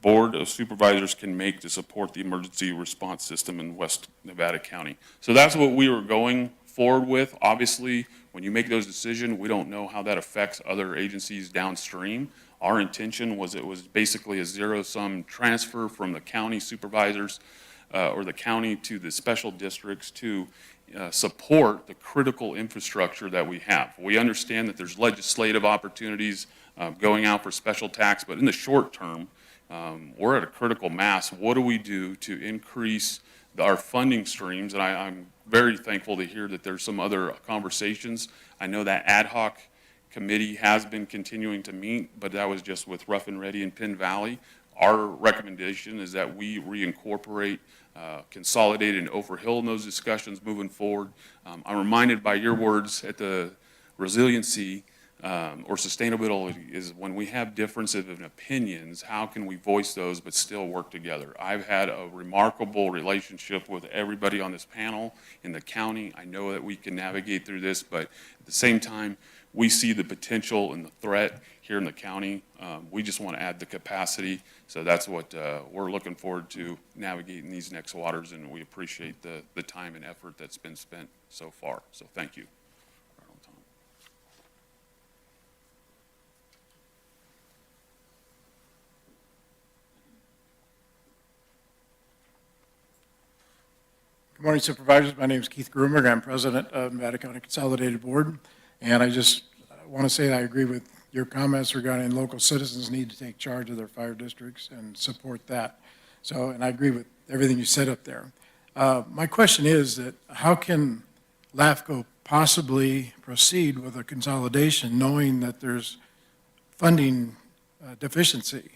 Board of Supervisors can make to support the emergency response system in West Nevada County. So that's what we were going forward with. Obviously, when you make those decisions, we don't know how that affects other agencies downstream. Our intention was it was basically a zero-sum transfer from the county supervisors or the county to the special districts to support the critical infrastructure that we have. We understand that there's legislative opportunities going out for special tax, but in the short term, we're at a critical mass. What do we do to increase our funding streams? And I'm very thankful to hear that there's some other conversations. I know that ad hoc committee has been continuing to meet, but that was just with Rough and Ready and Penn Valley. Our recommendation is that we reincorporate Consolidated and Overhill in those discussions moving forward. I'm reminded by your words at the resiliency or sustainability is when we have differences in opinions, how can we voice those but still work together? I've had a remarkable relationship with everybody on this panel in the county. I know that we can navigate through this, but at the same time, we see the potential and the threat here in the county. We just want to add the capacity. So that's what we're looking forward to navigating these next waters, and we appreciate the time and effort that's been spent so far. So thank you. Good morning, Supervisors. My name is Keith Grumer. I'm President of Nevada County Consolidated Board. And I just want to say that I agree with your comments regarding local citizens need to take charge of their fire districts and support that. So, and I agree with everything you said up there. My question is that how can LAFCO possibly proceed with a consolidation knowing that there's funding deficiency?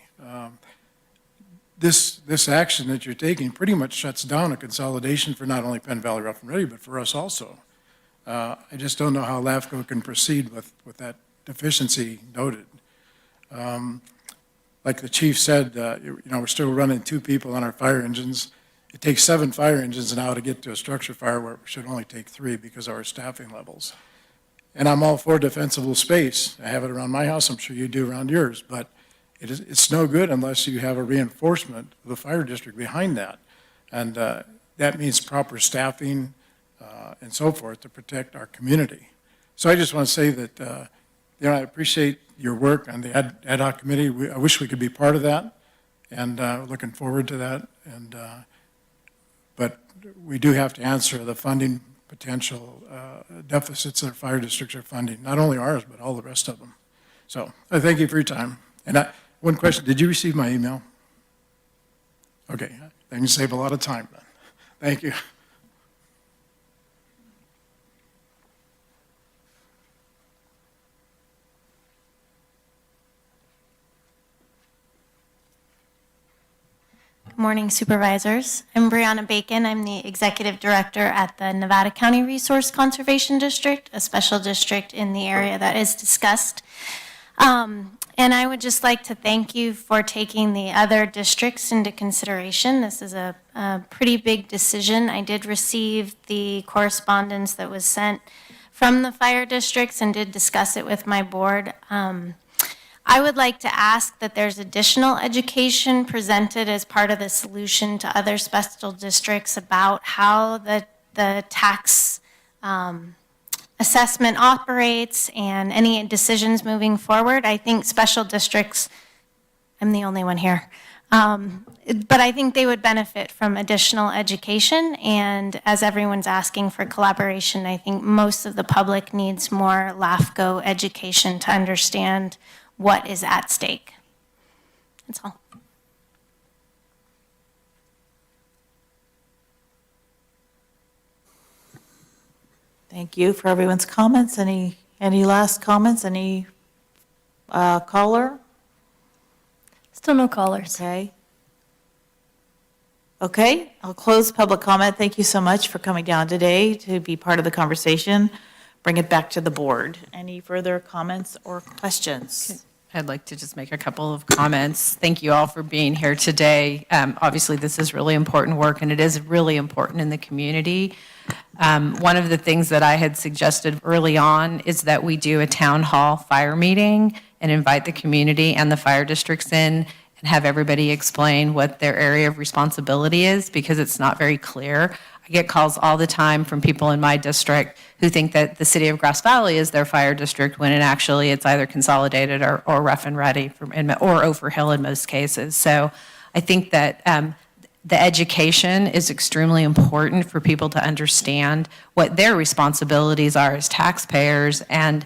This action that you're taking pretty much shuts down a consolidation for not only Penn Valley, Rough and Ready, but for us also. I just don't know how LAFCO can proceed with that deficiency noted. Like the chief said, we're still running 2 people on our fire engines. It takes 7 fire engines now to get to a structure fire where it should only take 3 because of our staffing levels. And I'm all for defensible space. I have it around my house. I'm sure you do around yours, but it's no good unless you have a reinforcement of the fire district behind that. And that means proper staffing and so forth to protect our community. So I just want to say that, I appreciate your work on the ad hoc committee. I wish we could be part of that, and looking forward to that. And but we do have to answer the funding potential deficits that our fire districts are funding, not only ours, but all the rest of them. So I thank you for your time. And one question, did you receive my email? Okay, I can save a lot of time then. Thank you. Good morning, Supervisors. I'm Brianna Bacon. I'm the Executive Director at the Nevada County Resource Conservation District, a special district in the area that is discussed. And I would just like to thank you for taking the other districts into consideration. This is a pretty big decision. I did receive the correspondence that was sent from the fire districts and did discuss it with my board. I would like to ask that there's additional education presented as part of the solution to other special districts about how the tax assessment operates and any decisions moving forward. I think special districts, I'm the only one here, but I think they would benefit from additional education. And as everyone's asking for collaboration, I think most of the public needs more LAFCO education to understand what is at stake. That's all. Thank you for everyone's comments. Any last comments? Any caller? Still no callers. Okay. Okay, I'll close public comment. Thank you so much for coming down today to be part of the conversation. Bring it back to the board. Any further comments or questions? I'd like to just make a couple of comments. Thank you all for being here today. Obviously, this is really important work, and it is really important in the community. One of the things that I had suggested early on is that we do a town hall fire meeting and invite the community and the fire districts in and have everybody explain what their area of responsibility is, because it's not very clear. I get calls all the time from people in my district who think that the city of Grass Valley is their fire district, when actually it's either Consolidated or Rough and Ready or Overhill in most cases. So I think that the education is extremely important for people to understand what their responsibilities are as taxpayers, and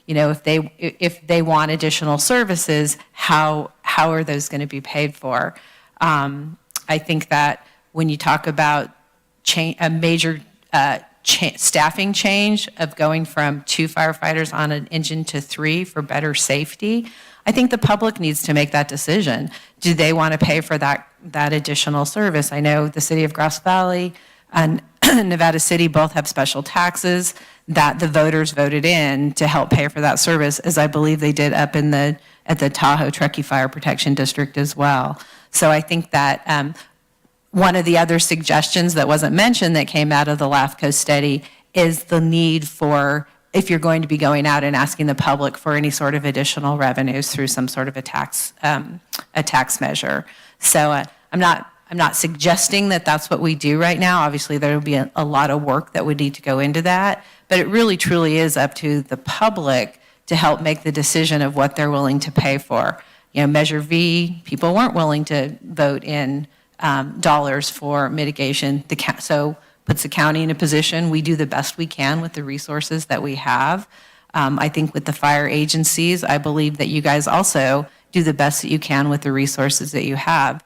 if they want additional services, how are those going to be paid for? I think that when you talk about a major staffing change of going from 2 firefighters on an engine to 3 for better safety, I think the public needs to make that decision. Do they want to pay for that additional service? I know the city of Grass Valley and Nevada City both have special taxes that the voters voted in to help pay for that service, as I believe they did up at the Tahoe Truckee Fire Protection District as well. So I think that one of the other suggestions that wasn't mentioned that came out of the LAFCO study is the need for, if you're going to be going out and asking the public for any sort of additional revenues through some sort of a tax measure. So I'm not suggesting that that's what we do right now. Obviously, there will be a lot of work that would need to go into that, but it really truly is up to the public to help make the decision of what they're willing to pay for. Measure V, people weren't willing to vote in dollars for mitigation. So puts the county in a position, we do the best we can with the resources that we have. I think with the fire agencies, I believe that you guys also do the best that you can with the resources that you have.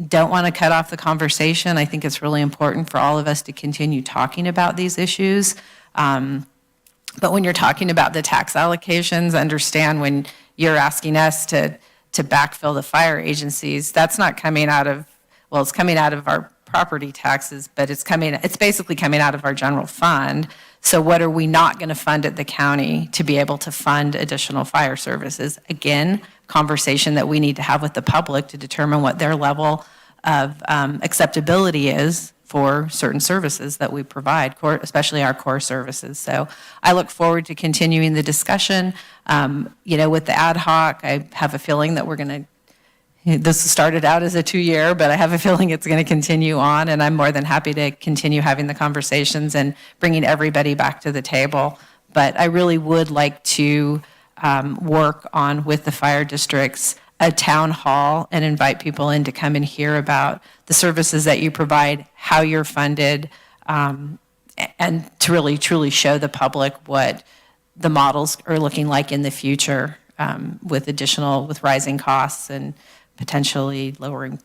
Don't want to cut off the conversation. I think it's really important for all of us to continue talking about these issues. But when you're talking about the tax allocations, understand when you're asking us to backfill the fire agencies, that's not coming out of, well, it's coming out of our property taxes, but it's basically coming out of our general fund. So what are we not going to fund at the county to be able to fund additional fire services? Again, conversation that we need to have with the public to determine what their level of acceptability is for certain services that we provide, especially our core services. So I look forward to continuing the discussion. With the ad hoc, I have a feeling that this started out as a 2-year, but I have a feeling it's going to continue on, and I'm more than happy to continue having the conversations and bringing everybody back to the table. But I really would like to work on, with the fire districts, a town hall and invite people in to come and hear about the services that you provide, how you're funded, and to really truly show the public what the models are looking like in the future, with rising costs and potentially lowering,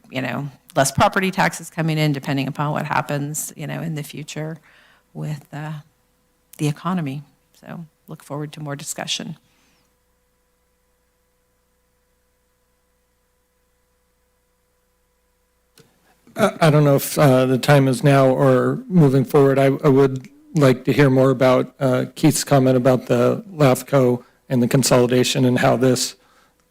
less property taxes coming in, depending upon what happens, in the future with the economy. So look forward to more discussion. I don't know if the time is now or moving forward. I would like to hear more about Keith's comment about the LAFCO and the consolidation and how this,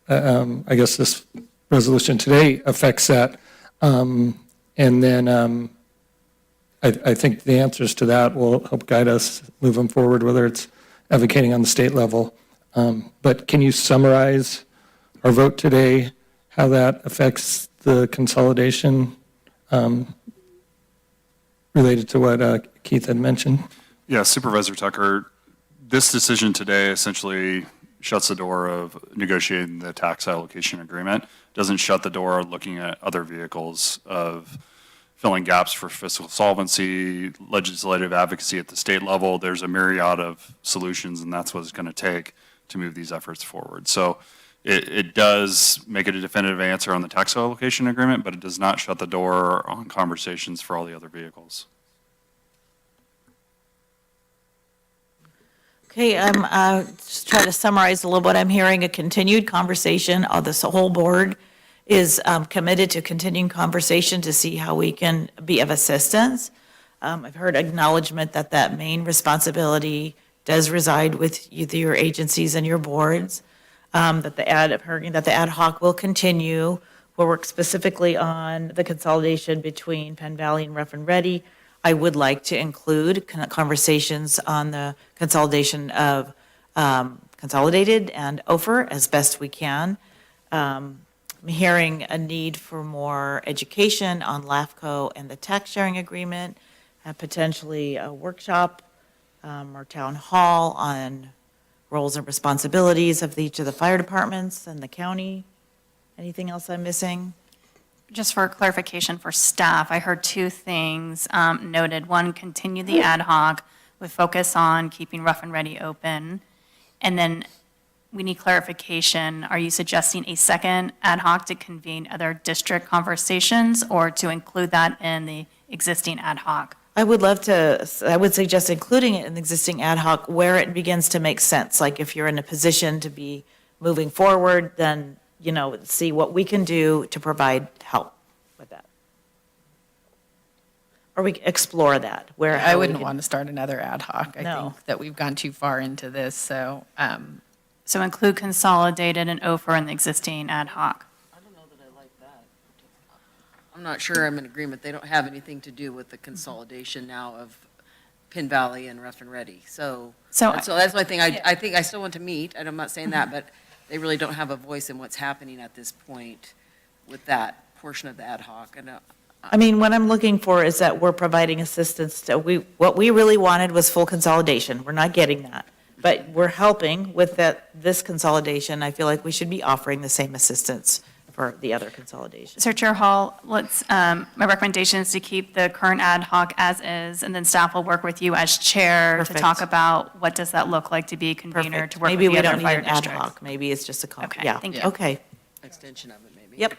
I guess this resolution today affects that. And then I think the answers to that will help guide us moving forward, whether it's advocating on the state level. But can you summarize our vote today, how that affects the consolidation related to what Keith had mentioned? Yeah, Supervisor Tucker, this decision today essentially shuts the door of negotiating the tax allocation agreement. Doesn't shut the door of looking at other vehicles of filling gaps for fiscal solvency, legislative advocacy at the state level. There's a myriad of solutions, and that's what it's going to take to move these efforts forward. So it does make it a definitive answer on the tax allocation agreement, but it does not shut the door on conversations for all the other vehicles. Okay, I'm just trying to summarize a little what I'm hearing, a continued conversation. This whole board is committed to continuing conversation to see how we can be of assistance. I've heard acknowledgement that that main responsibility does reside with your agencies and your boards, that the ad hoc will continue. We'll work specifically on the consolidation between Penn Valley and Rough and Ready. I would like to include conversations on the consolidation of Consolidated and Ophir as best we can. I'm hearing a need for more education on LAFCO and the tax sharing agreement, potentially a workshop or town hall on roles and responsibilities of each of the fire departments and the county. Anything else I'm missing? Just for clarification for staff, I heard two things noted. One, continue the ad hoc with focus on keeping Rough and Ready open. And then we need clarification. Are you suggesting a second ad hoc to convene other district conversations or to include that in the existing ad hoc? I would suggest including it in the existing ad hoc where it begins to make sense. Like if you're in a position to be moving forward, then, see what we can do to provide help with that. Or we explore that, where. I wouldn't want to start another ad hoc. I No. think that we've gone too far into this, so. So include Consolidated and Ophir in the existing ad hoc. I don't know that I like that. I'm not sure I'm in agreement. They don't have anything to do with the consolidation now of Penn Valley and Rough and Ready. So that's my thing. I think I still want to meet, and I'm not saying that, but they really don't have a voice in what's happening at this point with that portion of the ad hoc. And I mean, what I'm looking for is that we're providing assistance to, what we really wanted was full consolidation. We're not getting that. But we're helping with this consolidation. I feel like we should be offering the same assistance for the other consolidation. So Chair Hall, my recommendation is to keep the current ad hoc as is, and then staff will work with you as chair Perfect. to talk about what does that look like to be a convener, Perfect. to work Maybe with we the don't other need fire an ad districts. hoc. Maybe it's just a Okay, yeah. thank you. Okay. extension of it, maybe. Yep.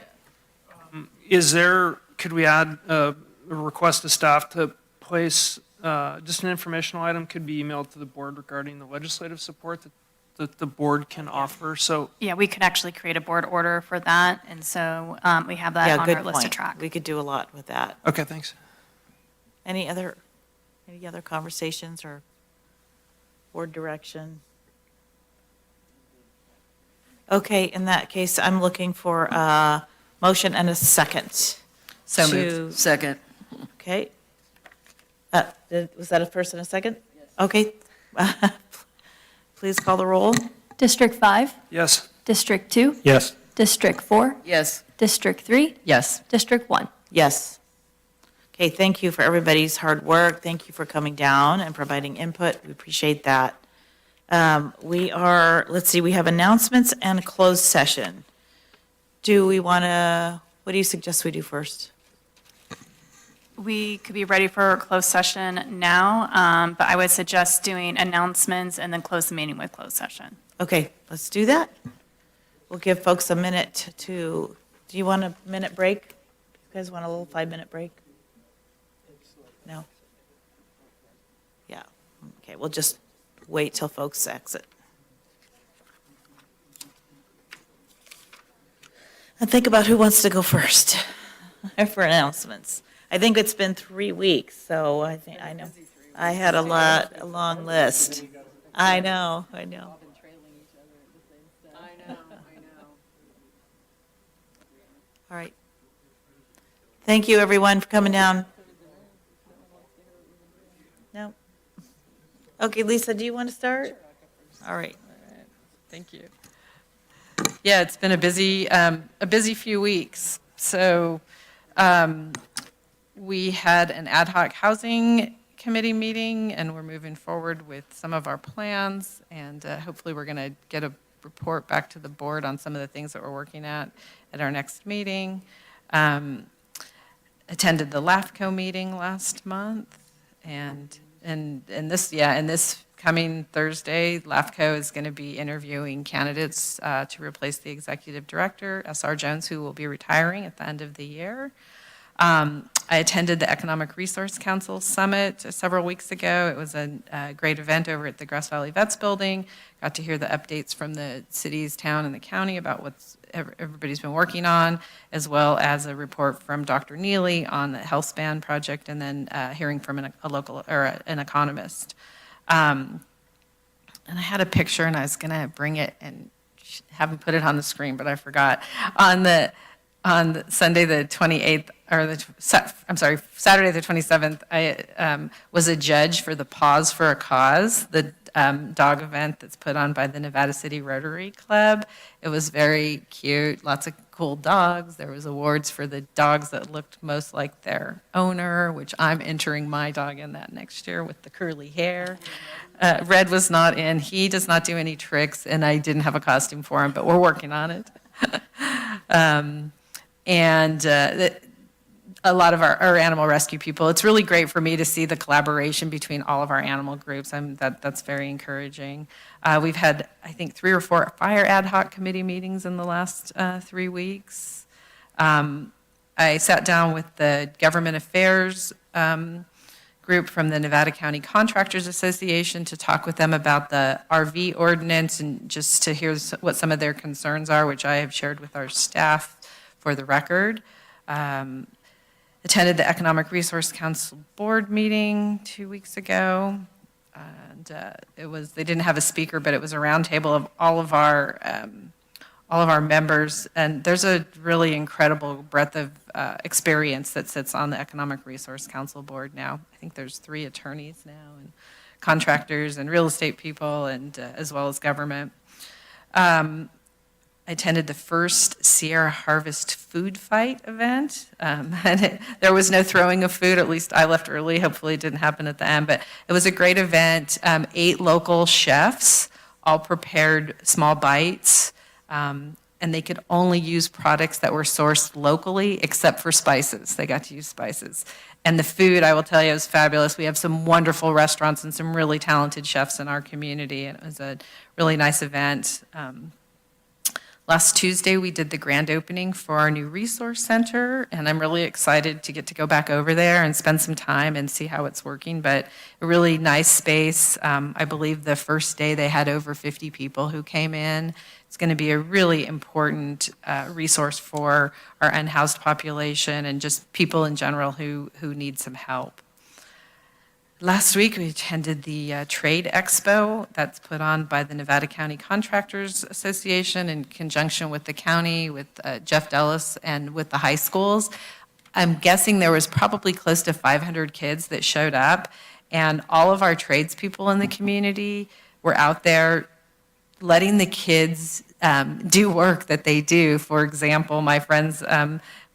Could we add a request to staff to place, just an informational item could be emailed to the board regarding the legislative support that the board can offer, so. Yeah, we could actually create a board order for that, and so we have that Yeah, on good our list to point. track. We could do a lot with that. Okay, thanks. Any other conversations or board direction? Okay, in that case, I'm looking for a motion and a second. So to- Second. Okay. Was that a first and a second? Yes. Okay. Please call the roll. District 5, Yes. District 2, Yes. District 4, Yes. District 3, Yes. District 1. Yes. Okay, thank you for everybody's hard work. Thank you for coming down and providing input. We appreciate that. We have announcements and closed session. What do you suggest we do first? We could be ready for closed session now, but I would suggest doing announcements and then close the meeting with closed session. Okay, let's do that. We'll give folks a minute do you want a minute break? You guys want a little 5-minute break? No? Yeah, okay, we'll just wait till folks exit. And think about who wants to go first for announcements. I think it's been 3 weeks, so I know. I had a long list. I know. All right. Thank you, everyone, for coming down. No? Okay, Lisa, do you want to start? All right. Thank you. Yeah, it's been a busy few weeks. So we had an ad hoc housing committee meeting, and we're moving forward with some of our plans, and hopefully we're going to get a report back to the board on some of the things that we're working at our next meeting. Attended the LAFCO meeting last month, and this coming Thursday, LAFCO is going to be interviewing candidates to replace the executive director, S.R. Jones, who will be retiring at the end of the year. I attended the Economic Resource Council Summit several weeks ago. It was a great event over at the Grass Valley Vets Building. Got to hear the updates from the cities, town, and the county about what's everybody's been working on, as well as a report from Dr. Neely on the health span project, and then hearing from a local or an economist. And I had a picture, and I was going to bring it and have him put it on the screen, but I forgot. On Sunday the 28th, Saturday the 27th, I was a judge for the Pause for a Cause, the dog event that's put on by the Nevada City Rotary Club. It was very cute, lots of cool dogs. There was awards for the dogs that looked most like their owner, which I'm entering my dog in that next year with the curly hair. Red was not in. He does not do any tricks, and I didn't have a costume for him, but we're working on it. A lot of our animal rescue people, it's really great for me to see the collaboration between all of our animal groups. That's very encouraging. We've had, I think, 3 or 4 fire ad hoc committee meetings in the last 3 weeks. I sat down with the government affairs group from the Nevada County Contractors Association to talk with them about the RV ordinance and just to hear what some of their concerns are, which I have shared with our staff for the record. Attended the Economic Resource Council board meeting 2 weeks ago. And they didn't have a speaker, but it was a roundtable of all of our members. And there's a really incredible breadth of experience that sits on the Economic Resource Council board now. I think there's 3 attorneys now, and contractors and real estate people, and as well as government. I attended the first Sierra Harvest Food Fight event, and there was no throwing of food. At least I left early. Hopefully it didn't happen at the end, but it was a great event. 8 local chefs all prepared small bites, and they could only use products that were sourced locally, except for spices. They got to use spices. And the food, I will tell you, is fabulous. We have some wonderful restaurants and some really talented chefs in our community, and it was a really nice event. Last Tuesday, we did the grand opening for our new resource center, and I'm really excited to get to go back over there and spend some time and see how it's working, but a really nice space. I believe the first day they had over 50 people who came in. It's going to be a really important resource for our unhoused population and just people in general who need some help. Last week, we attended the Trade Expo that's put on by the Nevada County Contractors Association in conjunction with the county, with Jeff Dellis, and with the high schools. I'm guessing there was probably close to 500 kids that showed up, and all of our tradespeople in the community were out there letting the kids do work that they do. For example, my friends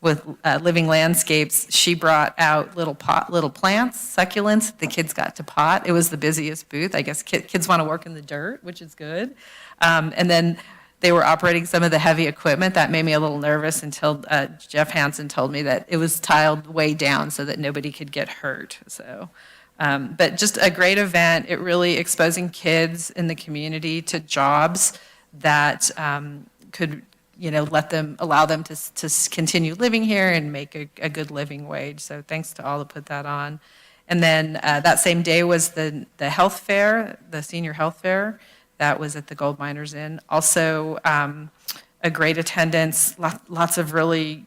with Living Landscapes, she brought out little plants, succulents, the kids got to pot. It was the busiest booth. I guess kids want to work in the dirt, which is good. And then they were operating some of the heavy equipment. That made me a little nervous until Jeff Hansen told me that it was tiled way down so that nobody could get hurt. So, but just a great event. It really exposing kids in the community to jobs that could allow them to continue living here and make a good living wage. So thanks to all that put that on. And then that same day was the health fair, the senior health fair. That was at the Gold Miners Inn. Also, a great attendance, lots of really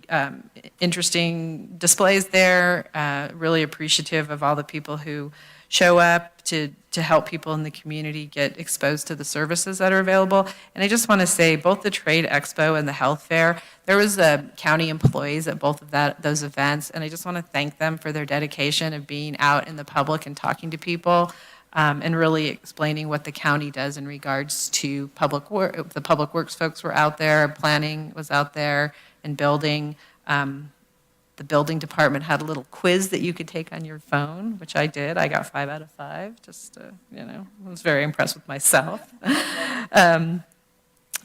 interesting displays there. Really appreciative of all the people who show up to help people in the community get exposed to the services that are available. And I just want to say, both the Trade Expo and the Health Fair, there was county employees at both of those events, and I just want to thank them for their dedication of being out in the public and talking to people, and really explaining what the county does in regards to public work. The public works folks were out there, planning was out there, and building. The building department had a little quiz that you could take on your phone, which I did. I got 5 out of 5, I was very impressed with myself.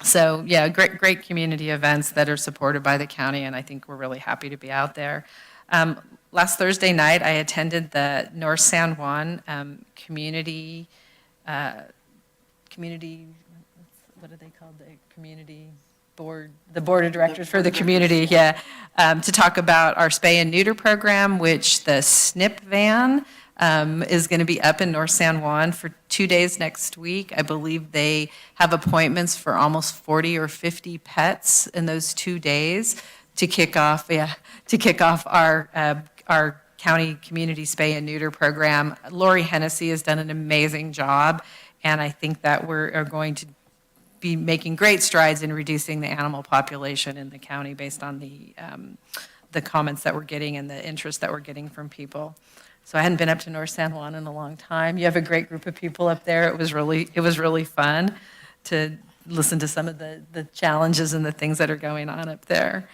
So yeah, great community events that are supported by the county, and I think we're really happy to be out there. Last Thursday night, I attended the North San Juan community, what are they called? The community the board of directors for the community, yeah, to talk about our spay and neuter program, which the SNP van is going to be up in North San Juan for 2 days next week. I believe they have appointments for almost 40 or 50 pets in those 2 days to kick off our county community spay and neuter program. Lori Hennessy has done an amazing job, and I think that we're going to be making great strides in reducing the animal population in the county based on the comments that we're getting and the interest that we're getting from people. So I hadn't been up to North San Juan in a long time. You have a great group of people up there. It was really fun to listen to some of the challenges and the things that are going on up there.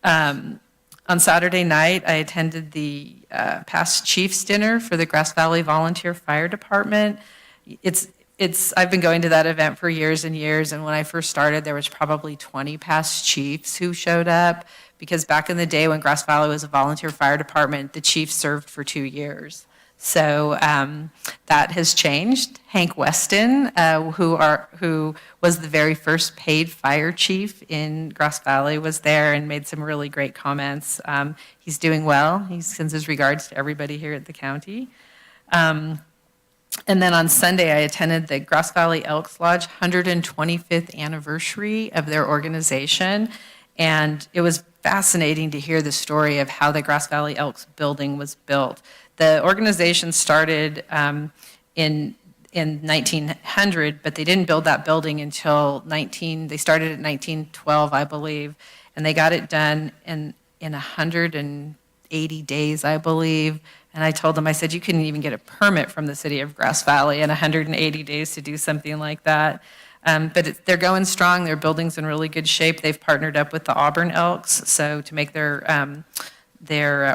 On Saturday night, I attended the past chief's dinner for the Grass Valley Volunteer Fire Department. I've been going to that event for years and years, and when I first started, there was probably 20 past chiefs who showed up, because back in the day when Grass Valley was a volunteer fire department, the chief served for 2 years. So that has changed. Hank Weston, who was the very first paid fire chief in Grass Valley, was there and made some really great comments. He's doing well. He sends his regards to everybody here at the county. And then on Sunday, I attended the Grass Valley Elks Lodge 125th anniversary of their organization. And it was fascinating to hear the story of how the Grass Valley Elks building was built. The organization started in 1900, but they didn't build that building until they started in 1912, I believe. And they got it done in 180 days, I believe. And I told them, I said, you couldn't even get a permit from the city of Grass Valley in 180 days to do something like that. But they're going strong. Their building's in really good shape. They've partnered up with the Auburn Elks, so to make their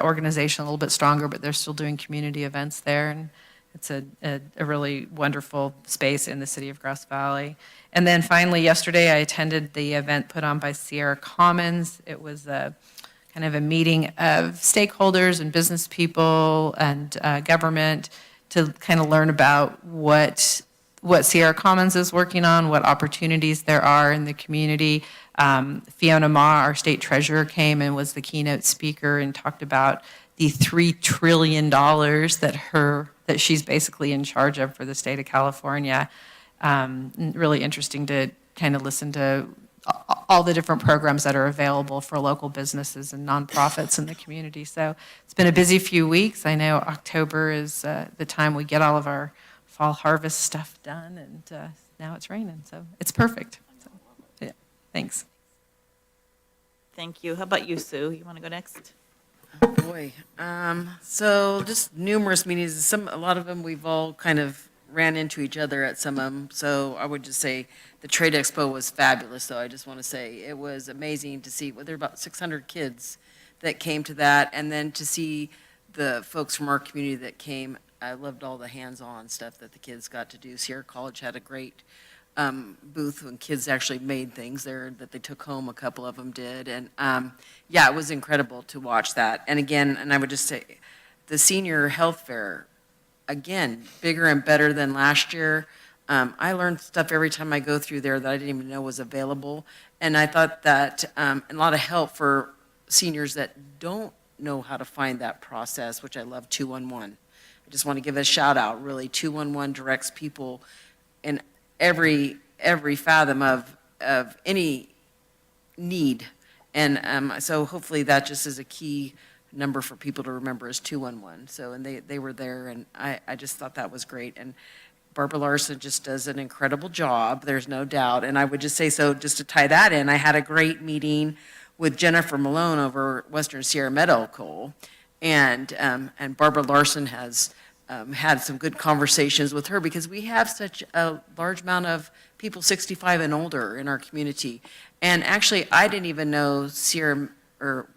organization a little bit stronger, but they're still doing community events there. And it's a really wonderful space in the city of Grass Valley. And then finally, yesterday, I attended the event put on by Sierra Commons. It was kind of a meeting of stakeholders and business people and government to kind of learn about what Sierra Commons is working on, what opportunities there are in the community. Fiona Ma, our state treasurer, came and was the keynote speaker and talked about the $3 trillion that she's basically in charge of for the state of California. Really interesting to kind of listen to all the different programs that are available for local businesses and nonprofits in the community. So it's been a busy few weeks. I know October is the time we get all of our fall harvest stuff done, and now it's raining, so it's perfect. So, yeah, thanks. Thank you. How about you, Sue? You want to go next? Oh, boy. So just numerous meetings. A lot of them we've all kind of ran into each other at some of them. So I would just say the Trade Expo was fabulous, though. I just want to say it was amazing to see, there were about 600 kids that came to that, and then to see the folks from our community that came. I loved all the hands-on stuff that the kids got to do. Sierra College had a great booth when kids actually made things there that they took home. A couple of them did. And yeah, it was incredible to watch that. And again, and I would just say the senior health fair, again, bigger and better than last year. I learned stuff every time I go through there that I didn't even know was available. And I thought that a lot of help for seniors that don't know how to find that process, which I love 211. I just want to give a shout out, really. 211 directs people in every fathom of any need. And so hopefully that just is a key number for people to remember is 211. So, and they were there, and I just thought that was great. And Barbara Larson just does an incredible job, there's no doubt. And I would just say, so just to tie that in, I had a great meeting with Jennifer Malone over Western Sierra Medical, and Barbara Larson has had some good conversations with her, because we have such a large amount of people 65 and older in our community. And actually, I didn't even know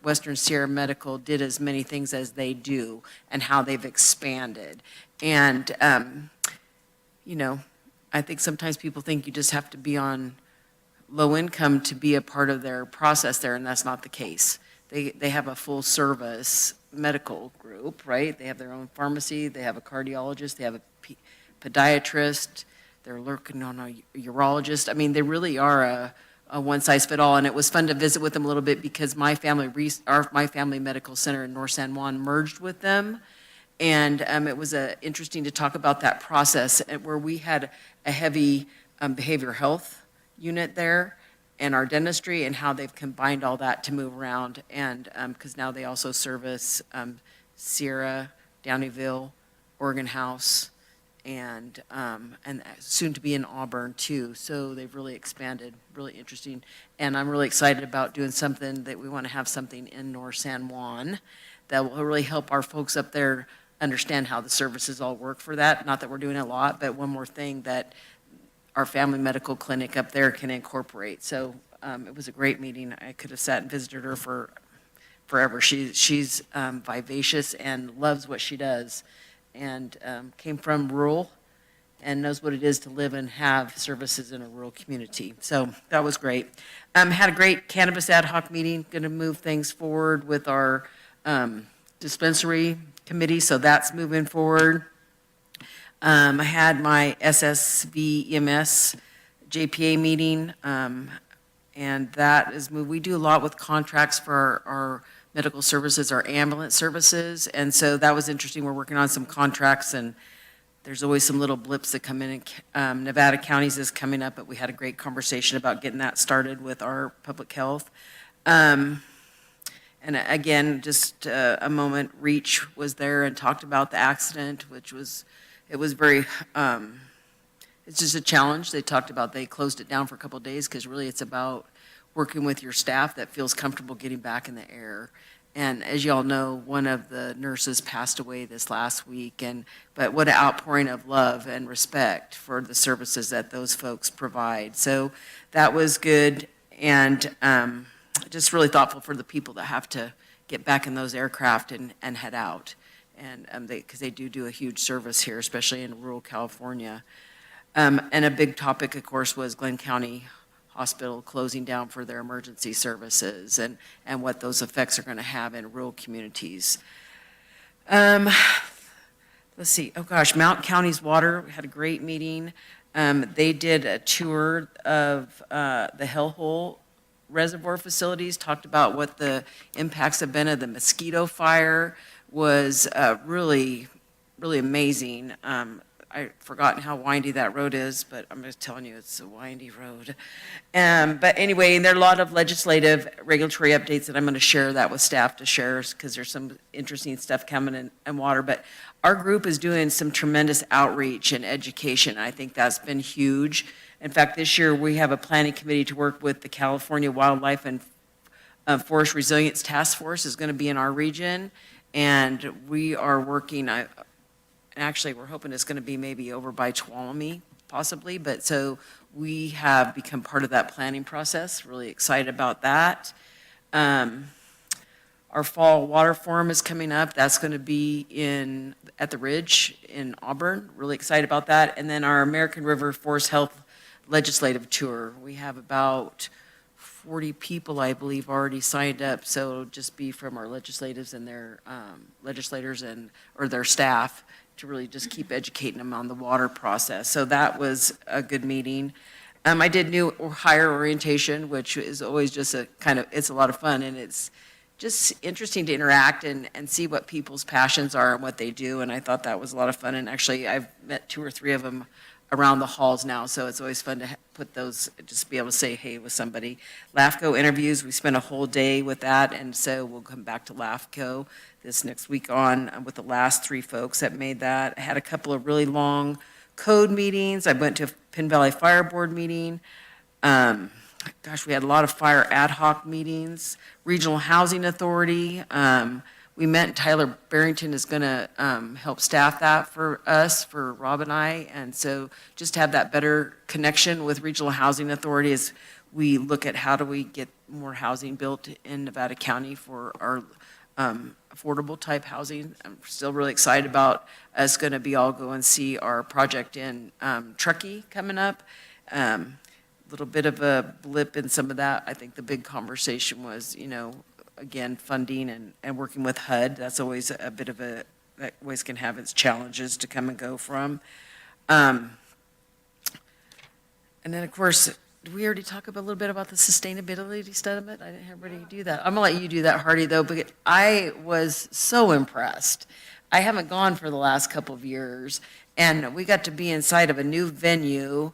Western Sierra Medical did as many things as they do and how they've expanded. And, you know, I think sometimes people think you just have to be on low income to be a part of their process there, and that's not the case. They have a full service medical group, right? They have their own pharmacy, they have a cardiologist, they have a podiatrist, they're working on a urologist. I mean, they really are a a one-size-fit-all, and it was fun to visit with them a little bit because my family medical center in North San Juan merged with them, and it was interesting to talk about that process where we had a heavy behavioral health unit there and our dentistry and how they've combined all that to move around, and because now they also service Sierra, Downeyville, Oregon House, and soon to be in Auburn too. So they've really expanded, really interesting. And I'm really excited about doing something that we want to have something in North San Juan that will really help our folks up there understand how the services all work for that. Not that we're doing a lot, but one more thing that our family medical clinic up there can incorporate. So it was a great meeting. I could have sat and visited her for forever. She's vivacious and loves what she does, and came from rural and knows what it is to live and have services in a rural community. So that was great. Had a great cannabis ad hoc meeting, going to move things forward with our dispensary committee, so that's moving forward. I had my SSV EMS JPA meeting, and that is moved. We do a lot with contracts for our medical services, our ambulance services, and so that was interesting. We're working on some contracts, and there's always some little blips that come in. Nevada Counties is coming up, but we had a great conversation about getting that started with our public health. And again, just a moment, Reach was there and talked about the accident, which was, it was very, it's just a challenge. They talked about, they closed it down for a couple of days because really it's about working with your staff that feels comfortable getting back in the air. And as you all know, one of the nurses passed away this last week, but what an outpouring of love and respect for the services that those folks provide. So that was good, and just really thoughtful for the people that have to get back in those aircraft and head out. And because they do a huge service here, especially in rural California. And a big topic, of course, was Glenn County Hospital closing down for their emergency services and what those effects are going to have in rural communities. Let's see, oh gosh, Mount County's Water, we had a great meeting. They did a tour of the Hellhole Reservoir facilities, talked about what the impacts have been of the mosquito fire, was really, really amazing. I've forgotten how windy that road is, but I'm just telling you, it's a windy road. But anyway, there are a lot of legislative regulatory updates that I'm going to share that with staff to share because there's some interesting stuff coming in water. But our group is doing some tremendous outreach and education. I think that's been huge. In fact, this year we have a planning committee to work with the California Wildlife and Forest Resilience Task Force is going to be in our region. And we are working, actually, we're hoping it's going to be maybe over by Tuolumne, possibly. But so we have become part of that planning process. Really excited about that. Our fall water forum is coming up. That's going to be at the Ridge in Auburn. Really excited about that. And then our American River Forest Health Legislative Tour. We have about 40 people, I believe, already signed up. So it'll just be from our legislators and their legislators or their staff to really just keep educating them on the water process. So that was a good meeting. I did new hire orientation, which is always just it's a lot of fun, and it's just interesting to interact and see what people's passions are and what they do. And I thought that was a lot of fun. And actually, I've met 2 or 3 of them around the halls now, so it's always fun to put those, just be able to say hey with somebody. LAFCO interviews, we spent a whole day with that, and so we'll come back to LAFCO this next week on with the last 3 folks that made that. I had a couple of really long code meetings. I went to a Penn Valley Fire Board meeting. Gosh, we had a lot of fire ad hoc meetings. Regional Housing Authority. We met, Tyler Barrington is going to help staff that for us, for Rob and I, and so just to have that better connection with Regional Housing Authority as we look at how do we get more housing built in Nevada County for our affordable type housing. I'm still really excited about us going to be all go and see our project in Truckee coming up. Little bit of a blip in some of that. I think the big conversation was, again, funding and working with HUD. That's always a bit of that always can have its challenges to come and go from. And then, of course, did we already talk a little bit about the sustainability study? I didn't have everybody do that. I'm gonna let you do that, Hardy, though, because I was so impressed. I haven't gone for the last couple of years, and we got to be inside of a new venue,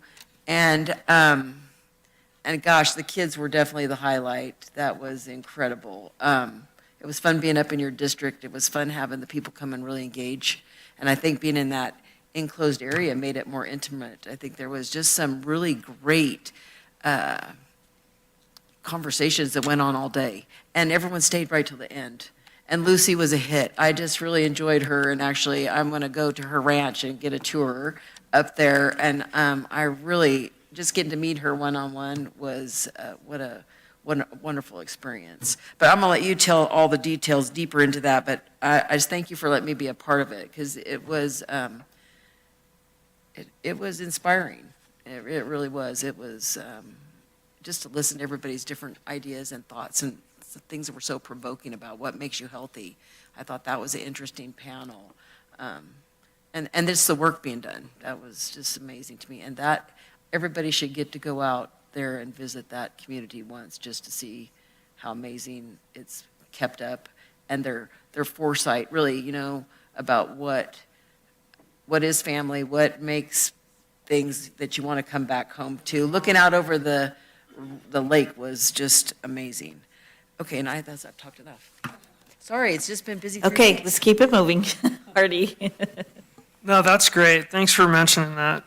and gosh, the kids were definitely the highlight. That was incredible. It was fun being up in your district. It was fun having the people come and really engage. And I think being in that enclosed area made it more intimate. I think there was just some really great conversations that went on all day. And everyone stayed right till the end. And Lucy was a hit. I just really enjoyed her. And actually, I'm going to go to her ranch and get a tour up there. And I really, just getting to meet her one-on-one was what a wonderful experience. But I'm going to let you tell all the details deeper into that. But I just thank you for letting me be a part of it, because it was inspiring. It really was. It was just to listen to everybody's different ideas and thoughts and the things that were so provoking about what makes you healthy. I thought that was an interesting panel. And this the work being done. That was just amazing to me. And that everybody should get to go out there and visit that community once, just to see how amazing it's kept up, and their foresight, really, about what is family, what makes things that you want to come back home to. Looking out over the lake was just amazing. Okay, and I've talked enough. Sorry, it's just been busy. Okay, let's keep it moving. Hardy. No, that's great. Thanks for mentioning that.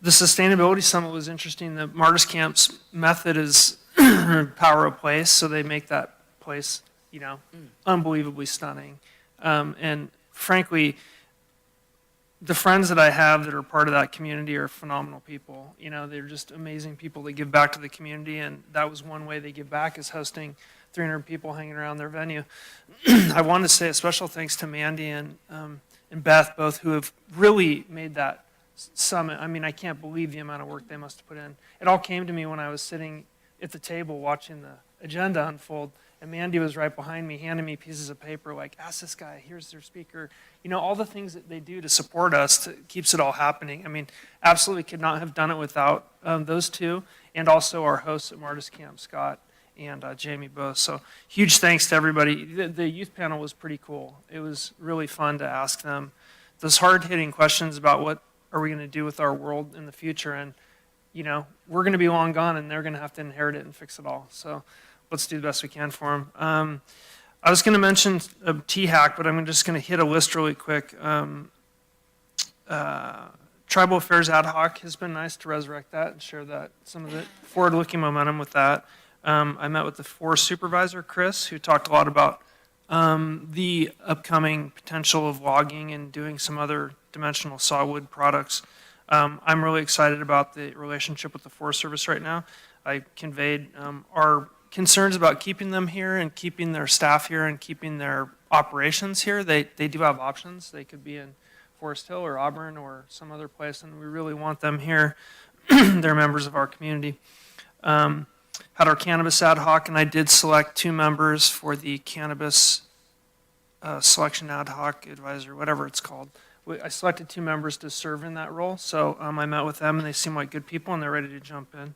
The Sustainability Summit was interesting. The Martyrs Camp's method is power of place, so they make that place, unbelievably stunning. And frankly, the friends that I have that are part of that community are phenomenal people. They're just amazing people that give back to the community, and that was one way they give back, is hosting 300 people hanging around their venue. I wanted to say a special thanks to Mandy and Beth, both, who have really made that summit. I mean, I can't believe the amount of work they must have put in. It all came to me when I was sitting at the table watching the agenda unfold, and Mandy was right behind me, handing me pieces of paper like, ask this guy, here's their speaker. All the things that they do to support us, keeps it all happening. I mean, absolutely could not have done it without those two, and also our hosts at Martyrs Camp, Scott and Jamie both. So huge thanks to everybody. The youth panel was pretty cool. It was really fun to ask them those hard-hitting questions about what are we going to do with our world in the future, and we're going to be long gone, and they're going to have to inherit it and fix it all. So let's do the best we can for them. I was going to mention a T-hack, but I'm just going to hit a list really quick. Tribal Affairs Ad Hoc has been nice to resurrect that and share that, some of the forward-looking momentum with that. I met with the forest supervisor, Chris, who talked a lot about the upcoming potential of logging and doing some other dimensional sawwood products. I'm really excited about the relationship with the Forest Service right now. I conveyed our concerns about keeping them here and keeping their staff here and keeping their operations here. They do have options. They could be in Forest Hill or Auburn or some other place, and we really want them here. They're members of our community. Had our cannabis ad hoc, and I did select 2 members for the cannabis selection ad hoc advisor, whatever it's called. I selected 2 members to serve in that role, so I met with them, and they seem like good people, and they're ready to jump in.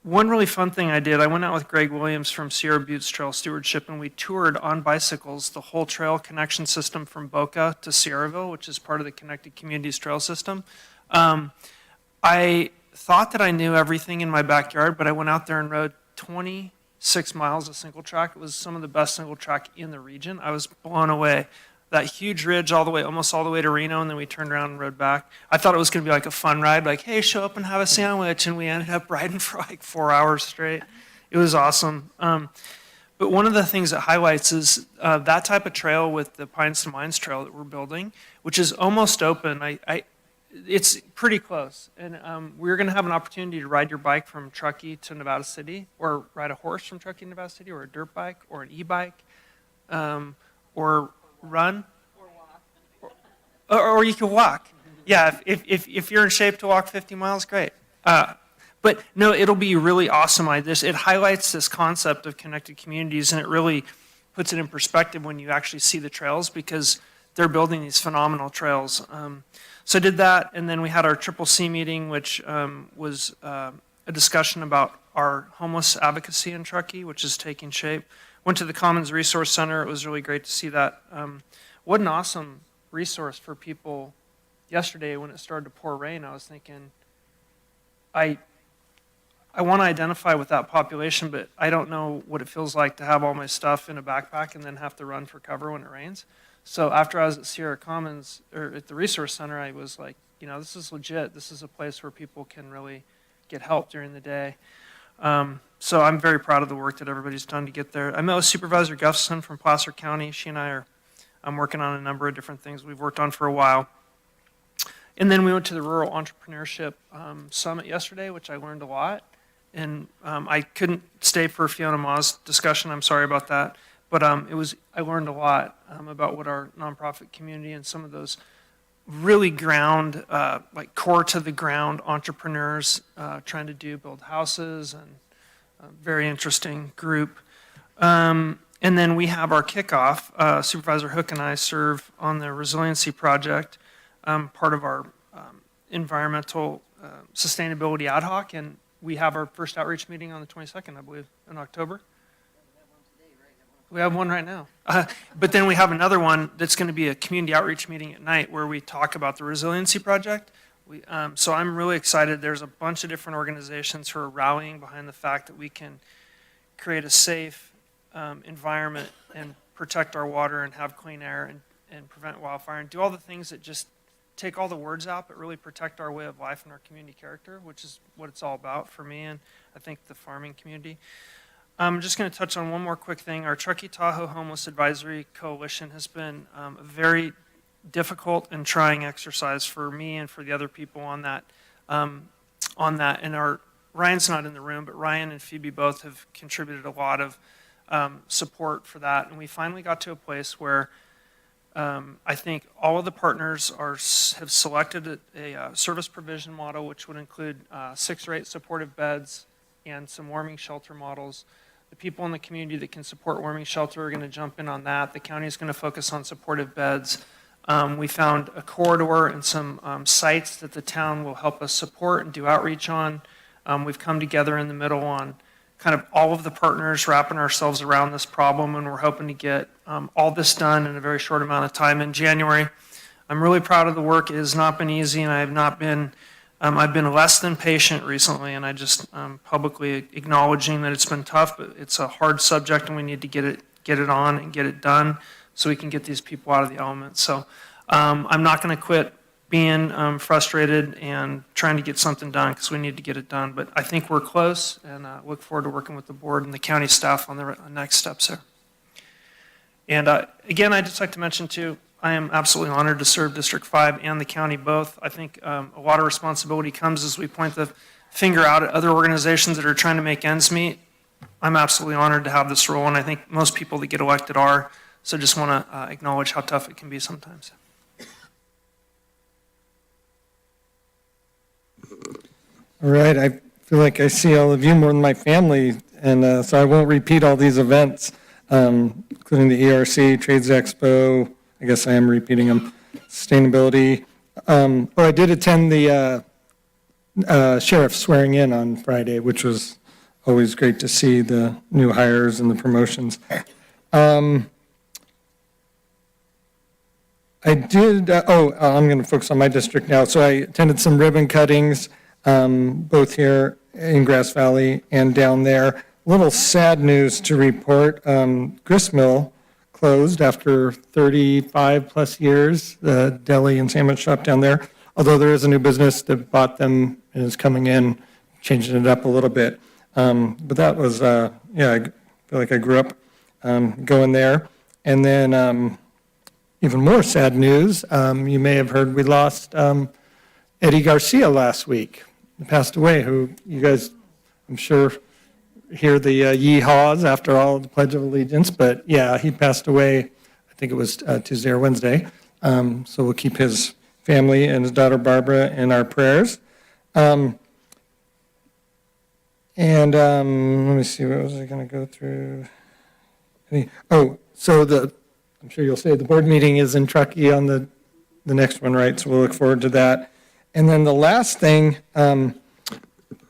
One really fun thing I did, I went out with Greg Williams from Sierra Buttes Trail Stewardship, and we toured on bicycles the whole trail connection system from Boca to Sierraville, which is part of the Connected Communities Trail System. I thought that I knew everything in my backyard, but I went out there and rode 26 miles of single track. It was some of the best single track in the region. I was blown away. That huge ridge almost all the way to Reno, and then we turned around and rode back. I thought it was going to be like a fun ride, like, hey, show up and have a sandwich, and we ended up riding for like 4 hours straight. It was awesome. But one of the things that highlights is that type of trail with the Pines to Mines trail that we're building, which is almost open. It's pretty close, and we're going to have an opportunity to ride your bike from Truckee to Nevada City, or ride a horse from Truckee to Nevada City, or a dirt bike, or an e-bike, or run, or you can walk. Yeah, if you're in shape to walk 50 miles, great. But no, it'll be really awesome. It highlights this concept of connected communities, and it really puts it in perspective when you actually see the trails, because they're building these phenomenal trails. So I did that, and then we had our Triple C meeting, which was a discussion about our homeless advocacy in Truckee, which is taking shape. Went to the Commons Resource Center. It was really great to see that. What an awesome resource for people. Yesterday, when it started to pour rain, I was thinking, I want to identify with that population, but I don't know what it feels like to have all my stuff in a backpack and then have to run for cover when it rains. So after I was at Sierra Commons, or at the Resource Center, I was like, this is legit. This is a place where people can really get help during the day. So I'm very proud of the work that everybody's done to get there. I met with Supervisor Gustafson from Placer County. She and I I'm working on a number of different things we've worked on for a while. And then we went to the Rural Entrepreneurship Summit yesterday, which I learned a lot. And I couldn't stay for Fiona Ma's discussion. I'm sorry about that. But I learned a lot about what our nonprofit community and some of those really like core to the ground entrepreneurs trying to build houses, and a very interesting group. And then we have our kickoff. Supervisor Hook and I serve on the Resiliency Project, part of our environmental sustainability ad hoc, and we have our first outreach meeting on the 22nd, I believe, in October. We have one right now. But then we have another one that's going to be a community outreach meeting at night where we talk about the Resiliency Project. So I'm really excited. There's a bunch of different organizations who are rallying behind the fact that we can create a safe environment and protect our water and have clean air and prevent wildfire and do all the things that just take all the words out but really protect our way of life and our community character, which is what it's all about for me and I think the farming community. I'm just going to touch on one more quick thing. Our Truckee Tahoe Homeless Advisory Coalition has been a very difficult and trying exercise for me and for the other people on that. And Ryan's not in the room, but Ryan and Phoebe both have contributed a lot of support for that. And we finally got to a place where I think all of the partners have selected a service provision model, which would include 6 or 8 supportive beds and some warming shelter models. The people in the community that can support warming shelter are going to jump in on that. The county is going to focus on supportive beds. We found a corridor and some sites that the town will help us support and do outreach on. We've come together in the middle on kind of all of the partners wrapping ourselves around this problem, and we're hoping to get all this done in a very short amount of time in January. I'm really proud of the work. It has not been easy, and I've been less than patient recently, and I just publicly acknowledging that it's been tough, but it's a hard subject, and we need to get it on and get it done so we can get these people out of the elements. So I'm not going to quit being frustrated and trying to get something done because we need to get it done. But I think we're close, and look forward to working with the board and the county staff on the next steps there. And again, I'd just like to mention too, I am absolutely honored to serve District 5 and the county both. I think a lot of responsibility comes as we point the finger out at other organizations that are trying to make ends meet. I'm absolutely honored to have this role, and I think most people that get elected are. So just want to acknowledge how tough it can be sometimes. All right, I feel like I see all of you more than my family, and so I won't repeat all these events, including the ERC, Trades Expo. I guess I am repeating them. Sustainability. I did attend the sheriff swearing in on Friday, which was always great to see the new hires and the promotions. I'm going to focus on my district now. So I attended some ribbon cuttings, both here in Grass Valley and down there. Little sad news to report. Gristmill closed after 35 plus years, the deli and sandwich shop down there. Although there is a new business that bought them and is coming in, changing it up a little bit. But that was, I feel like I grew up going there. And then even more sad news, you may have heard we lost Eddie Garcia last week. He passed away, who you guys, I'm sure, hear the yeehaws after all the Pledge of Allegiance. But yeah, he passed away, I think it was Tuesday or Wednesday. So we'll keep his family and his daughter Barbara in our prayers. Let me see, what was I going to go through? So the I'm sure you'll say the board meeting is in Truckee on the next one, right? So we'll look forward to that. And then the last thing,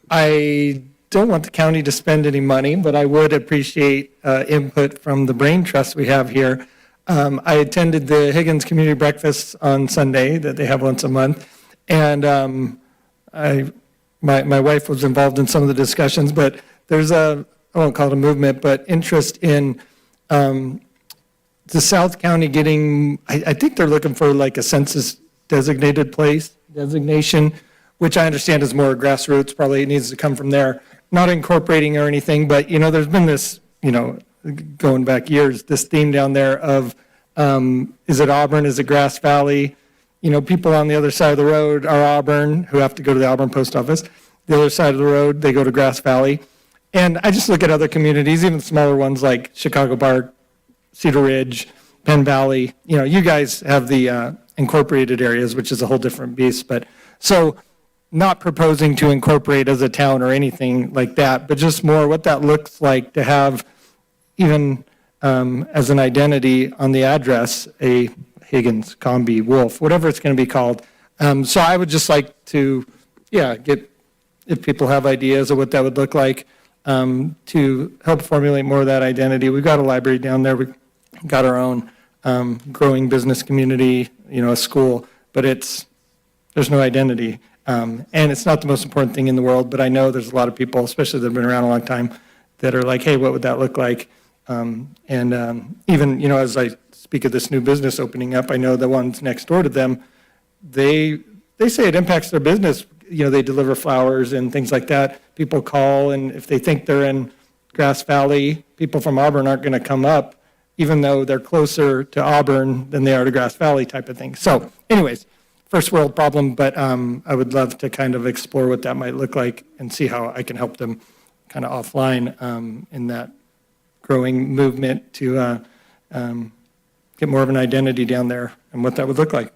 I don't want the county to spend any money, but I would appreciate input from the brain trust we have here. I attended the Higgins Community Breakfast on Sunday that they have once a month, and my wife was involved in some of the discussions, but there's I won't call it a movement, but interest in the South County getting, I think they're looking for like a census designated place designation, which I understand is more grassroots, probably it needs to come from there. Not incorporating or anything, but there's been this, going back years, this theme down there of, is it Auburn, is it Grass Valley? People on the other side of the road are Auburn, who have to go to the Auburn post office. The other side of the road, they go to Grass Valley. And I just look at other communities, even smaller ones like Chicago Park, Cedar Ridge, Penn Valley. You guys have the incorporated areas, which is a whole different beast. But so not proposing to incorporate as a town or anything like that, but just more what that looks like to have even as an identity on the address, a Higgins, Combi, Wolf, whatever it's going to be called. So I would just like to, get, if people have ideas of what that would look like, to help formulate more of that identity. We've got a library down there. We've got our own growing business community, a school, but there's no identity. And it's not the most important thing in the world, but I know there's a lot of people, especially that have been around a long time, that are like, hey, what would that look like? Even, as I speak of this new business opening up, I know the ones next door to them, they say it impacts their business. They deliver flowers and things like that. People call, and if they think they're in Grass Valley, people from Auburn aren't going to come up, even though they're closer to Auburn than they are to Grass Valley type of thing. So anyways, first world problem, but I would love to kind of explore what that might look like and see how I can help them kind of offline in that growing movement to get more of an identity down there and what that would look like.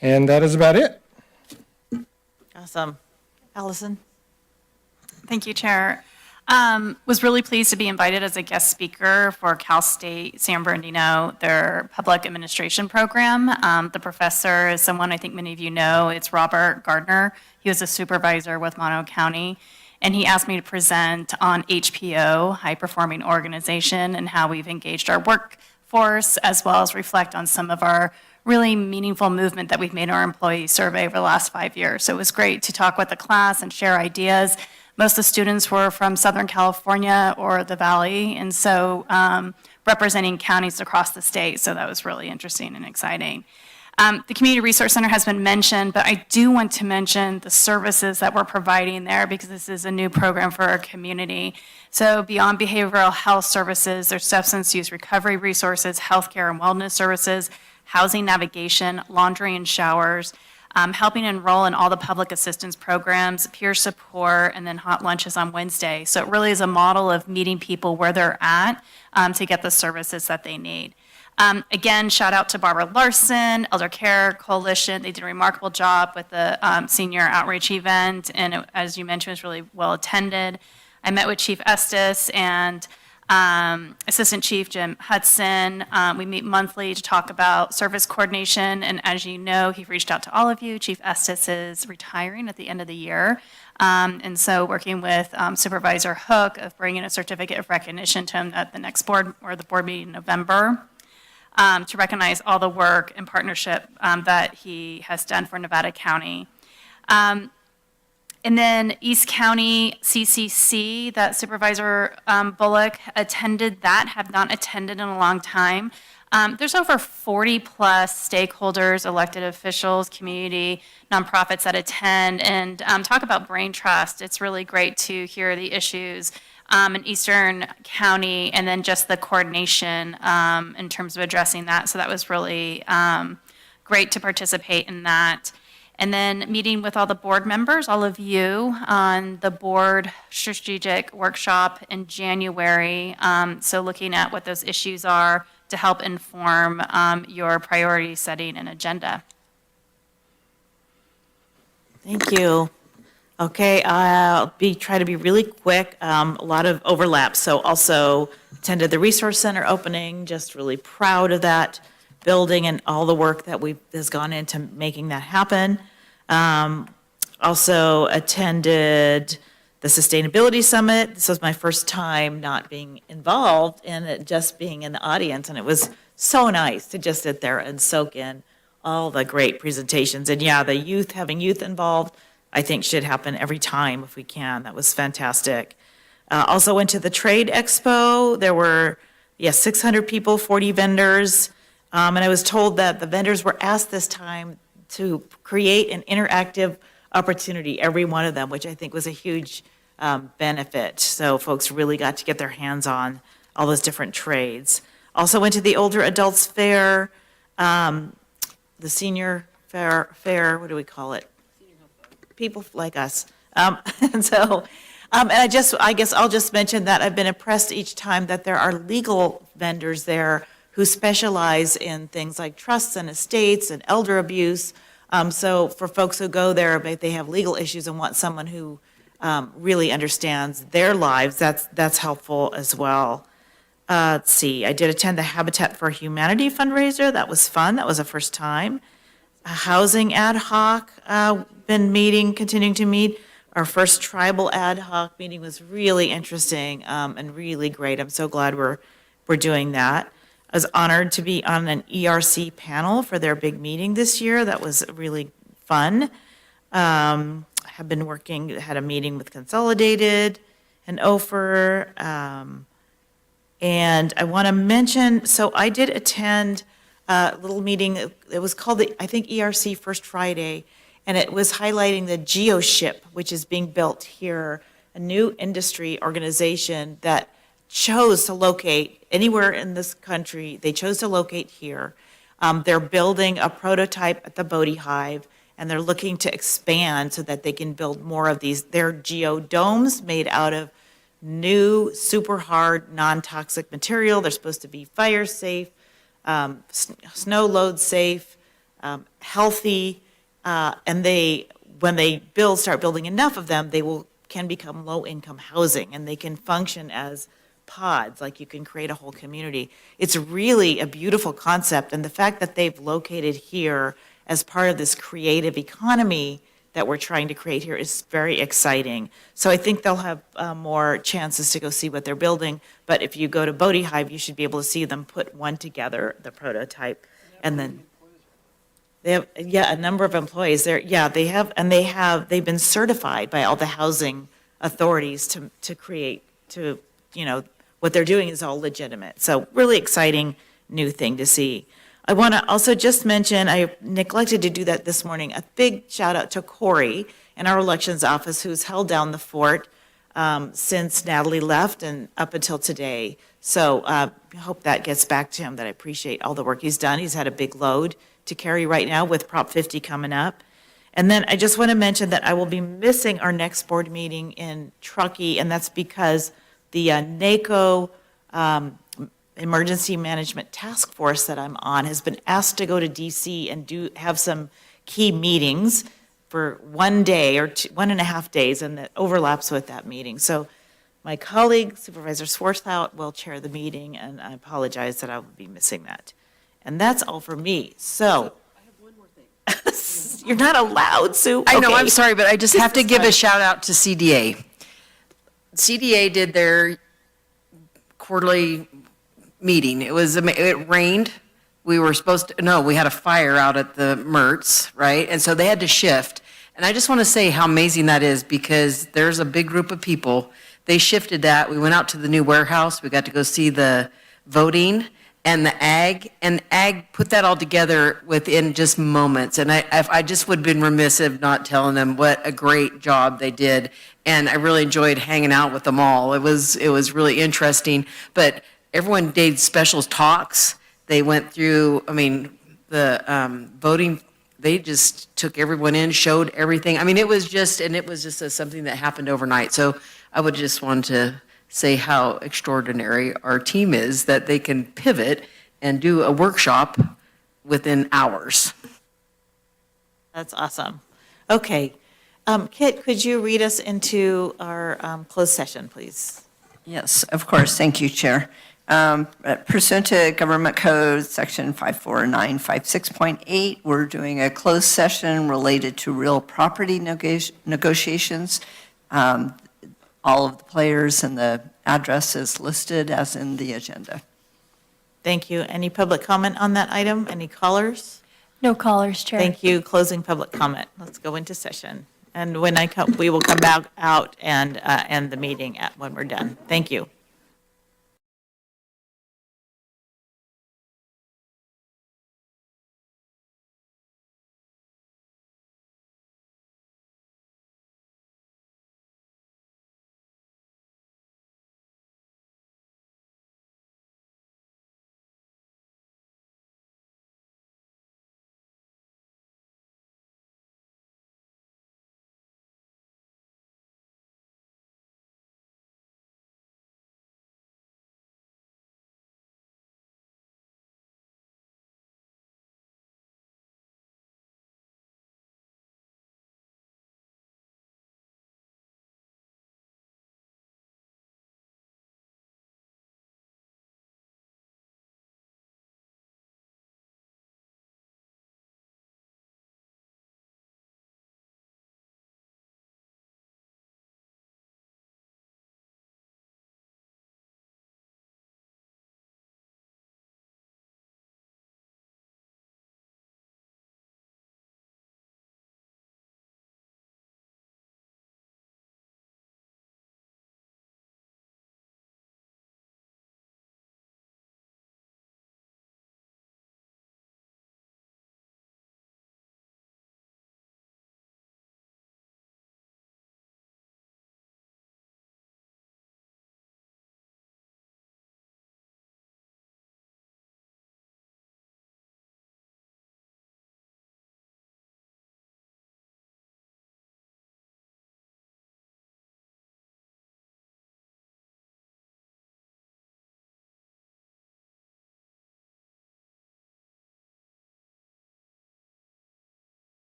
And that is about it. Awesome. Allison? Thank you, Chair. Was really pleased to be invited as a guest speaker for Cal State San Bernardino, their public administration program. The professor is someone I think many of you know. It's Robert Gardner. He was a supervisor with Mono County, and he asked me to present on HPO, High Performing Organization, and how we've engaged our workforce, as well as reflect on some of our really meaningful movement that we've made in our employee survey over the last 5 years. So it was great to talk with the class and share ideas. Most of the students were from Southern California or the Valley, and so representing counties across the state, so that was really interesting and exciting. The Community Resource Center has been mentioned, but I do want to mention the services that we're providing there because this is a new program for our community. So beyond behavioral health services, there's substance use recovery resources, healthcare and wellness services, housing navigation, laundry and showers, helping enroll in all the public assistance programs, peer support, and then hot lunches on Wednesday. So it really is a model of meeting people where they're at to get the services that they need. Again, shout out to Barbara Larson, Elder Care Coalition. They did a remarkable job with the senior outreach event, and it, as you mentioned, was really well attended. I met with Chief Estes and Assistant Chief Jim Hudson. We meet monthly to talk about service coordination, and as you know, he reached out to all of you. Chief Estes is retiring at the end of the year, and so working with Supervisor Hook of bringing a certificate of recognition to him at the next board or the board meeting in November to recognize all the work and partnership that he has done for Nevada County. And then East County CCC, that Supervisor Bullock attended that, have not attended in a long time. There's over 40 plus stakeholders, elected officials, community, nonprofits that attend and talk about brain trust. It's really great to hear the issues in Eastern County and then just the coordination in terms of addressing that. So that was really great to participate in that. And then meeting with all the board members, all of you, on the board strategic workshop in January. So looking at what those issues are to help inform your priority setting and agenda. Thank you. Okay, try to be really quick. A lot of overlap. So also attended the Resource Center opening, just really proud of that building and all the work that has gone into making that happen. Also attended the Sustainability Summit. This was my first time not being involved in it, just being in the audience, and it was so nice to just sit there and soak in all the great presentations. And yeah, having youth involved, I think should happen every time if we can. That was fantastic. Also went to the Trade Expo. There were, 600 people, 40 vendors. And I was told that the vendors were asked this time to create an interactive opportunity, every one of them, which I think was a huge benefit. So folks really got to get their hands on all those different trades. Also went to the Older Adults Fair, the Senior Fair, what do we call it? People like us. And so, and I guess I'll just mention that I've been impressed each time that there are legal vendors there who specialize in things like trusts and estates and elder abuse. So for folks who go there, if they have legal issues and want someone who really understands their lives, that's helpful as well. Let's see, I did attend the Habitat for Humanity fundraiser. That was fun. That was the first time. A housing ad hoc, continuing to meet. Our first tribal ad hoc meeting was really interesting and really great. I'm so glad we're doing that. I was honored to be on an ERC panel for their big meeting this year. That was really fun. Had a meeting with Consolidated and Ophir. And I want to mention, so I did attend a little meeting. It was called I think ERC First Friday, and it was highlighting the GeoShip, which is being built here, a new industry organization that chose to locate anywhere in this country. They chose to locate here. They're building a prototype at the Bodie Hive, and they're looking to expand so that they can build more of these. They're geodomes made out of new, super hard, non-toxic material. They're supposed to be fire safe, snow load safe, healthy, and when they start building enough of them, can become low-income housing, and they can function as pods, like you can create a whole community. It's really a beautiful concept, and the fact that they've located here as part of this creative economy that we're trying to create here is very exciting. So I think they'll have more chances to go see what they're building, but if you go to Bodie Hive, you should be able to see them put one together, the prototype, and then they have, a number of employees there. Yeah, they've been certified by all the housing authorities to create, what they're doing is all legitimate. So really exciting new thing to see. I want to also just mention, I neglected to do that this morning, a big shout out to Corey in our elections office who's held down the fort since Natalie left and up until today. So I hope that gets back to him, that I appreciate all the work he's done. He's had a big load to carry right now with Prop 50 coming up. And then I just want to mention that I will be missing our next board meeting in Truckee, and that's because the NACO Emergency Management Task Force that I'm on has been asked to go to DC and have some key meetings for 1 day or 1.5 days, and that overlaps with that meeting. So my colleague, Supervisor Swarthout, will chair the meeting, and I apologize that I will be missing that. And that's all for me. So. I have one more thing. You're not allowed, Sue. I know, Okay. I'm sorry, but I just have to give a shout out to CDA. CDA did their quarterly meeting. It rained. We were supposed to, no, we had a fire out at the Mertz, right? And so they had to shift. And I just want to say how amazing that is, because there's a big group of people. They shifted that. We went out to the new warehouse. We got to go see the voting and the ag, and ag put that all together within just moments. And I just would have been remiss if not telling them what a great job they did. And I really enjoyed hanging out with them all. It was really interesting. But everyone did special talks. They went through, the voting, they just took everyone in, showed everything. It was just something that happened overnight. So I would just want to say how extraordinary our team is, that they can pivot and do a workshop within hours. That's awesome. Okay. Kit, could you read us into our closed session, please? Yes, of course. Thank you, Chair. Pursuant to Government Code Section 54956.8, we're doing a closed session related to real property negotiations. All of the players and the address is listed as in the agenda. Thank you. Any public comment on that item? Any callers? No callers, Chair. Thank you. Closing public comment. Let's go into session. And when I come, we will come back out and end the meeting when we're done. Thank you.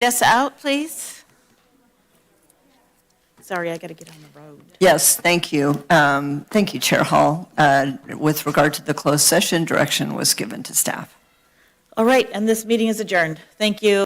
Us out, please. Sorry, I got to get on the road. Yes, thank you. Thank you, Chair Hall. With regard to the closed session, direction was given to staff. All right, and this meeting is adjourned. Thank you.